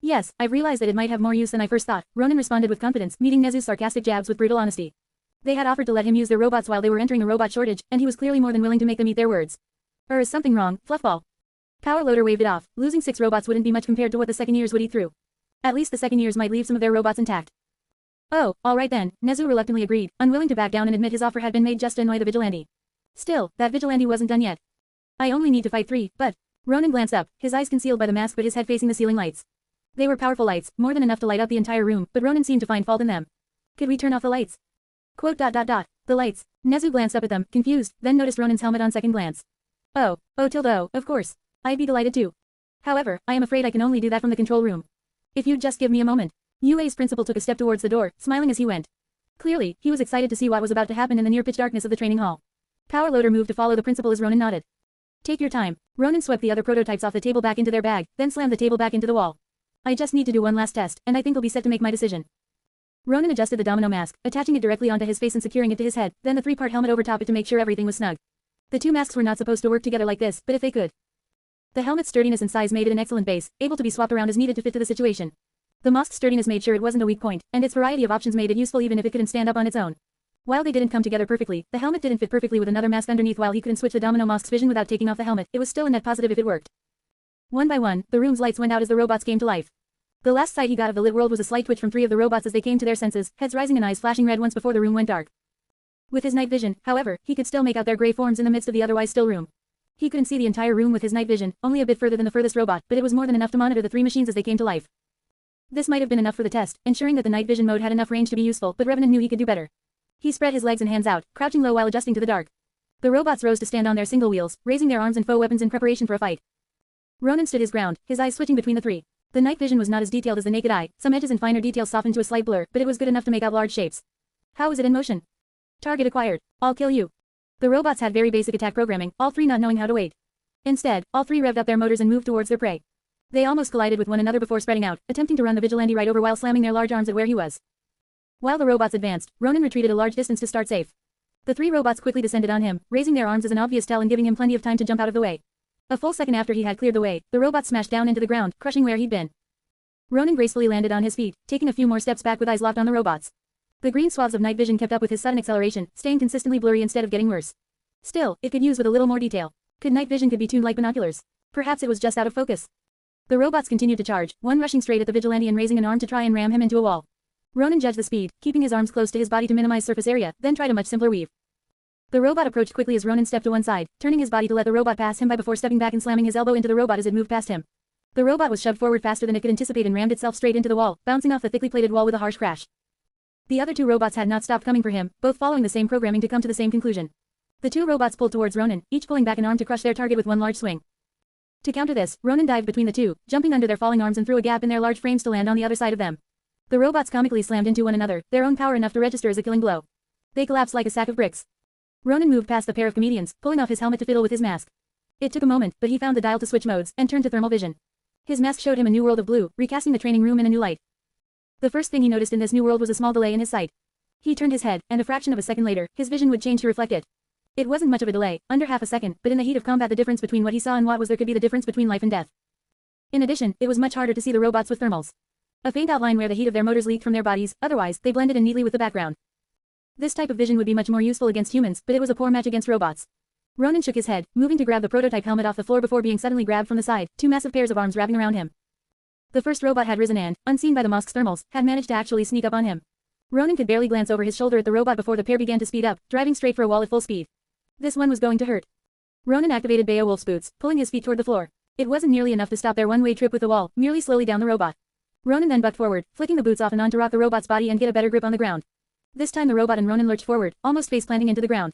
Yes, I've realized that it might have more use than I first thought, Ronin responded with confidence, meeting Nezu's sarcastic jabs with brutal honesty. They had offered to let him use their robots while they were entering a robot shortage, and he was clearly more than willing to make them eat their words. Is something wrong, Fluffball? Power Loader waved it off. Losing 6 robots wouldn't be much compared to what the second years would eat through. At least the second years might leave some of their robots intact. Oh, alright then, Nezu reluctantly agreed, unwilling to back down and admit his offer had been made just to annoy the vigilante. Still, that vigilante wasn't done yet. I only need to fight 3, but... Ronin glanced up, his eyes concealed by the mask but his head facing the ceiling lights. They were powerful lights, more than enough to light up the entire room, but Ronin seemed to find fault in them. Could we turn off the lights? The lights. Nezu glanced up at them, confused, then noticed Ronin's helmet on second glance. Oh, of course. I'd be delighted to. However, I am afraid I can only do that from the control room. If you'd just give me a moment. UA's principal took a step towards the door, smiling as he went. Clearly, he was excited to see what was about to happen in the near-pitch darkness of the training hall. Power Loader moved to follow the principal as Ronin nodded. Take your time. Ronin swept the other prototypes off the table back into their bag, then slammed the table back into the wall. I just need to do one last test, and I think I'll be set to make my decision. Ronin adjusted the domino mask, attaching it directly onto his face and securing it to his head, then the 3-part helmet over top it to make sure everything was snug. The 2 masks were not supposed to work together like this, but if they could. The helmet's sturdiness and size made it an excellent base, able to be swapped around as needed to fit to the situation. The mask's sturdiness made sure it wasn't a weak point, and its variety of options made it useful even if it couldn't stand up on its own. While they didn't come together perfectly, the helmet didn't fit perfectly with another mask underneath. While he couldn't switch the domino mask's vision without taking off the helmet, it was still a net positive if it worked. One by one, the room's lights went out as the robots came to life. The last sight he got of the lit world was a slight twitch from 3 of the robots as they came to their senses, heads rising and eyes flashing red once before the room went dark. With his night vision, however, he could still make out their gray forms in the midst of the otherwise still room. He couldn't see the entire room with his night vision, only a bit further than the furthest robot, but it was more than enough to monitor the 3 machines as they came to life. This might have been enough for the test, ensuring that the night vision mode had enough range to be useful, but Revenant knew he could do better. He spread his legs and hands out, crouching low while adjusting to the dark. The robots rose to stand on their single wheels, raising their arms and faux weapons in preparation for a fight. Ronin stood his ground, his eyes switching between the 3. The night vision was not as detailed as the naked eye, some edges and finer details softened to a slight blur, but it was good enough to make out large shapes. How is it in motion? Target acquired. I'll kill you. The robots had very basic attack programming, all 3 not knowing how to wait. Instead, all 3 revved up their motors and moved towards their prey. They almost collided with one another before spreading out, attempting to run the vigilante right over while slamming their large arms at where he was. While the robots advanced, Ronin retreated a large distance to start safe. The 3 robots quickly descended on him, raising their arms as an obvious tell and giving him plenty of time to jump out of the way. A full second after he had cleared the way, the robot smashed down into the ground, crushing where he'd been. Ronin gracefully landed on his feet, taking a few more steps back with eyes locked on the robots. The green swaths of night vision kept up with his sudden acceleration, staying consistently blurry instead of getting worse. Still, it could use with a little more detail. Night vision could be tuned like binoculars. Perhaps it was just out of focus. The robots continued to charge, one rushing straight at the vigilante and raising an arm to try and ram him into a wall. Ronin judged the speed, keeping his arms close to his body to minimize surface area, then tried a much simpler weave. The robot approached quickly as Ronin stepped to one side, turning his body to let the robot pass him by before stepping back and slamming his elbow into the robot as it moved past him. The robot was shoved forward faster than it could anticipate and rammed itself straight into the wall, bouncing off the thickly plated wall with a harsh crash. The other 2 robots had not stopped coming for him, both following the same programming to come to the same conclusion. The 2 robots pulled towards Ronin, each pulling back an arm to crush their target with one large swing. To counter this, Ronin dived between the 2, jumping under their falling arms and through a gap in their large frames to land on the other side of them. The robots comically slammed into one another, their own power enough to register as a killing blow. They collapsed like a sack of bricks. Ronin moved past the pair of comedians, pulling off his helmet to fiddle with his mask. It took a moment, but he found the dial to switch modes, and turned to thermal vision. His mask showed him a new world of blue, recasting the training room in a new light. The first thing he noticed in this new world was a small delay in his sight. He turned his head, and a fraction of a second later, his vision would change to reflect it. It wasn't much of a delay, under half a second, but in the heat of combat the difference between what he saw and what was there could be the difference between life and death. In addition, it was much harder to see the robots with thermals. A faint outline where the heat of their motors leaked from their bodies, otherwise, they blended in neatly with the background. This type of vision would be much more useful against humans, but it was a poor match against robots. Ronin shook his head, moving to grab the prototype helmet off the floor before being suddenly grabbed from the side, 2 massive pairs of arms wrapping around him. The first robot had risen and, unseen by the mask's thermals, had managed to actually sneak up on him. Ronin could barely glance over his shoulder at the robot before the pair began to speed up, driving straight for a wall at full speed. This one was going to hurt. Ronin activated Beowulf's boots, pulling his feet toward the floor. It wasn't nearly enough to stop their one-way trip with the wall, merely slowly down the robot. Ronin then bucked forward, flicking the boots off and on to rock the robot's body and get a better grip on the ground. This time the robot and Ronin lurched forward, almost face-planting into the ground.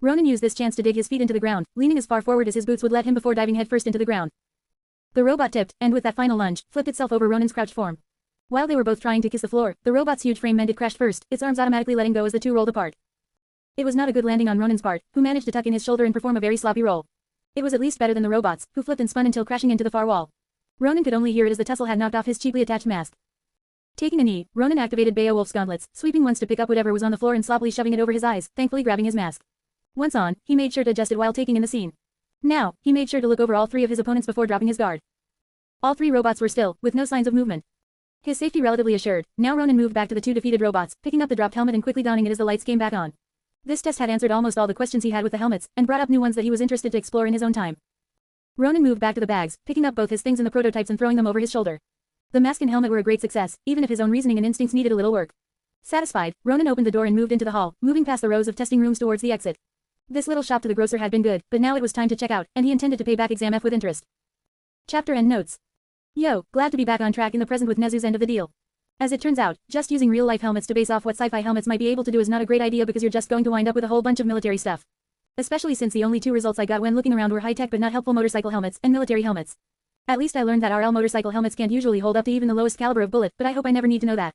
Ronin used this chance to dig his feet into the ground, leaning as far forward as his boots would let him before diving headfirst into the ground. The robot tipped, and with that final lunge, flipped itself over Ronin's crouched form. While they were both trying to kiss the floor, the robot's huge frame meant it crashed first, its arms automatically letting go as the two rolled apart. It was not a good landing on Ronin's part, who managed to tuck in his shoulder and perform a very sloppy roll. It was at least better than the robot's, who flipped and spun until crashing into the far wall. Ronin could only hear it as the tussle had knocked off his cheaply attached mask. Taking a knee, Ronin activated Beowulf's gauntlets, sweeping once to pick up whatever was on the floor and sloppily shoving it over his eyes, thankfully grabbing his mask. Once on, he made sure to adjust it while taking in the scene. Now, he made sure to look over all three of his opponents before dropping his guard. All three robots were still, with no signs of movement. His safety relatively assured, now Ronin moved back to the two defeated robots, picking up the dropped helmet and quickly donning it as the lights came back on. This test had answered almost all the questions he had with the helmets, and brought up new ones that he was interested to explore in his own time. Ronin moved back to the bags, picking up both his things and the prototypes and throwing them over his shoulder. The mask and helmet were a great success, even if his own reasoning and instincts needed a little work. Satisfied, Ronin opened the door and moved into the hall, moving past the rows of testing rooms towards the exit. This little shop to the grocer had been good, but now it was time to check out, and he intended to pay back Exam F with interest. Chapter End Notes. Yo, glad to be back on track in the present with Nezu's end of the deal. As it turns out, just using real-life helmets to base off what sci-fi helmets might be able to do is not a great idea because you're just going to wind up with a whole bunch of military stuff. Especially since the only two results I got when looking around were high-tech but not helpful motorcycle helmets and military helmets. At least I learned that RL motorcycle helmets can't usually hold up to even the lowest caliber of bullet, but I hope I never need to know that.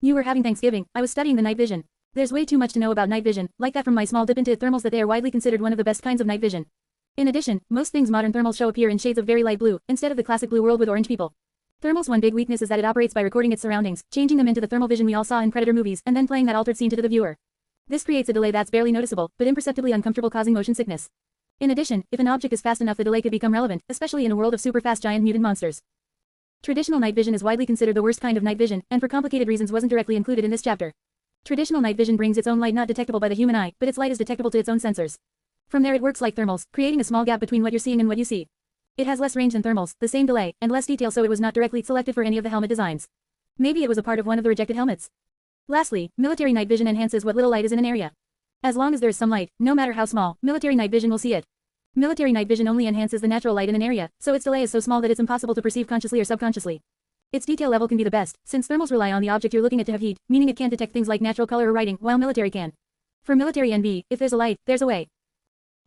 You were having Thanksgiving, I was studying the night vision. There's way too much to know about night vision, like that from my small dip into thermals that they are widely considered one of the best kinds of night vision. In addition, most things modern thermals show appear in shades of very light blue, instead of the classic blue world with orange people. Thermal's one big weakness is that it operates by recording its surroundings, changing them into the thermal vision we all saw in Predator movies, and then playing that altered scene to the viewer. This creates a delay that's barely noticeable, but imperceptibly uncomfortable, causing motion sickness. In addition, if an object is fast enough the delay could become relevant, especially in a world of super-fast giant mutant monsters. Traditional night vision is widely considered the worst kind of night vision, and for complicated reasons wasn't directly included in this chapter. Traditional night vision brings its own light not detectable by the human eye, but its light is detectable to its own sensors. From there it works like thermals, creating a small gap between what you're seeing and what you see. It has less range than thermals, the same delay, and less detail, so it was not directly selected for any of the helmet designs. Maybe it was a part of one of the rejected helmets. Lastly, military night vision enhances what little light is in an area. As long as there is some light, no matter how small, military night vision will see it. Military night vision only enhances the natural light in an area, so its delay is so small that it's impossible to perceive consciously or subconsciously. Its detail level can be the best, since thermals rely on the object you're looking at to have heat, meaning it can't detect things like natural color or writing, while military can. For military NV, if there's a light, there's a way.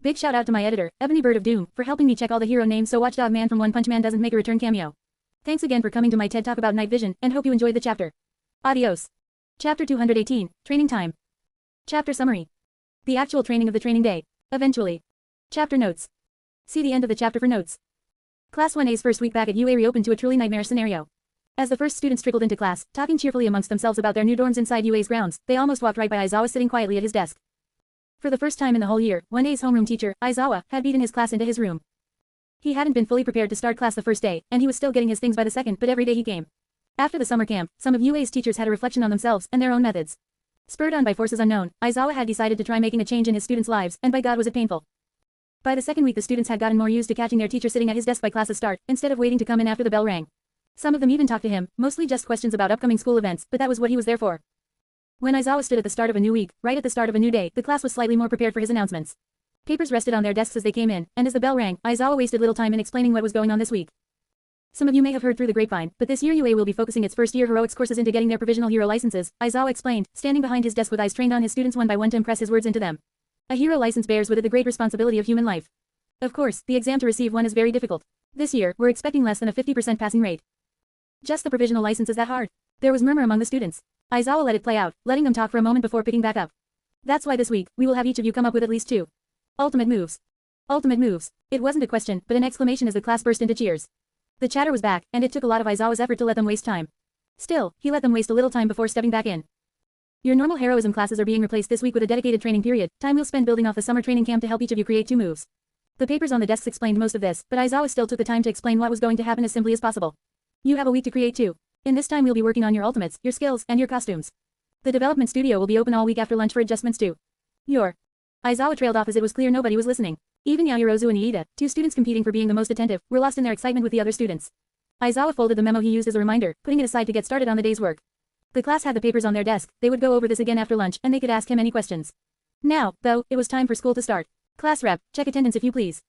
Big shout out to my editor, Ebony Bird of Doom, for helping me check all the hero names so Watchdog Man from One Punch Man doesn't make a return cameo. Thanks again for coming to my TED Talk about night vision, and hope you enjoyed the chapter. Adios. Chapter 218, Training Time. Chapter Summary. The actual training of the training day. Eventually. Chapter Notes. See the end of the chapter for notes. Class 1A's first week back at UA reopened to a truly nightmare scenario. As the first students trickled into class, talking cheerfully amongst themselves about their new dorms inside UA's grounds, they almost walked right by Aizawa sitting quietly at his desk. For the first time in the whole year, 1A's homeroom teacher, Aizawa, had beaten his class into his room. He hadn't been fully prepared to start class the first day, and he was still getting his things by the second, but every day he came. After the summer camp, some of UA's teachers had a reflection on themselves and their own methods. Spurred on by forces unknown, Aizawa had decided to try making a change in his students' lives, and by God was it painful. By the second week the students had gotten more used to catching their teacher sitting at his desk by class's start, instead of waiting to come in after the bell rang. Some of them even talked to him, mostly just questions about upcoming school events, but that was what he was there for. When Aizawa stood at the start of a new week, right at the start of a new day, the class was slightly more prepared for his announcements. Papers rested on their desks as they came in, and as the bell rang, Aizawa wasted little time in explaining what was going on this week. Some of you may have heard through the grapevine, but this year UA will be focusing its first-year heroics courses into getting their provisional hero licenses, Aizawa explained, standing behind his desk with eyes trained on his students one by one to impress his words into them. A hero license bears with it the great responsibility of human life. Of course, the exam to receive one is very difficult. This year, we're expecting less than a 50% passing rate. Just the provisional license is that hard. There was murmur among the students. Aizawa let it play out, letting them talk for a moment before picking back up. That's why this week, we will have each of you come up with at least 2 ultimate moves. Ultimate moves. It wasn't a question, but an exclamation as the class burst into cheers. The chatter was back, and it took a lot of Aizawa's effort to let them waste time. Still, he let them waste a little time before stepping back in. Your normal heroism classes are being replaced this week with a dedicated training period, time we'll spend building off the summer training camp to help each of you create 2 moves. The papers on the desks explained most of this, but Aizawa still took the time to explain what was going to happen as simply as possible. You have a week to create 2. In this time we'll be working on your ultimates, your skills, and your costumes. The development studio will be open all week after lunch for adjustments too. Aizawa trailed off as it was clear nobody was listening. Even Yayorozu and Iida, 2 students competing for being the most attentive, were lost in their excitement with the other students. Aizawa folded the memo he used as a reminder, putting it aside to get started on the day's work. The class had the papers on their desk, they would go over this again after lunch and they could ask him any questions. Now, though, it was time for school to start. Class rep, check attendance if you please.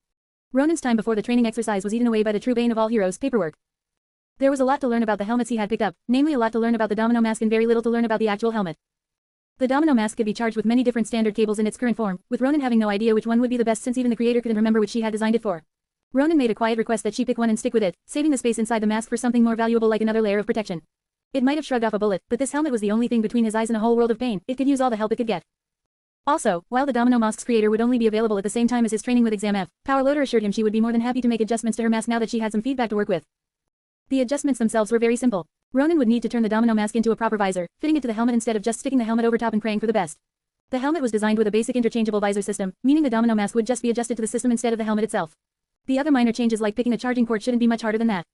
Ronin's time before the training exercise was eaten away by the true bane of all heroes, paperwork. There was a lot to learn about the helmets he had picked up, namely a lot to learn about the domino mask and very little to learn about the actual helmet. The domino mask could be charged with many different standard cables in its current form, with Ronin having no idea which one would be the best since even the creator couldn't remember which she had designed it for. Ronin made a quiet request that she pick one and stick with it, saving the space inside the mask for something more valuable like another layer of protection. It might have shrugged off a bullet, but this helmet was the only thing between his eyes and a whole world of pain. It could use all the help it could get. Also, while the domino mask's creator would only be available at the same time as his training with Exam F, Power Loader assured him she would be more than happy to make adjustments to her mask now that she had some feedback to work with. The adjustments themselves were very simple. Ronin would need to turn the domino mask into a proper visor, fitting it to the helmet instead of just sticking the helmet over top and praying for the best. The helmet was designed with a basic interchangeable visor system, meaning the domino mask would just be adjusted to the system instead of the helmet itself. The other minor changes like picking a charging port shouldn't be much harder than that.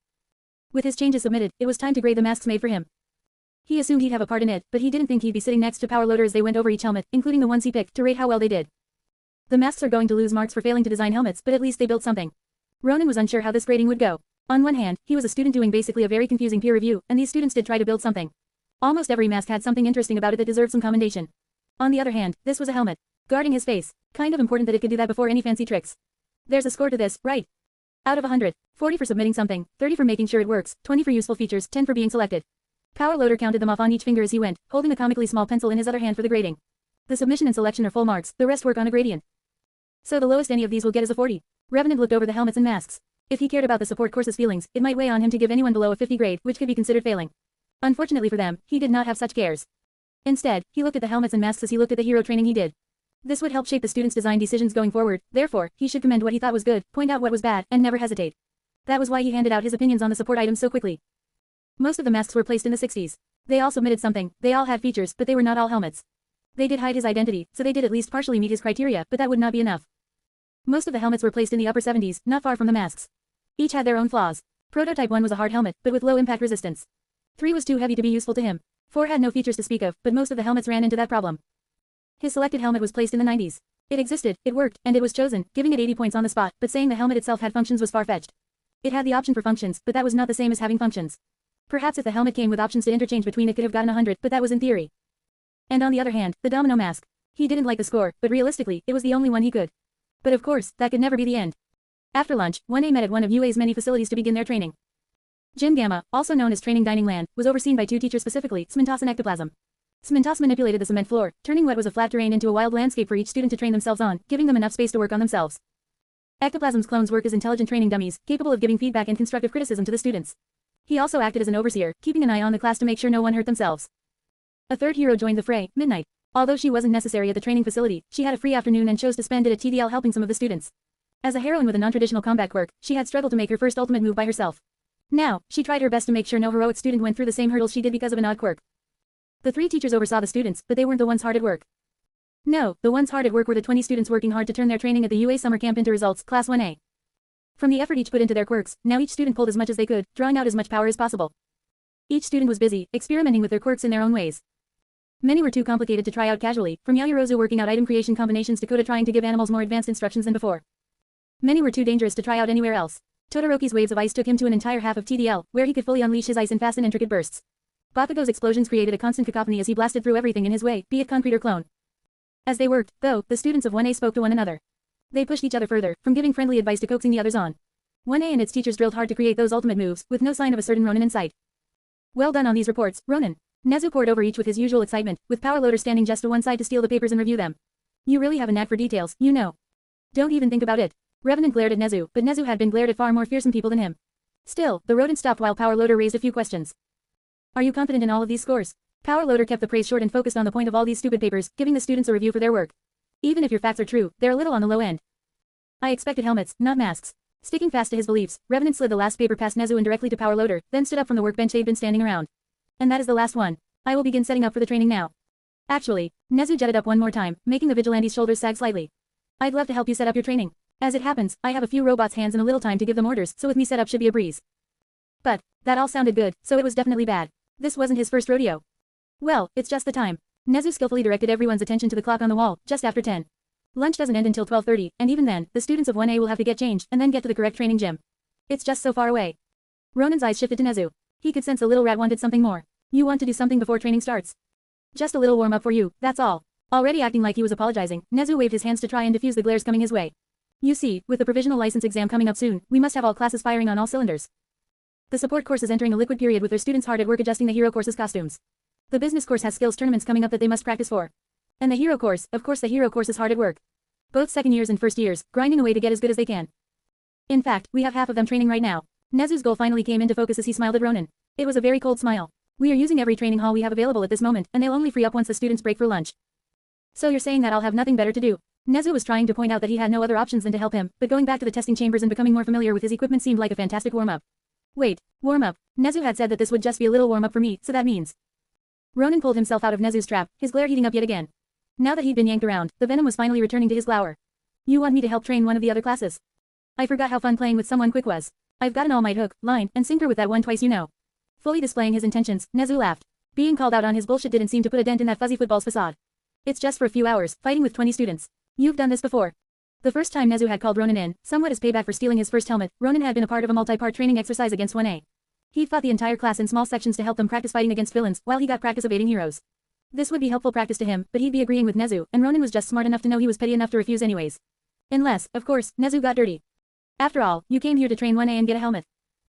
With his changes submitted, it was time to grade the masks made for him. He assumed he'd have a part in it, but he didn't think he'd be sitting next to Power Loader as they went over each helmet, including the ones he picked, to rate how well they did. The masks are going to lose marks for failing to design helmets, but at least they built something. Ronin was unsure how this grading would go. On one hand, he was a student doing basically a very confusing peer review, and these students did try to build something. Almost every mask had something interesting about it that deserved some commendation. On the other hand, this was a helmet. Guarding his face. Kind of important that it could do that before any fancy tricks. There's a score to this, right? Out of 100, 40 for submitting something, 30 for making sure it works, 20 for useful features, 10 for being selected. Power Loader counted them off on each finger as he went, holding the comically small pencil in his other hand for the grading. The submission and selection are full marks, the rest work on a gradient. So the lowest any of these will get is a 40. Revenant looked over the helmets and masks. If he cared about the support course's feelings, it might weigh on him to give anyone below a 50 grade, which could be considered failing. Unfortunately for them, he did not have such cares. Instead, he looked at the helmets and masks as he looked at the hero training he did. This would help shape the students' design decisions going forward, therefore, he should commend what he thought was good, point out what was bad, and never hesitate. That was why he handed out his opinions on the support items so quickly. Most of the masks were placed in the 60s. They all submitted something, they all had features, but they were not all helmets. They did hide his identity, so they did at least partially meet his criteria, but that would not be enough. Most of the helmets were placed in the upper 70s, not far from the masks. Each had their own flaws. Prototype 1 was a hard helmet, but with low impact resistance. 3 was too heavy to be useful to him. 4 had no features to speak of, but most of the helmets ran into that problem. His selected helmet was placed in the 90s. It existed, it worked, and it was chosen, giving it 80 points on the spot, but saying the helmet itself had functions was far-fetched. It had the option for functions, but that was not the same as having functions. Perhaps if the helmet came with options to interchange between it could have gotten 100, but that was in theory. And on the other hand, the domino mask. He didn't like the score, but realistically, it was the only one he could. But of course, that could never be the end. After lunch, 1A met at one of UA's many facilities to begin their training. Gym Gamma, also known as Training Dining Land, was overseen by 2 teachers specifically, Smintos and Ectoplasm. Smintos manipulated the cement floor, turning what was a flat terrain into a wild landscape for each student to train themselves on, giving them enough space to work on themselves. Ectoplasm's clones work as intelligent training dummies, capable of giving feedback and constructive criticism to the students. He also acted as an overseer, keeping an eye on the class to make sure no one hurt themselves. A third hero joined the fray, Midnight. Although she wasn't necessary at the training facility, she had a free afternoon and chose to spend it at TDL helping some of the students. As a heroine with a non-traditional combat quirk, she had struggled to make her first ultimate move by herself. Now, she tried her best to make sure no heroic student went through the same hurdles she did because of an odd quirk. The 3 teachers oversaw the students, but they weren't the ones hard at work. No, the ones hard at work were the 20 students working hard to turn their training at the UA summer camp into results, Class 1A. From the effort each put into their quirks, now each student pulled as much as they could, drawing out as much power as possible. Each student was busy, experimenting with their quirks in their own ways. Many were too complicated to try out casually, from Yaoyorozu working out item creation combinations to Koda trying to give animals more advanced instructions than before. Many were too dangerous to try out anywhere else. Todoroki's waves of ice took him to an entire half of TDL, where he could fully unleash his ice in fast and intricate bursts. Bakugo's explosions created a constant cacophony as he blasted through everything in his way, be it concrete or clone. As they worked, though, the students of 1A spoke to one another. They pushed each other further, from giving friendly advice to coaxing the others on. 1A and its teachers drilled hard to create those ultimate moves, with no sign of a certain Ronin in sight. Well done on these reports, Ronin. Nezu poured over each with his usual excitement, with Power Loader standing just to one side to steal the papers and review them. You really have a knack for details, you know. Don't even think about it. Revenant glared at Nezu, but Nezu had been glared at far more fearsome people than him. Still, the rodent stopped while Power Loader raised a few questions. Are you confident in all of these scores? Power Loader kept the praise short and focused on the point of all these stupid papers, giving the students a review for their work. Even if your facts are true, they're a little on the low end. I expected helmets, not masks. Sticking fast to his beliefs, Revenant slid the last paper past Nezu and directly to Power Loader, then stood up from the workbench they'd been standing around. And that is the last one. I will begin setting up for the training now. Actually, Nezu jetted up one more time, making the vigilante's shoulders sag slightly. I'd love to help you set up your training. As it happens, I have a few robots' hands and a little time to give them orders, so with me set up should be a breeze. But, that all sounded good, so it was definitely bad. This wasn't his first rodeo. Well, it's just the time. Nezu skillfully directed everyone's attention to the clock on the wall, just after 10. Lunch doesn't end until 12:30, and even then, the students of 1A will have to get changed, and then get to the correct training gym. It's just so far away. Ronin's eyes shifted to Nezu. He could sense the little rat wanted something more. You want to do something before training starts? Just a little warm-up for you, that's all. Already acting like he was apologizing, Nezu waved his hands to try and diffuse the glares coming his way. You see, with the provisional license exam coming up soon, we must have all classes firing on all cylinders. The support course is entering a liquid period with their students hard at work adjusting the hero course's costumes. The business course has skills tournaments coming up that they must practice for. And the hero course, of course the hero course is hard at work. Both second years and first years, grinding away to get as good as they can. In fact, we have half of them training right now. Nezu's goal finally came into focus as he smiled at Ronin. It was a very cold smile. We are using every training hall we have available at this moment, and they'll only free up once the students break for lunch. So you're saying that I'll have nothing better to do? Nezu was trying to point out that he had no other options than to help him, but going back to the testing chambers and becoming more familiar with his equipment seemed like a fantastic warm-up. Wait, warm-up? Nezu had said that this would just be a little warm-up for me, so that means... Ronin pulled himself out of Nezu's trap, his glare heating up yet again. Now that he'd been yanked around, the venom was finally returning to his glower. You want me to help train one of the other classes? I forgot how fun playing with someone quick was. I've got an all-might hook, line, and sinker with that one twice you know. Fully displaying his intentions, Nezu laughed. Being called out on his bullshit didn't seem to put a dent in that fuzzy football's facade. It's just for a few hours, fighting with 20 students. You've done this before. The first time Nezu had called Ronin in, somewhat as payback for stealing his first helmet, Ronin had been a part of a multi-part training exercise against 1A. He'd fought the entire class in small sections to help them practice fighting against villains, while he got practice evading heroes. This would be helpful practice to him, but he'd be agreeing with Nezu, and Ronin was just smart enough to know he was petty enough to refuse anyways. Unless, of course, Nezu got dirty. After all, you came here to train 1A and get a helmet.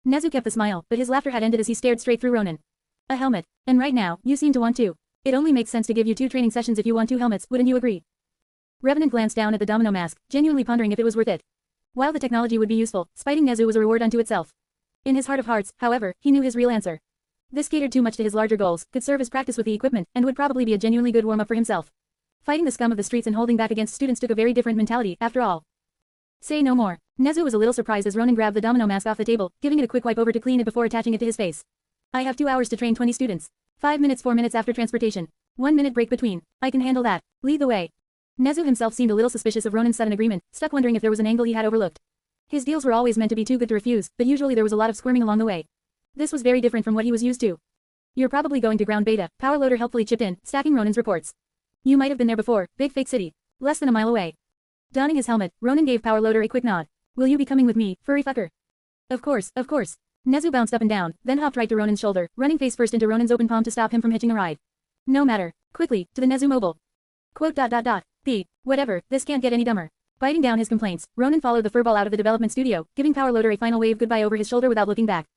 Nezu kept the smile, but his laughter had ended as he stared straight through Ronin. A helmet. And right now, you seem to want to. It only makes sense to give you 2 training sessions if you want 2 helmets, wouldn't you agree? Revenant glanced down at the domino mask, genuinely pondering if it was worth it. While the technology would be useful, spiting Nezu was a reward unto itself. In his heart of hearts, however, he knew his real answer. This catered too much to his larger goals, could serve as practice with the equipment, and would probably be a genuinely good warm-up for himself. Fighting the scum of the streets and holding back against students took a very different mentality, after all. Say no more. Nezu was a little surprised as Ronin grabbed the domino mask off the table, giving it a quick wipe over to clean it before attaching it to his face. I have 2 hours to train 20 students. 5 minutes 4 minutes after transportation. 1 minute break between. I can handle that. Lead the way. Nezu himself seemed a little suspicious of Ronin's sudden agreement, stuck wondering if there was an angle he had overlooked. His deals were always meant to be too good to refuse, but usually there was a lot of squirming along the way. This was very different from what he was used to. You're probably going to ground beta, Power Loader helpfully chipped in, stacking Ronin's reports. You might have been there before, big fake city. Less than a mile away. Donning his helmet, Ronin gave Power Loader a quick nod. Will you be coming with me, furry fucker? Of course, of course. Nezu bounced up and down, then hopped right to Ronin's shoulder, running face first into Ronin's open palm to stop him from hitching a ride. No matter. Quickly, to the Nezu mobile. Quote. Whatever, this can't get any dumber. Biting down his complaints, Ronin followed the furball out of the development studio, giving Power Loader a final wave goodbye over his shoulder without looking back.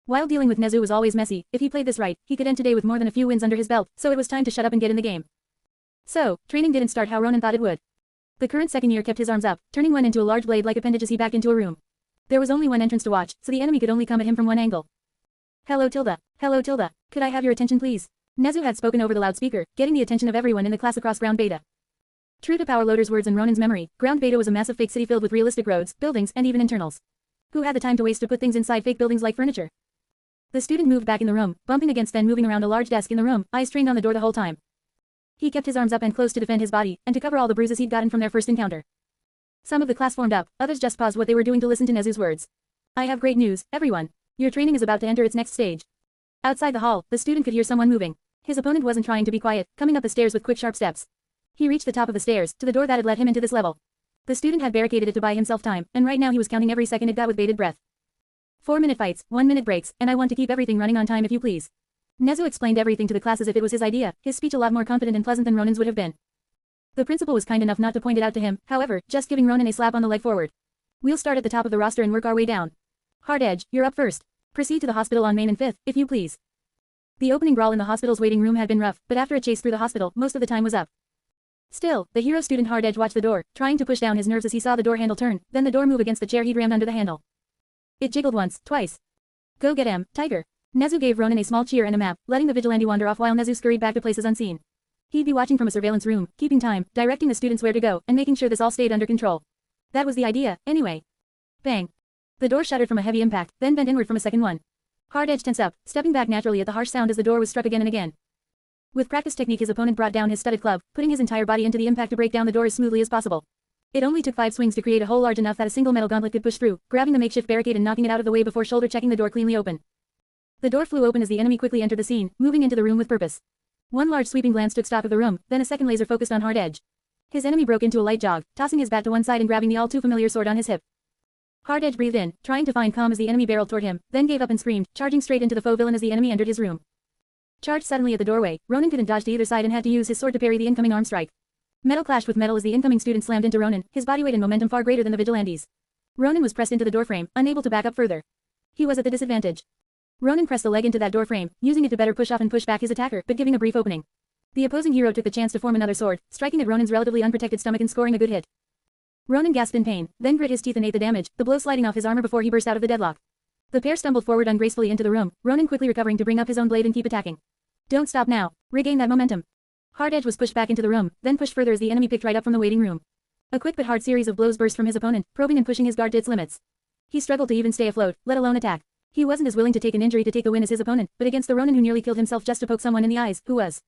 While dealing with Nezu was always messy, if he played this right, he could end today with more than a few wins under his belt, so it was time to shut up and get in the game. So, training didn't start how Ronin thought it would. The current second year kept his arms up, turning one into a large blade-like appendage as he backed into a room. There was only one entrance to watch, so the enemy could only come at him from one angle. Hello Tilda. Hello Tilda. Could I have your attention please? Nezu had spoken over the loudspeaker, getting the attention of everyone in the class across Ground Beta. True to Power Loader's words and Ronin's memory, Ground Beta was a massive fake city filled with realistic roads, buildings, and even internals. Who had the time to waste to put things inside fake buildings like furniture? The student moved back in the room, bumping against then moving around a large desk in the room, eyes trained on the door the whole time. He kept his arms up and close to defend his body, and to cover all the bruises he'd gotten from their first encounter. Some of the class formed up, others just paused what they were doing to listen to Nezu's words. I have great news, everyone. Your training is about to enter its next stage. Outside the hall, the student could hear someone moving. His opponent wasn't trying to be quiet, coming up the stairs with quick sharp steps. He reached the top of the stairs, to the door that had led him into this level. The student had barricaded it to buy himself time, and right now he was counting every second it got with bated breath. 4-minute fights, 1-minute breaks, and I want to keep everything running on time if you please. Nezu explained everything to the class as if it was his idea, his speech a lot more confident and pleasant than Ronin's would have been. The principal was kind enough not to point it out to him, however, just giving Ronin a slap on the leg forward. We'll start at the top of the roster and work our way down. Hard Edge, you're up first. Proceed to the hospital on Main and 5th, if you please. The opening brawl in the hospital's waiting room had been rough, but after a chase through the hospital, most of the time was up. Still, the hero student Hard Edge watched the door, trying to push down his nerves as he saw the door handle turn, then the door move against the chair he'd rammed under the handle. It jiggled once, twice. Go get him, Tiger. Nezu gave Ronin a small cheer and a map, letting the vigilante wander off while Nezu scurried back to places unseen. He'd be watching from a surveillance room, keeping time, directing the students where to go, and making sure this all stayed under control. That was the idea, anyway. Bang. The door shuddered from a heavy impact, then bent inward from a second one. Hard Edge tensed up, stepping back naturally at the harsh sound as the door was struck again and again. With practice technique his opponent brought down his studded club, putting his entire body into the impact to break down the door as smoothly as possible. It only took 5 swings to create a hole large enough that a single metal gauntlet could push through, grabbing the makeshift barricade and knocking it out of the way before shoulder checking the door cleanly open. The door flew open as the enemy quickly entered the scene, moving into the room with purpose. One large sweeping glance took stock of the room, then a second laser focused on Hard Edge. His enemy broke into a light jog, tossing his bat to one side and grabbing the all-too-familiar sword on his hip. Hard Edge breathed in, trying to find calm as the enemy barreled toward him, then gave up and screamed, charging straight into the foe villain as the enemy entered his room. Charged suddenly at the doorway, Ronin couldn't dodge to either side and had to use his sword to parry the incoming arm strike. Metal clashed with metal as the incoming student slammed into Ronin, his body weight and momentum far greater than the vigilante's. Ronin was pressed into the doorframe, unable to back up further. He was at the disadvantage. Ronin pressed a leg into that doorframe, using it to better push off and push back his attacker, but giving a brief opening. The opposing hero took the chance to form another sword, striking at Ronin's relatively unprotected stomach and scoring a good hit. Ronin gasped in pain, then grit his teeth and ate the damage, the blow sliding off his armor before he burst out of the deadlock. The pair stumbled forward ungracefully into the room, Ronin quickly recovering to bring up his own blade and keep attacking. Don't stop now. Regain that momentum. Hard Edge was pushed back into the room, then pushed further as the enemy picked right up from the waiting room. A quick but hard series of blows burst from his opponent, probing and pushing his guard to its limits. He struggled to even stay afloat, let alone attack. He wasn't as willing to take an injury to take the win as his opponent, but against the Ronin who nearly killed himself just to poke someone in the eyes, who was.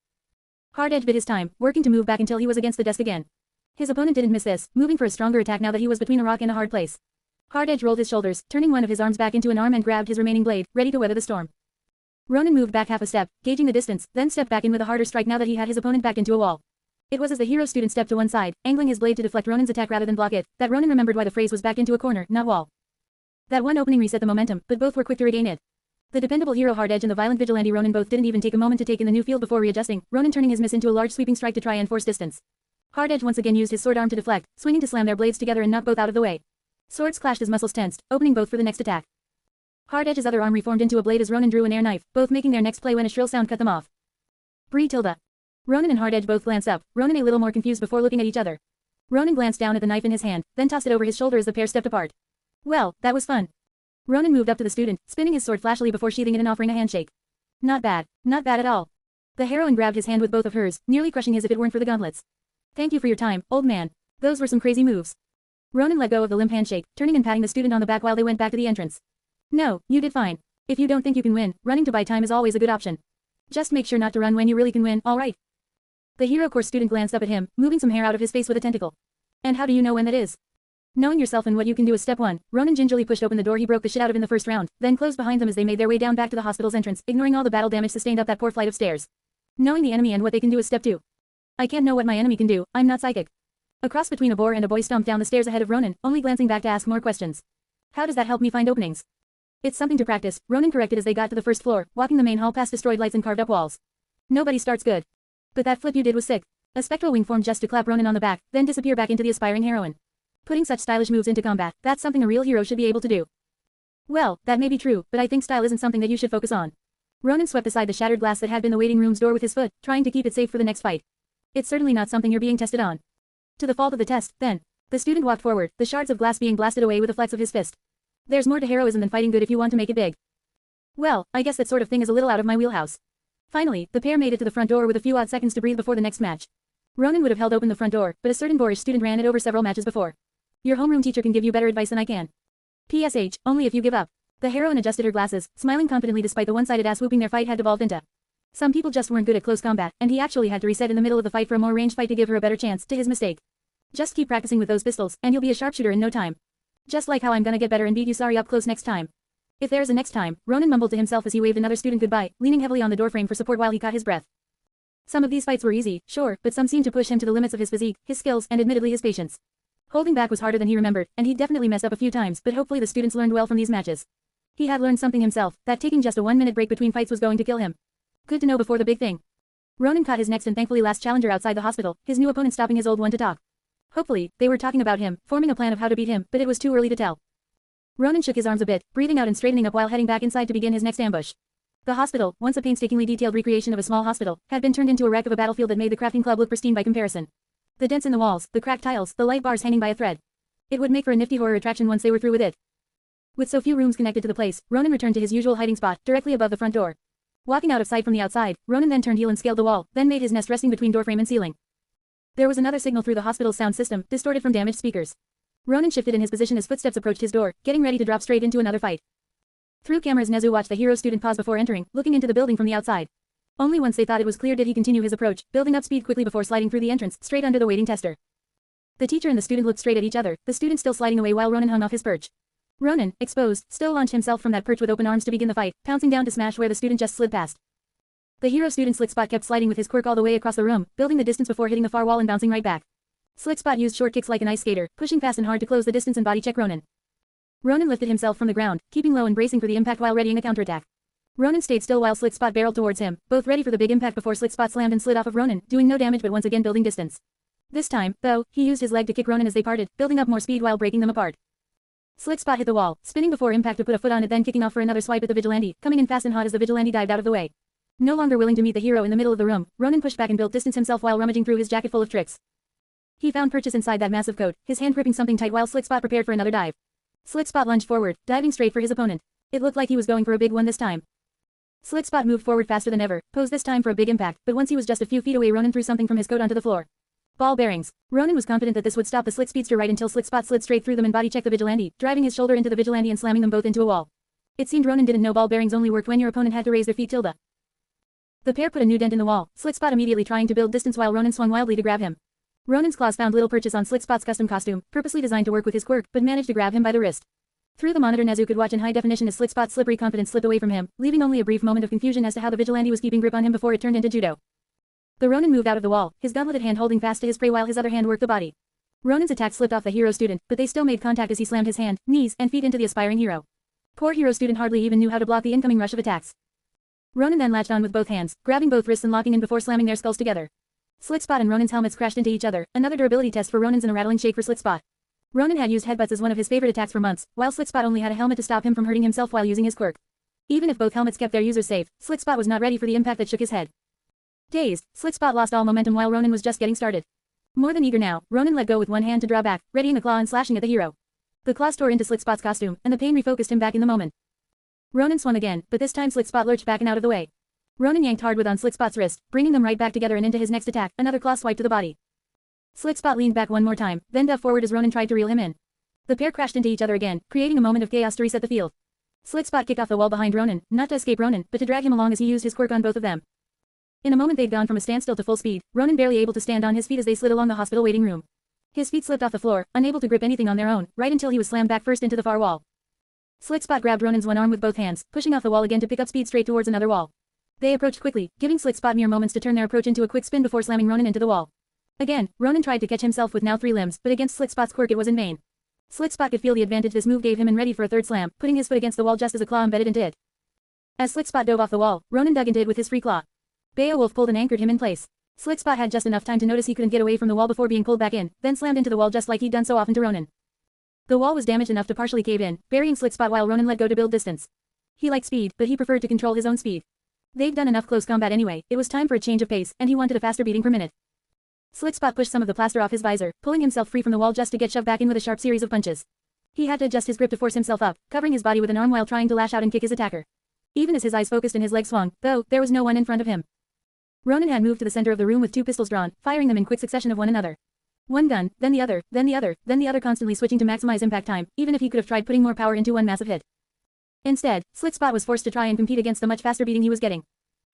Hard Edge bit his time, working to move back until he was against the desk again. His opponent didn't miss this, moving for a stronger attack now that he was between a rock and a hard place. Hard Edge rolled his shoulders, turning one of his arms back into an arm and grabbed his remaining blade, ready to weather the storm. Ronin moved back half a step, gauging the distance, then stepped back in with a harder strike now that he had his opponent backed into a wall. It was as the hero student stepped to one side, angling his blade to deflect Ronin's attack rather than block it, that Ronin remembered why the phrase was backed into a corner, not wall. That one opening reset the momentum, but both were quick to regain it. The dependable hero Hard Edge and the violent vigilante Ronin both didn't even take a moment to take in the new field before readjusting, Ronin turning his miss into a large sweeping strike to try and force distance. Hard Edge once again used his sword arm to deflect, swinging to slam their blades together and knock both out of the way. Swords clashed as muscles tensed, opening both for the next attack. Hard Edge's other arm reformed into a blade as Ronin drew an air knife, both making their next play when a shrill sound cut them off. Bree tilde. Ronin and Hard Edge both glanced up, Ronin a little more confused before looking at each other. Ronin glanced down at the knife in his hand, then tossed it over his shoulder as the pair stepped apart. Well, that was fun. Ronin moved up to the student, spinning his sword flashily before sheathing it and offering a handshake. Not bad at all. The heroine grabbed his hand with both of hers, nearly crushing his if it weren't for the gauntlets. Thank you for your time, old man. Those were some crazy moves. Ronin let go of the limp handshake, turning and patting the student on the back while they went back to the entrance. No, you did fine. If you don't think you can win, running to buy time is always a good option. Just make sure not to run when you really can win, alright? The hero course student glanced up at him, moving some hair out of his face with a tentacle. And how do you know when that is? Knowing yourself and what you can do is step 1. Ronin gingerly pushed open the door he broke the shit out of in the first round, then closed behind them as they made their way down back to the hospital's entrance, ignoring all the battle damage sustained up that poor flight of stairs. Knowing the enemy and what they can do is step 2. I can't know what my enemy can do, I'm not psychic. A cross between a boar and a boy stomped down the stairs ahead of Ronin, only glancing back to ask more questions. How does that help me find openings? It's something to practice, Ronin corrected as they got to the first floor, walking the main hall past destroyed lights and carved up walls. Nobody starts good. But that flip you did was sick. A spectral wing formed just to clap Ronin on the back, then disappear back into the aspiring heroine. Putting such stylish moves into combat, that's something a real hero should be able to do. Well, that may be true, but I think style isn't something that you should focus on. Ronin swept aside the shattered glass that had been the waiting room's door with his foot, trying to keep it safe for the next fight. It's certainly not something you're being tested on. To the fault of the test, then. The student walked forward, the shards of glass being blasted away with a flex of his fist. There's more to heroism than fighting good if you want to make it big. Well, I guess that sort of thing is a little out of my wheelhouse. Finally, the pair made it to the front door with a few odd seconds to breathe before the next match. Ronin would have held open the front door, but a certain boorish student ran it over several matches before. Your homeroom teacher can give you better advice than I can. PSH, only if you give up. The heroine adjusted her glasses, smiling confidently despite the one-sided ass whooping their fight had devolved into. Some people just weren't good at close combat, and he actually had to reset in the middle of the fight for a more ranged fight to give her a better chance, to his mistake. Just keep practicing with those pistols, and you'll be a sharpshooter in no time. Just like how I'm gonna get better and beat you sorry up close next time. If there's a next time, Ronin mumbled to himself as he waved another student goodbye, leaning heavily on the doorframe for support while he caught his breath. Some of these fights were easy, sure, but some seemed to push him to the limits of his physique, his skills, and admittedly his patience. Holding back was harder than he remembered, and he'd definitely mess up a few times, but hopefully the students learned well from these matches. He had learned something himself, that taking just a 1-minute break between fights was going to kill him. Good to know before the big thing. Ronin caught his next and thankfully last challenger outside the hospital, his new opponent stopping his old one to talk. Hopefully, they were talking about him, forming a plan of how to beat him, but it was too early to tell. Ronin shook his arms a bit, breathing out and straightening up while heading back inside to begin his next ambush. The hospital, once a painstakingly detailed recreation of a small hospital, had been turned into a wreck of a battlefield that made the crafting club look pristine by comparison. The dents in the walls, the cracked tiles, the light bars hanging by a thread. It would make for a nifty horror attraction once they were through with it. With so few rooms connected to the place, Ronin returned to his usual hiding spot, directly above the front door. Walking out of sight from the outside, Ronin then turned heel and scaled the wall, then made his nest resting between doorframe and ceiling. There was another signal through the hospital's sound system, distorted from damaged speakers. Ronin shifted in his position as footsteps approached his door, getting ready to drop straight into another fight. Through cameras Nezu watched the hero student pause before entering, looking into the building from the outside. Only once they thought it was clear did he continue his approach, building up speed quickly before sliding through the entrance, straight under the waiting tester. The teacher and the student looked straight at each other, the student still sliding away while Ronin hung off his perch. Ronin, exposed, still launched himself from that perch with open arms to begin the fight, pouncing down to smash where the student just slid past. The hero student Slick Spot kept sliding with his quirk all the way across the room, building the distance before hitting the far wall and bouncing right back. Slick Spot used short kicks like an ice skater, pushing fast and hard to close the distance and body check Ronin. Ronin lifted himself from the ground, keeping low and bracing for the impact while readying a counterattack. Ronin stayed still while Slick Spot barreled towards him, both ready for the big impact before Slick Spot slammed and slid off of Ronin, doing no damage but once again building distance. This time, though, he used his leg to kick Ronin as they parted, building up more speed while breaking them apart. Slick Spot hit the wall, spinning before impact to put a foot on it, then kicking off for another swipe at the vigilante, coming in fast and hot as the vigilante dived out of the way. No longer willing to meet the hero in the middle of the room, Ronin pushed back and built distance himself while rummaging through his jacket full of tricks. He found purchase inside that massive coat, his hand gripping something tight while Slick Spot prepared for another dive. Slick Spot lunged forward, diving straight for his opponent. It looked like he was going for a big one this time. Slick Spot moved forward faster than ever, posed this time for a big impact, but once he was just a few feet away, Ronin threw something from his coat onto the floor. Ball bearings. Ronin was confident that this would stop the Slick Speedster right until Slick Spot slid straight through them and body checked the vigilante, driving his shoulder into the vigilante and slamming them both into a wall. It seemed Ronin didn't know ball bearings only worked when your opponent had to raise their feet. The pair put a new dent in the wall, Slick Spot immediately trying to build distance while Ronin swung wildly to grab him. Ronin's claws found little purchase on Slick Spot's custom costume, purposely designed to work with his quirk, but managed to grab him by the wrist. Through the monitor, Nezu could watch in high definition as Slick Spot's slippery confidence slipped away from him, leaving only a brief moment of confusion as to how the vigilante was keeping grip on him before it turned into judo. The Ronin moved out of the wall, his gauntleted hand holding fast to his prey while his other hand worked the body. Ronin's attack slipped off the hero student, but they still made contact as he slammed his hand, knees, and feet into the aspiring hero. Poor hero student hardly even knew how to block the incoming rush of attacks. Ronin then latched on with both hands, grabbing both wrists and locking in before slamming their skulls together. Slick Spot and Ronin's helmets crashed into each other, another durability test for Ronin's and a rattling shake for Slick Spot. Ronin had used headbutts as one of his favorite attacks for months, while Slick Spot only had a helmet to stop him from hurting himself while using his quirk. Even if both helmets kept their users safe, Slick Spot was not ready for the impact that shook his head. Dazed, Slick Spot lost all momentum while Ronin was just getting started. More than eager now, Ronin let go with one hand to draw back, readying a claw and slashing at the hero. The claws tore into Slick Spot's costume, and the pain refocused him back in the moment. Ronin swung again, but this time Slick Spot lurched back and out of the way. Ronin yanked hard with on Slick Spot's wrist, bringing them right back together and into his next attack, another claw swipe to the body. Slick Spot leaned back one more time, then dove forward as Ronin tried to reel him in. The pair crashed into each other again, creating a moment of chaos to reset the field. Slick Spot kicked off the wall behind Ronin, not to escape Ronin, but to drag him along as he used his quirk on both of them. In a moment they'd gone from a standstill to full speed, Ronin barely able to stand on his feet as they slid along the hospital waiting room. His feet slipped off the floor, unable to grip anything on their own, right until he was slammed back first into the far wall. Slick Spot grabbed Ronin's one arm with both hands, pushing off the wall again to pick up speed straight towards another wall. They approached quickly, giving Slick Spot mere moments to turn their approach into a quick spin before slamming Ronin into the wall. Again, Ronin tried to catch himself with now 3 limbs, but against Slick Spot's quirk it was in vain. Slick Spot could feel the advantage this move gave him and ready for a third slam, putting his foot against the wall just as a claw embedded into it. As Slick Spot dove off the wall, Ronin dug into it with his free claw. Beowulf pulled and anchored him in place. Slick Spot had just enough time to notice he couldn't get away from the wall before being pulled back in, then slammed into the wall just like he'd done so often to Ronin. The wall was damaged enough to partially cave in, burying Slick Spot while Ronin let go to build distance. He liked speed, but he preferred to control his own speed. They'd done enough close combat anyway, it was time for a change of pace, and he wanted a faster beating per minute. Slick Spot pushed some of the plaster off his visor, pulling himself free from the wall just to get shoved back in with a sharp series of punches. He had to adjust his grip to force himself up, covering his body with an arm while trying to lash out and kick his attacker. Even as his eyes focused and his legs swung, though, there was no one in front of him. Ronin had moved to the center of the room with 2 pistols drawn, firing them in quick succession of one another. One gun, then the other, then the other, then the other, constantly switching to maximize impact time, even if he could have tried putting more power into one massive hit. Instead, Slick Spot was forced to try and compete against the much faster beating he was getting.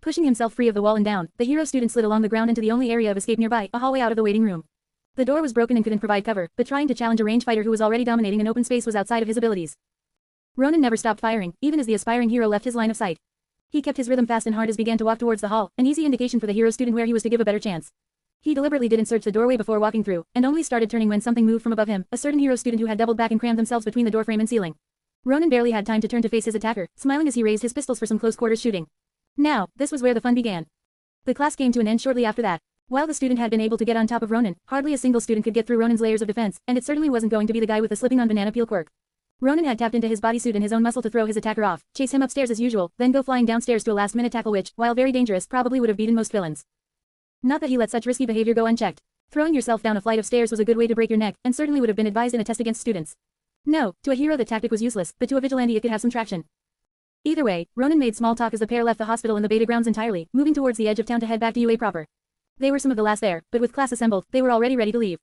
Pushing himself free of the wall and down, the hero student slid along the ground into the only area of escape nearby, a hallway out of the waiting room. The door was broken and couldn't provide cover, but trying to challenge a range fighter who was already dominating an open space was outside of his abilities. Ronin never stopped firing, even as the aspiring hero left his line of sight. He kept his rhythm fast and hard as began to walk towards the hall, an easy indication for the hero student where he was to give a better chance. He deliberately didn't search the doorway before walking through, and only started turning when something moved from above him, a certain hero student who had doubled back and crammed themselves between the doorframe and ceiling. Ronin barely had time to turn to face his attacker, smiling as he raised his pistols for some close quarters shooting. Now, this was where the fun began. The class came to an end shortly after that. While the student had been able to get on top of Ronin, hardly a single student could get through Ronin's layers of defense, and it certainly wasn't going to be the guy with the slipping on banana peel quirk. Ronin had tapped into his bodysuit and his own muscle to throw his attacker off, chase him upstairs as usual, then go flying downstairs to a last-minute tackle which, while very dangerous, probably would have beaten most villains. Not that he let such risky behavior go unchecked. Throwing yourself down a flight of stairs was a good way to break your neck, and certainly would have been advised in a test against students. No, to a hero the tactic was useless, but to a vigilante it could have some traction. Either way, Ronin made small talk as the pair left the hospital and the beta grounds entirely, moving towards the edge of town to head back to UA proper. They were some of the last there, but with class assembled, they were already ready to leave.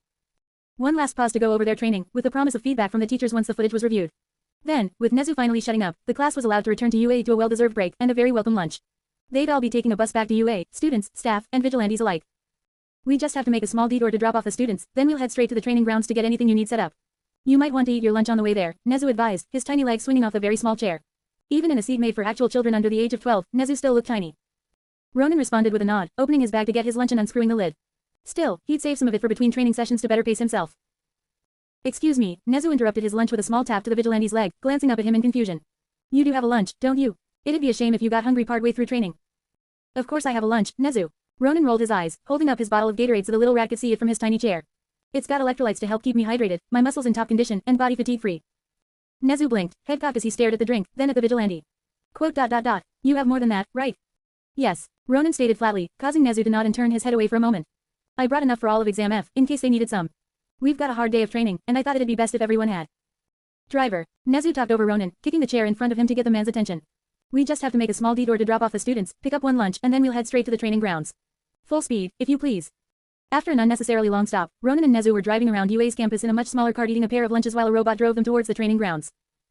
One last pause to go over their training, with the promise of feedback from the teachers once the footage was reviewed. Then, with Nezu finally shutting up, the class was allowed to return to UA to a well-deserved break and a very welcome lunch. They'd all be taking a bus back to UA, students, staff, and vigilantes alike. We just have to make a small detour to drop off the students, then we'll head straight to the training grounds to get anything you need set up. You might want to eat your lunch on the way there, Nezu advised, his tiny legs swinging off the very small chair. Even in a seat made for actual children under the age of 12, Nezu still looked tiny. Ronin responded with a nod, opening his bag to get his lunch and unscrewing the lid. Still, he'd save some of it for between training sessions to better pace himself. Excuse me, Nezu interrupted his lunch with a small tap to the vigilante's leg, glancing up at him in confusion. You do have a lunch, don't you? It'd be a shame if you got hungry partway through training. Of course I have a lunch, Nezu. Ronin rolled his eyes, holding up his bottle of Gatorade so the little rat could see it from his tiny chair. It's got electrolytes to help keep me hydrated, my muscles in top condition, and body fatigue-free. Nezu blinked, head cocked as he stared at the drink, then at the vigilante. Quote. You have more than that, right? Yes, Ronin stated flatly, causing Nezu to nod and turn his head away for a moment. I brought enough for all of Exam F, in case they needed some. We've got a hard day of training, and I thought it'd be best if everyone had. Driver. Nezu talked over Ronin, kicking the chair in front of him to get the man's attention. We just have to make a small detour to drop off the students, pick up one lunch, and then we'll head straight to the training grounds. Full speed, if you please. After an unnecessarily long stop, Ronin and Nezu were driving around UA's campus in a much smaller cart eating a pair of lunches while a robot drove them towards the training grounds.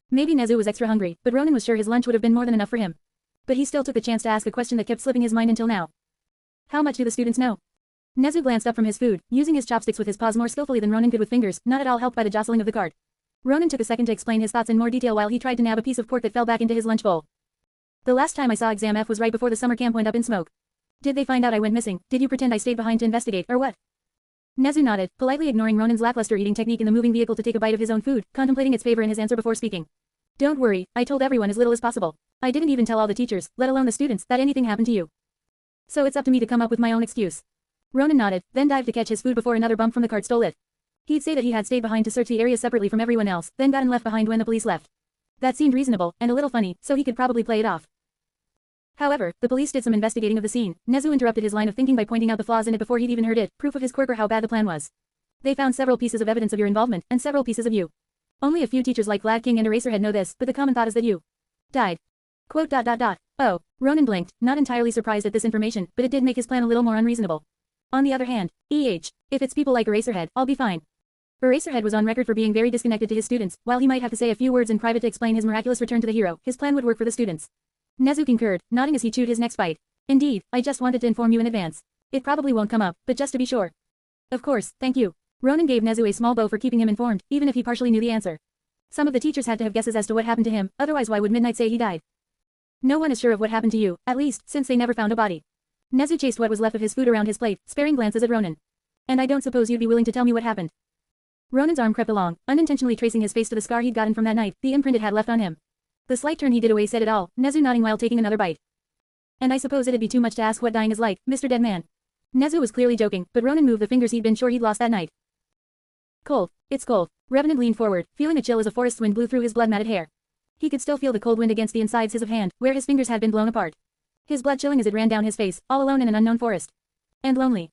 Maybe Nezu was extra hungry, but Ronin was sure his lunch would have been more than enough for him. But he still took the chance to ask a question that kept slipping his mind until now. How much do the students know? Nezu glanced up from his food, using his chopsticks with his paws more skillfully than Ronin could with fingers, not at all helped by the jostling of the cart. Ronin took a second to explain his thoughts in more detail while he tried to nab a piece of pork that fell back into his lunch bowl. The last time I saw Exam F was right before the summer camp went up in smoke. Did they find out I went missing? Did you pretend I stayed behind to investigate, or what? Nezu nodded, politely ignoring Ronin's lackluster eating technique in the moving vehicle to take a bite of his own food, contemplating its favor in his answer before speaking. Don't worry, I told everyone as little as possible. I didn't even tell all the teachers, let alone the students, that anything happened to you. So it's up to me to come up with my own excuse. Ronin nodded, then dived to catch his food before another bump from the cart stole it. He'd say that he had stayed behind to search the area separately from everyone else, then gotten left behind when the police left. That seemed reasonable, and a little funny, so he could probably play it off. However, the police did some investigating of the scene. Nezu interrupted his line of thinking by pointing out the flaws in it before he'd even heard it, proof of his quirk or how bad the plan was. They found several pieces of evidence of your involvement, and several pieces of you. Only a few teachers like Vlad King and Eraserhead know this, but the common thought is that you died. Quote. Oh, Ronin blinked, not entirely surprised at this information, but it did make his plan a little more unreasonable. On the other hand, if it's people like Eraserhead, I'll be fine. Eraserhead was on record for being very disconnected to his students. While he might have to say a few words in private to explain his miraculous return to the hero, his plan would work for the students. Nezu concurred, nodding as he chewed his next bite. Indeed, I just wanted to inform you in advance. It probably won't come up, but just to be sure. Of course, thank you. Ronin gave Nezu a small bow for keeping him informed, even if he partially knew the answer. Some of the teachers had to have guesses as to what happened to him, otherwise why would Midnight say he died? No one is sure of what happened to you, at least, since they never found a body. Nezu chased what was left of his food around his plate, sparing glances at Ronin. And I don't suppose you'd be willing to tell me what happened. Ronin's arm crept along, unintentionally tracing his face to the scar he'd gotten from that night, the imprint it had left on him. The slight turn he did away said it all, Nezu nodding while taking another bite. And I suppose it'd be too much to ask what dying is like, Mr. Dead Man. Nezu was clearly joking, but Ronin moved the fingers he'd been sure he'd lost that night. Cold. It's cold. Revenant leaned forward, feeling a chill as a forest wind blew through his blood-matted hair. He could still feel the cold wind against the insides his of hand, where his fingers had been blown apart. His blood chilling as it ran down his face, all alone in an unknown forest. And lonely.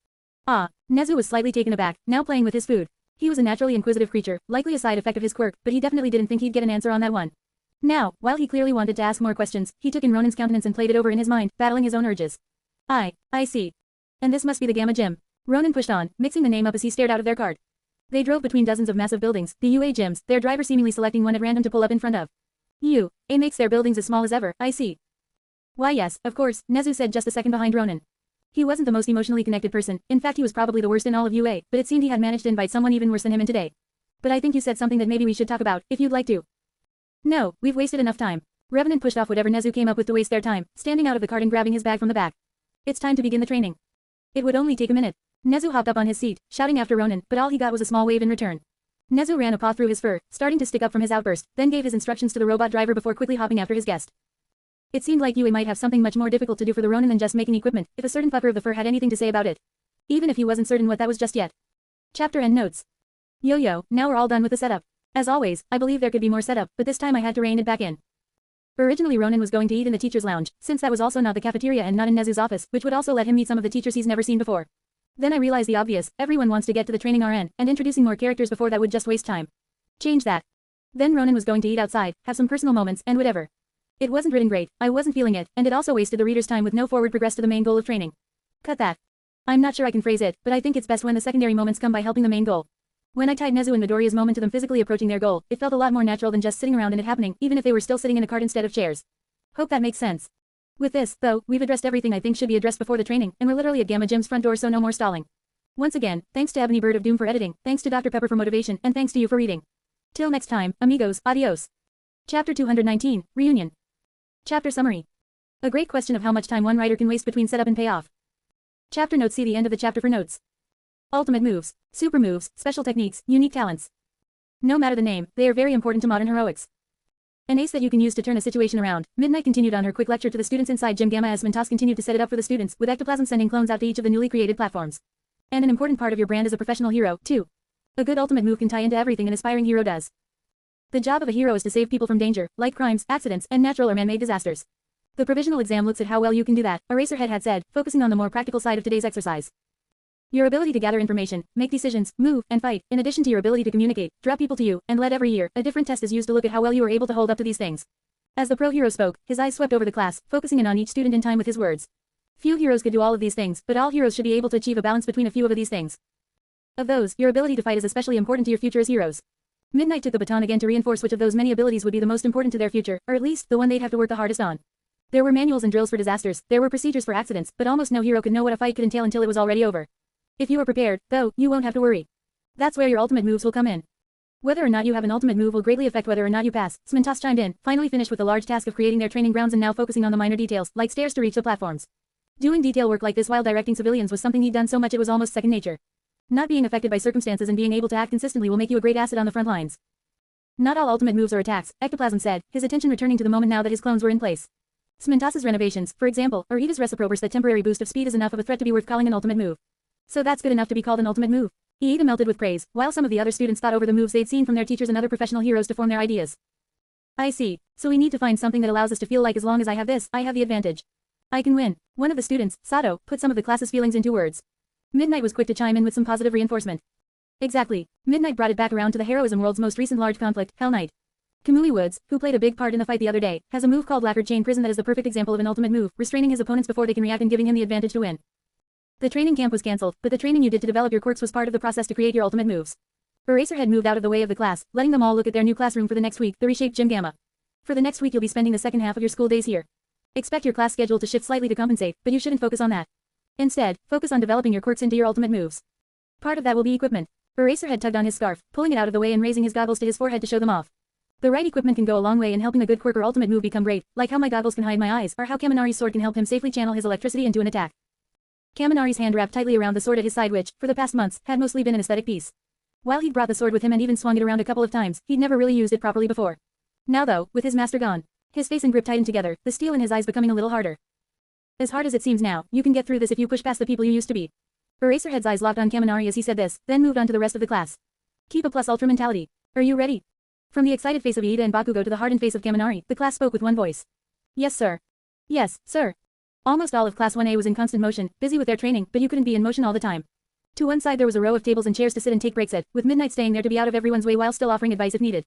Ah, Nezu was slightly taken aback, now playing with his food. He was a naturally inquisitive creature, likely a side effect of his quirk, but he definitely didn't think he'd get an answer on that one. Now, while he clearly wanted to ask more questions, he took in Ronin's countenance and played it over in his mind, battling his own urges. I see. And this must be the Gamma Gym. Ronin pushed on, mixing the name up as he stared out of their cart. They drove between dozens of massive buildings, the UA gyms, their driver seemingly selecting one at random to pull up in front of. UA makes their buildings as small as ever, I see. Why yes, of course, Nezu said just a second behind Ronin. He wasn't the most emotionally connected person, in fact he was probably the worst in all of UA, but it seemed he had managed to invite someone even worse than him in today. But I think you said something that maybe we should talk about, if you'd like to. No, we've wasted enough time. Revenant pushed off whatever Nezu came up with to waste their time, standing out of the cart and grabbing his bag from the back. It's time to begin the training. It would only take a minute. Nezu hopped up on his seat, shouting after Ronin, but all he got was a small wave in return. Nezu ran a paw through his fur, starting to stick up from his outburst, then gave his instructions to the robot driver before quickly hopping after his guest. It seemed like UA might have something much more difficult to do for the Ronin than just making equipment, if a certain fucker of the fur had anything to say about it. Even if he wasn't certain what that was just yet. Chapter End Notes. Yo, now we're all done with the setup. As always, I believe there could be more setup, but this time I had to rein it back in. Originally Ronin was going to eat in the teacher's lounge, since that was also not the cafeteria and not in Nezu's office, which would also let him meet some of the teachers he's never seen before. Then I realized the obvious, everyone wants to get to the training RN, and introducing more characters before that would just waste time. Change that. Then Ronin was going to eat outside, have some personal moments, and whatever. It wasn't written great, I wasn't feeling it, and it also wasted the reader's time with no forward progress to the main goal of training. Cut that. I'm not sure I can phrase it, but I think it's best when the secondary moments come by helping the main goal. When I tied Nezu and Midoriya's moment to them physically approaching their goal, it felt a lot more natural than just sitting around and it happening, even if they were still sitting in a cart instead of chairs. Hope that makes sense. With this, though, we've addressed everything I think should be addressed before the training, and we're literally at Gamma Gym's front door, so no more stalling. Once again, thanks to Ebony Bird of Doom for editing, thanks to Dr. Pepper for motivation, and thanks to you for reading. Till next time, amigos, adios. Chapter 219, Reunion. Chapter Summary. A great question of how much time one writer can waste between setup and payoff. Chapter notes. See the end of the chapter for notes. Ultimate moves, super moves, special techniques, unique talents. No matter the name, they are very important to modern heroics. An ace that you can use to turn a situation around. Midnight continued on her quick lecture to the students inside Gym Gamma as Mentas continued to set it up for the students, with Ectoplasm sending clones out to each of the newly created platforms. And an important part of your brand is a professional hero, too. A good ultimate move can tie into everything an aspiring hero does. The job of a hero is to save people from danger, like crimes, accidents, and natural or man-made disasters. The provisional exam looks at how well you can do that, Eraserhead had said, focusing on the more practical side of today's exercise. Your ability to gather information, make decisions, move, and fight, in addition to your ability to communicate, draw people to you, and lead every year, a different test is used to look at how well you are able to hold up to these things. As the pro hero spoke, his eyes swept over the class, focusing in on each student in time with his words. Few heroes could do all of these things, but all heroes should be able to achieve a balance between a few of these things. Of those, your ability to fight is especially important to your future as heroes. Midnight took the baton again to reinforce which of those many abilities would be the most important to their future, or at least, the one they'd have to work the hardest on. There were manuals and drills for disasters, there were procedures for accidents, but almost no hero could know what a fight could entail until it was already over. If you are prepared, though, you won't have to worry. That's where your ultimate moves will come in. Whether or not you have an ultimate move will greatly affect whether or not you pass. Smintos chimed in, finally finished with the large task of creating their training grounds and now focusing on the minor details, like stairs to reach the platforms. Doing detail work like this while directing civilians was something he'd done so much it was almost second nature. Not being affected by circumstances and being able to act consistently will make you a great asset on the front lines. Not all ultimate moves are attacks, Ectoplasm said, his attention returning to the moment now that his clones were in place. Smintos' renovations, for example, or Ida's reciproburst, that temporary boost of speed is enough of a threat to be worth calling an ultimate move. So that's good enough to be called an ultimate move. Ida melted with praise, while some of the other students thought over the moves they'd seen from their teachers and other professional heroes to form their ideas. I see. So we need to find something that allows us to feel like as long as I have this, I have the advantage. I can win. One of the students, Sato, put some of the class's feelings into words. Midnight was quick to chime in with some positive reinforcement. Exactly. Midnight brought it back around to the heroism world's most recent large conflict, Hell Knight. Kamui Woods, who played a big part in the fight the other day, has a move called Lacquered Chain Prison that is the perfect example of an ultimate move, restraining his opponents before they can react and giving him the advantage to win. The training camp was cancelled, but the training you did to develop your quirks was part of the process to create your ultimate moves. Eraserhead moved out of the way of the class, letting them all look at their new classroom for the next week, the reshaped Gym Gamma. For the next week you'll be spending the second half of your school days here. Expect your class schedule to shift slightly to compensate, but you shouldn't focus on that. Instead, focus on developing your quirks into your ultimate moves. Part of that will be equipment. Eraserhead tugged on his scarf, pulling it out of the way and raising his goggles to his forehead to show them off. The right equipment can go a long way in helping a good quirk or ultimate move become great, like how my goggles can hide my eyes, or how Kaminari's sword can help him safely channel his electricity into an attack. Kaminari's hand wrapped tightly around the sword at his side which, for the past months, had mostly been an aesthetic piece. While he'd brought the sword with him and even swung it around a couple of times, he'd never really used it properly before. Now though, with his master gone, his face and grip tightened together, the steel in his eyes becoming a little harder. As hard as it seems now, you can get through this if you push past the people you used to be. Eraserhead's eyes locked on Kaminari as he said this, then moved on to the rest of the class. Keep a plus ultra mentality. Are you ready? From the excited face of Iida and Bakugo to the hardened face of Kaminari, the class spoke with one voice. Yes, sir. Yes, sir. Almost all of Class 1A was in constant motion, busy with their training, but you couldn't be in motion all the time. To one side there was a row of tables and chairs to sit and take breaks at, with Midnight staying there to be out of everyone's way while still offering advice if needed.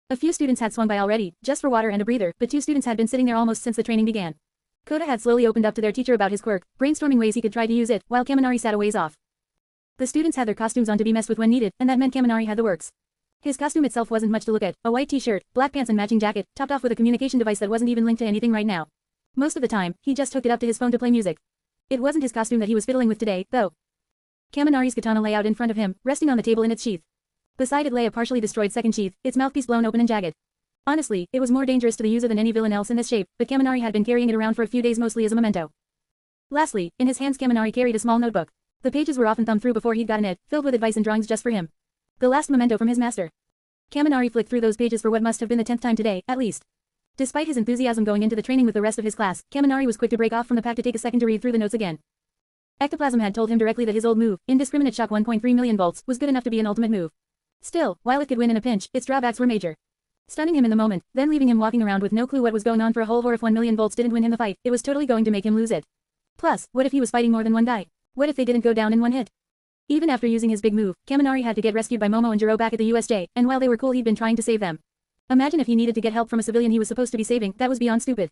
A few students had swung by already, just for water and a breather, but 2 students had been sitting there almost since the training began. Koda had slowly opened up to their teacher about his quirk, brainstorming ways he could try to use it, while Kaminari sat a ways off. The students had their costumes on to be messed with when needed, and that meant Kaminari had the works. His costume itself wasn't much to look at, a white t-shirt, black pants and matching jacket, topped off with a communication device that wasn't even linked to anything right now. Most of the time, he just hooked it up to his phone to play music. It wasn't his costume that he was fiddling with today, though. Kaminari's katana lay out in front of him, resting on the table in its sheath. Beside it lay a partially destroyed second sheath, its mouthpiece blown open and jagged. Honestly, it was more dangerous to the user than any villain else in this shape, but Kaminari had been carrying it around for a few days mostly as a memento. Lastly, in his hands Kaminari carried a small notebook. The pages were often thumbed through before he'd gotten it, filled with advice and drawings just for him. The last memento from his master. Kaminari flicked through those pages for what must have been the 10th time today, at least. Despite his enthusiasm going into the training with the rest of his class, Kaminari was quick to break off from the pack to take a second to read through the notes again. Ectoplasm had told him directly that his old move, Indiscriminate Shock 1.3 million volts, was good enough to be an ultimate move. Still, while it could win in a pinch, its drawbacks were major. Stunning him in the moment, then leaving him walking around with no clue what was going on for a whole war if 1 million volts didn't win him the fight, it was totally going to make him lose it. Plus, what if he was fighting more than one guy? What if they didn't go down in one hit? Even after using his big move, Kaminari had to get rescued by Momo and Jiro back at the USJ, and while they were cool he'd been trying to save them. Imagine if he needed to get help from a civilian he was supposed to be saving, that was beyond stupid.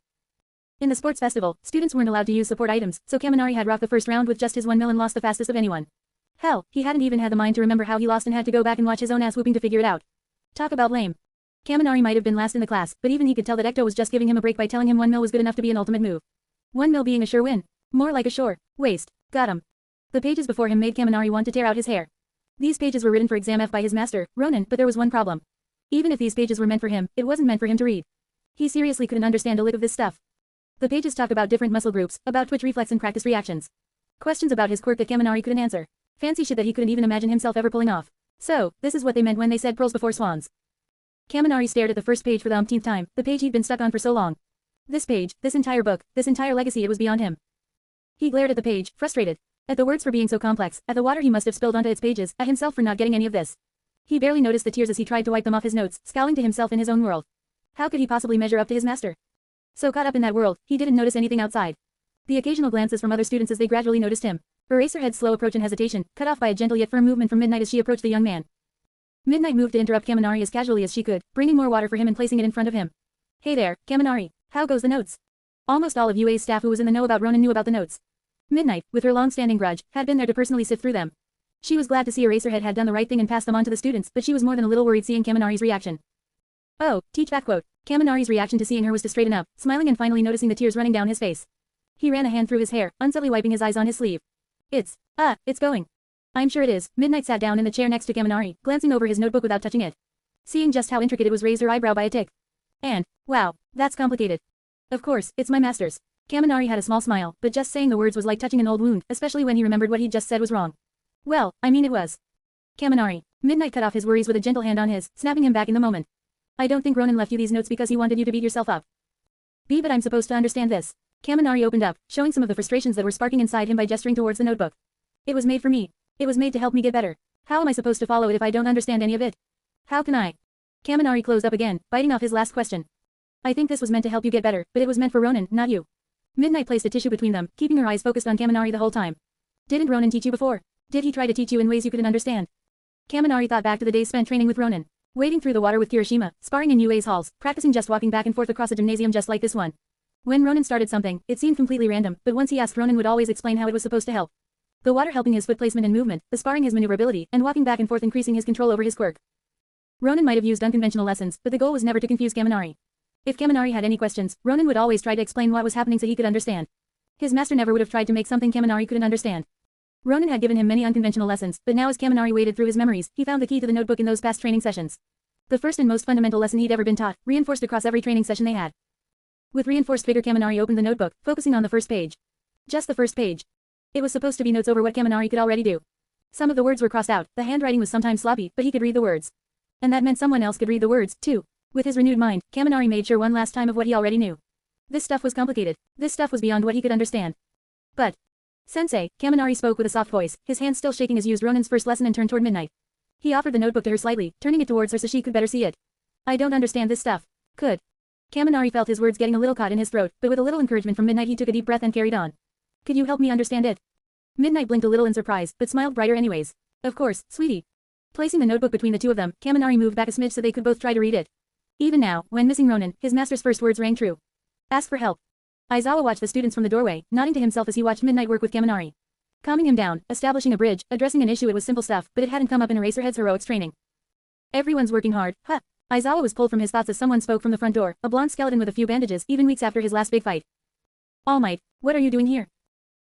In the sports festival, students weren't allowed to use support items, so Kaminari had rocked the first round with just his 1 mil and lost the fastest of anyone. Hell, he hadn't even had the mind to remember how he lost and had to go back and watch his own ass whooping to figure it out. Talk about lame. Kaminari might have been last in the class, but even he could tell that Ecto was just giving him a break by telling him 1 mil was good enough to be an ultimate move. 1 mil being a sure win. More like a sure waste. Got him. The pages before him made Kaminari want to tear out his hair. These pages were written for exam F by his master, Ronin, but there was one problem. Even if these pages were meant for him, it wasn't meant for him to read. He seriously couldn't understand a lick of this stuff. The pages talked about different muscle groups, about twitch reflex and practice reactions. Questions about his quirk that Kaminari couldn't answer. Fancy shit that he couldn't even imagine himself ever pulling off. So, this is what they meant when they said pearls before swans. Kaminari stared at the first page for the umpteenth time, the page he'd been stuck on for so long. This page, this entire book, this entire legacy, it was beyond him. He glared at the page, frustrated. At the words for being so complex, at the water he must have spilled onto its pages, at himself for not getting any of this. He barely noticed the tears as he tried to wipe them off his notes, scowling to himself in his own world. How could he possibly measure up to his master? So caught up in that world, he didn't notice anything outside. The occasional glances from other students as they gradually noticed him. Eraserhead's slow approach and hesitation, cut off by a gentle yet firm movement from Midnight as she approached the young man. Midnight moved to interrupt Kaminari as casually as she could, bringing more water for him and placing it in front of him. Hey there, Kaminari, how goes the notes? Almost all of UA's staff who was in the know about Ronin knew about the notes. Midnight, with her long-standing grudge, had been there to personally sift through them. She was glad to see Eraserhead had done the right thing and passed them on to the students, but she was more than a little worried seeing Kaminari's reaction. Oh, teach that quote. Kaminari's reaction to seeing her was to straighten up, smiling and finally noticing the tears running down his face. He ran a hand through his hair, unsubtly wiping his eyes on his sleeve. It's going. I'm sure it is. Midnight sat down in the chair next to Kaminari, glancing over his notebook without touching it. Seeing just how intricate it was, raised her eyebrow by a tick. And, wow, that's complicated. Of course, it's my master's. Kaminari had a small smile, but just saying the words was like touching an old wound, especially when he remembered what he'd just said was wrong. Well, I mean it was. Kaminari. Midnight cut off his worries with a gentle hand on his, snapping him back in the moment. I don't think Ronin left you these notes because he wanted you to beat yourself up. But I'm supposed to understand this. Kaminari opened up, showing some of the frustrations that were sparking inside him by gesturing towards the notebook. It was made for me. It was made to help me get better. How am I supposed to follow it if I don't understand any of it? How can I? Kaminari closed up again, biting off his last question. I think this was meant to help you get better, but it was meant for Ronin, not you. Midnight placed a tissue between them, keeping her eyes focused on Kaminari the whole time. Didn't Ronin teach you before? Did he try to teach you in ways you couldn't understand? Kaminari thought back to the days spent training with Ronin. Wading through the water with Kirishima, sparring in UA's halls, practicing just walking back and forth across a gymnasium just like this one. When Ronin started something, it seemed completely random, but once he asked, Ronin would always explain how it was supposed to help. The water helping his foot placement and movement, the sparring his maneuverability, and walking back and forth increasing his control over his quirk. Ronin might have used unconventional lessons, but the goal was never to confuse Kaminari. If Kaminari had any questions, Ronin would always try to explain what was happening so he could understand. His master never would have tried to make something Kaminari couldn't understand. Ronin had given him many unconventional lessons, but now as Kaminari waded through his memories, he found the key to the notebook in those past training sessions. The first and most fundamental lesson he'd ever been taught, reinforced across every training session they had. With reinforced vigor, Kaminari opened the notebook, focusing on the first page. Just the first page. It was supposed to be notes over what Kaminari could already do. Some of the words were crossed out, the handwriting was sometimes sloppy, but he could read the words. And that meant someone else could read the words, too. With his renewed mind, Kaminari made sure one last time of what he already knew. This stuff was complicated. This stuff was beyond what he could understand. But, Sensei, Kaminari spoke with a soft voice, his hand still shaking as used Ronin's first lesson and turned toward Midnight. He offered the notebook to her slightly, turning it towards her so she could better see it. I don't understand this stuff. Could. Kaminari felt his words getting a little caught in his throat, but with a little encouragement from Midnight he took a deep breath and carried on. Could you help me understand it? Midnight blinked a little in surprise, but smiled brighter anyways. Of course, sweetie. Placing the notebook between the two of them, Kaminari moved back a smidge so they could both try to read it. Even now, when missing Ronin, his master's first words rang true. Ask for help. Aizawa watched the students from the doorway, nodding to himself as he watched Midnight work with Kaminari. Calming him down, establishing a bridge, addressing an issue. It was simple stuff, but it hadn't come up in Eraserhead's heroics training. Everyone's working hard, huh? Aizawa was pulled from his thoughts as someone spoke from the front door, a blonde skeleton with a few bandages, even weeks after his last big fight. All Might, what are you doing here?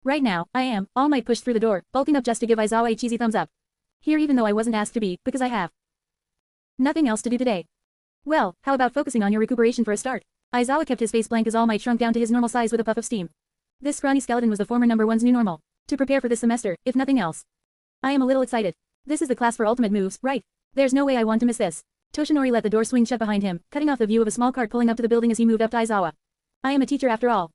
Right now, I am. All Might pushed through the door, bulking up just to give Aizawa a cheesy thumbs up. Here even though I wasn't asked to be, because I have nothing else to do today. Well, how about focusing on your recuperation for a start? Aizawa kept his face blank as All Might shrunk down to his normal size with a puff of steam. This scrawny skeleton was the former number one's new normal. To prepare for this semester, if nothing else. I am a little excited. This is the class for ultimate moves, right? There's no way I want to miss this. Toshinori let the door swing shut behind him, cutting off the view of a small cart pulling up to the building as he moved up to Aizawa. I am a teacher after all.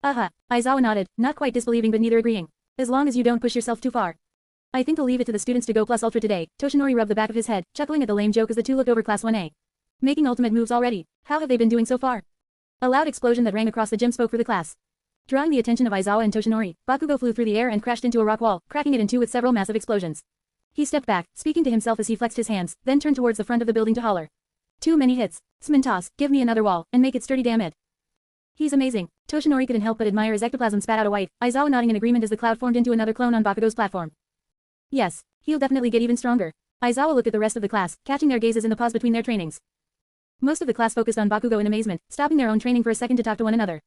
Aizawa nodded, not quite disbelieving but neither agreeing. As long as you don't push yourself too far. I think I'll leave it to the students to go plus ultra today. Toshinori rubbed the back of his head, chuckling at the lame joke as the two looked over class 1A. Making ultimate moves already. How have they been doing so far? A loud explosion that rang across the gym spoke for the class. Drawing the attention of Aizawa and Toshinori, Bakugo flew through the air and crashed into a rock wall, cracking it in two with several massive explosions. He stepped back, speaking to himself as he flexed his hands, then turned towards the front of the building to holler. Too many hits. Smintos, give me another wall, and make it sturdy, damn it. He's amazing. Toshinori couldn't help but admire as ectoplasm spat out a white, Aizawa nodding in agreement as the cloud formed into another clone on Bakugo's platform. Yes, he'll definitely get even stronger. Aizawa looked at the rest of the class, catching their gazes in the pause between their trainings. Most of the class focused on Bakugo in amazement, stopping their own training for a second to talk to one another.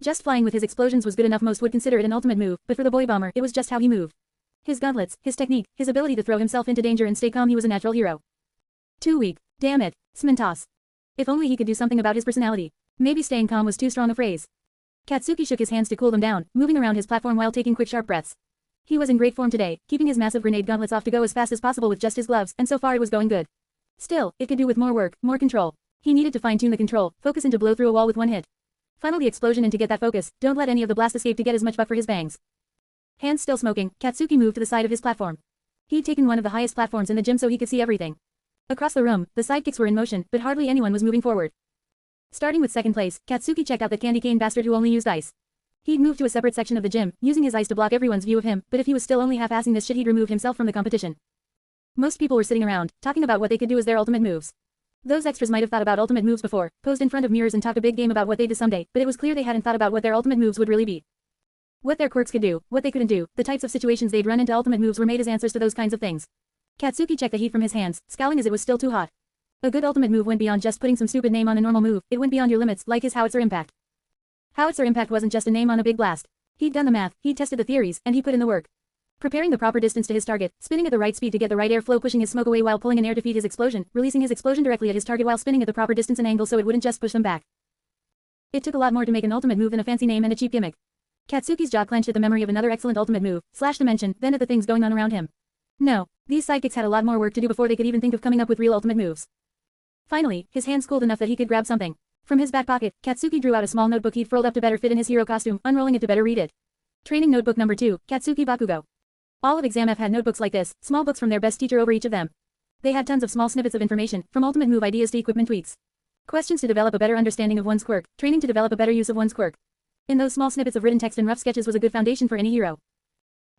Just flying with his explosions was good enough. Most would consider it an ultimate move, but for the boy bomber, it was just how he moved. His gauntlets, his technique, his ability to throw himself into danger and stay calm, he was a natural hero. Too weak. Damn it. Smintos. If only he could do something about his personality. Maybe staying calm was too strong a phrase. Katsuki shook his hands to cool them down, moving around his platform while taking quick sharp breaths. He was in great form today, keeping his massive grenade gauntlets off to go as fast as possible with just his gloves, and so far it was going good. Still, it could do with more work, more control. He needed to fine-tune the control, focus into blow through a wall with one hit. Funnel the explosion in to get that focus, don't let any of the blast escape to get as much buck for his bangs. Hands still smoking, Katsuki moved to the side of his platform. He'd taken one of the highest platforms in the gym so he could see everything. Across the room, the sidekicks were in motion, but hardly anyone was moving forward. Starting with second place, Katsuki checked out that candy cane bastard who only used ice. He'd moved to a separate section of the gym, using his ice to block everyone's view of him, but if he was still only half-assing this shit he'd remove himself from the competition. Most people were sitting around, talking about what they could do as their ultimate moves. Those extras might have thought about ultimate moves before, posed in front of mirrors and talked a big game about what they'd do someday, but it was clear they hadn't thought about what their ultimate moves would really be. What their quirks could do, what they couldn't do, the types of situations they'd run into. Ultimate moves were made as answers to those kinds of things. Katsuki checked the heat from his hands, scowling as it was still too hot. A good ultimate move went beyond just putting some stupid name on a normal move, it went beyond your limits, like his howitzer impact. Howitzer impact wasn't just a name on a big blast. He'd done the math, he'd tested the theories, and he put in the work. Preparing the proper distance to his target, spinning at the right speed to get the right airflow, pushing his smoke away while pulling in air to feed his explosion, releasing his explosion directly at his target while spinning at the proper distance and angle so it wouldn't just push them back. It took a lot more to make an ultimate move than a fancy name and a cheap gimmick. Katsuki's jaw clenched at the memory of another excellent ultimate move, slash dimension, then at the things going on around him. No, these sidekicks had a lot more work to do before they could even think of coming up with real ultimate moves. Finally, his hands cooled enough that he could grab something. From his back pocket, Katsuki drew out a small notebook he'd furled up to better fit in his hero costume, unrolling it to better read it. Training notebook number 2, Katsuki Bakugo. All of Exam F had notebooks like this, small books from their best teacher over each of them. They had tons of small snippets of information, from ultimate move ideas to equipment tweaks. Questions to develop a better understanding of one's quirk, training to develop a better use of one's quirk. In those small snippets of written text and rough sketches was a good foundation for any hero.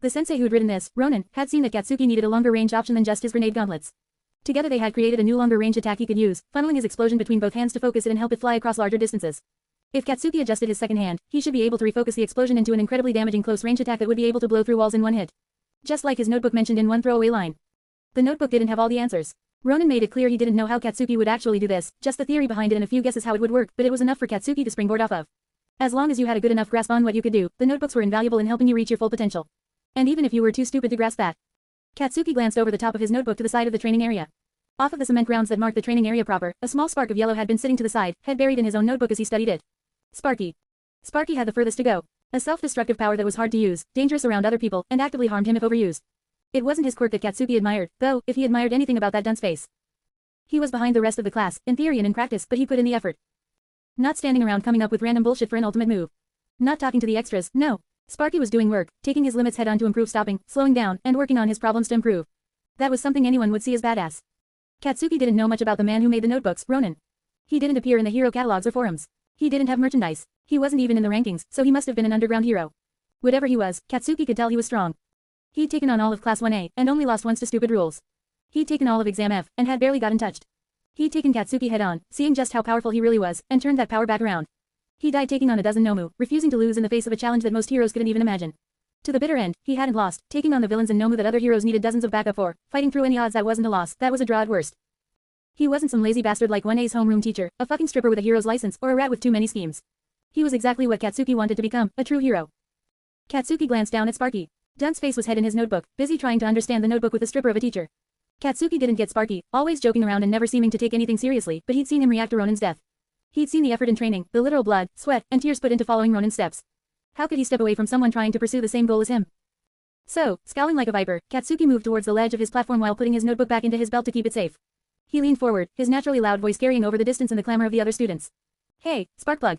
The sensei who'd written this, Ronin, had seen that Katsuki needed a longer range option than just his grenade gauntlets. Together they had created a new longer range attack he could use, funneling his explosion between both hands to focus it and help it fly across larger distances. If Katsuki adjusted his second hand, he should be able to refocus the explosion into an incredibly damaging close-range attack that would be able to blow through walls in one hit. Just like his notebook mentioned in one throwaway line. The notebook didn't have all the answers. Ronin made it clear he didn't know how Katsuki would actually do this, just the theory behind it and a few guesses how it would work, but it was enough for Katsuki to springboard off of. As long as you had a good enough grasp on what you could do, the notebooks were invaluable in helping you reach your full potential. And even if you were too stupid to grasp that. Katsuki glanced over the top of his notebook to the side of the training area. Off of the cement grounds that marked the training area proper, a small spark of yellow had been sitting to the side, head buried in his own notebook as he studied it. Sparky. Sparky had the furthest to go. A self-destructive power that was hard to use, dangerous around other people, and actively harmed him if overused. It wasn't his quirk that Katsuki admired, though, if he admired anything about that dunce face. He was behind the rest of the class, in theory and in practice, but he put in the effort. Not standing around coming up with random bullshit for an ultimate move. Not talking to the extras, no. Sparky was doing work, taking his limits head on to improve, stopping, slowing down, and working on his problems to improve. That was something anyone would see as badass. Katsuki didn't know much about the man who made the notebooks, Ronin. He didn't appear in the hero catalogs or forums. He didn't have merchandise. He wasn't even in the rankings, so he must have been an underground hero. Whatever he was, Katsuki could tell he was strong. He'd taken on all of Class 1A, and only lost once to stupid rules. He'd taken all of Exam F, and had barely gotten touched. He'd taken Katsuki head on, seeing just how powerful he really was, and turned that power back around. He died taking on a dozen Nomu, refusing to lose in the face of a challenge that most heroes couldn't even imagine. To the bitter end, he hadn't lost, taking on the villains and Nomu that other heroes needed dozens of backup for, fighting through any odds. That wasn't a loss, that was a draw at worst. He wasn't some lazy bastard like 1A's homeroom teacher, a fucking stripper with a hero's license, or a rat with too many schemes. He was exactly what Katsuki wanted to become, a true hero. Katsuki glanced down at Sparky. Dunce's face was head in his notebook, busy trying to understand the notebook with the stripper of a teacher. Katsuki didn't get Sparky, always joking around and never seeming to take anything seriously, but he'd seen him react to Ronin's death. He'd seen the effort in training, the literal blood, sweat, and tears put into following Ronin's steps. How could he step away from someone trying to pursue the same goal as him? So, scowling like a viper, Katsuki moved towards the ledge of his platform while putting his notebook back into his belt to keep it safe. He leaned forward, his naturally loud voice carrying over the distance and the clamor of the other students. Hey, Sparkplug.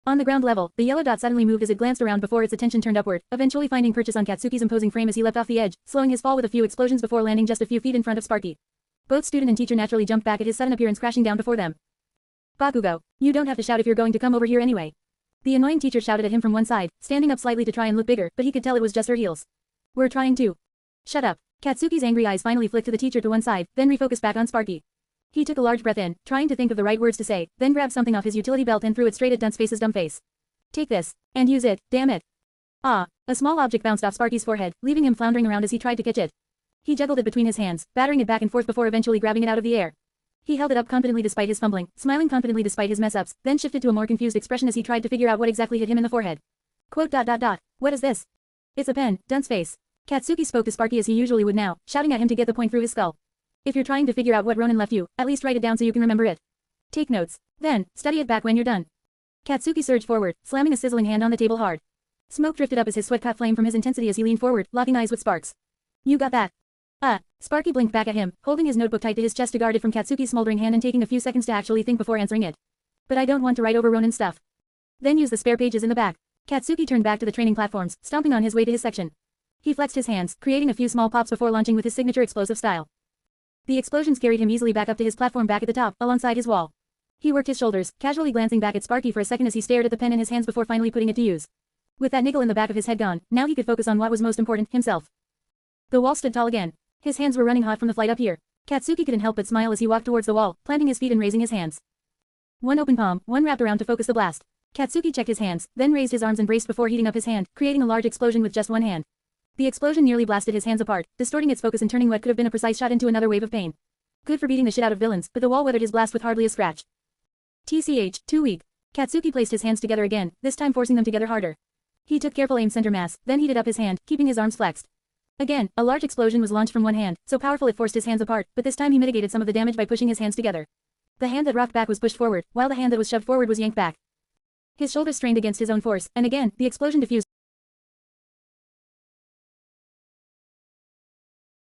On the ground level, the yellow dot suddenly moved as it glanced around before its attention turned upward, eventually finding purchase on Katsuki's imposing frame as he leapt off the edge, slowing his fall with a few explosions before landing just a few feet in front of Sparky. Both student and teacher naturally jumped back at his sudden appearance, crashing down before them. Bakugo, you don't have to shout if you're going to come over here anyway. The annoying teacher shouted at him from one side, standing up slightly to try and look bigger, but he could tell it was just her heels. We're trying to. Shut up. Katsuki's angry eyes finally flicked to the teacher to one side, then refocused back on Sparky. He took a large breath in, trying to think of the right words to say, then grabbed something off his utility belt and threw it straight at Dunceface's dumb face. Take this. And use it, damn it. Ah, a small object bounced off Sparky's forehead, leaving him floundering around as he tried to catch it. He juggled it between his hands, battering it back and forth before eventually grabbing it out of the air. He held it up confidently despite his fumbling, smiling confidently despite his mess-ups, then shifted to a more confused expression as he tried to figure out what exactly hit him in the forehead. Quote. What is this? It's a pen, Dunceface. Katsuki spoke to Sparky as he usually would now, shouting at him to get the point through his skull. If you're trying to figure out what Ronin left you, at least write it down so you can remember it. Take notes. Then, study it back when you're done. Katsuki surged forward, slamming a sizzling hand on the table hard. Smoke drifted up as his sweat caught flame from his intensity as he leaned forward, locking eyes with Sparks. You got that. Sparky blinked back at him, holding his notebook tight to his chest to guard it from Katsuki's smoldering hand and taking a few seconds to actually think before answering it. But I don't want to write over Ronin stuff. Then use the spare pages in the back. Katsuki turned back to the training platforms, stomping on his way to his section. He flexed his hands, creating a few small pops before launching with his signature explosive style. The explosions carried him easily back up to his platform back at the top, alongside his wall. He worked his shoulders, casually glancing back at Sparky for a second as he stared at the pen in his hands before finally putting it to use. With that niggle in the back of his head gone, now he could focus on what was most important, himself. The wall stood tall again. His hands were running hot from the flight up here. Katsuki couldn't help but smile as he walked towards the wall, planting his feet and raising his hands. One open palm, one wrapped around to focus the blast. Katsuki checked his hands, then raised his arms and braced before heating up his hand, creating a large explosion with just one hand. The explosion nearly blasted his hands apart, distorting its focus and turning what could have been a precise shot into another wave of pain. Good for beating the shit out of villains, but the wall weathered his blast with hardly a scratch. TCH, too weak. Katsuki placed his hands together again, this time forcing them together harder. He took careful aim center mass, then heated up his hand, keeping his arms flexed. Again, a large explosion was launched from one hand, so powerful it forced his hands apart, but this time he mitigated some of the damage by pushing his hands together. The hand that rocked back was pushed forward, while the hand that was shoved forward was yanked back. His shoulders strained against his own force, and again, the explosion diffused.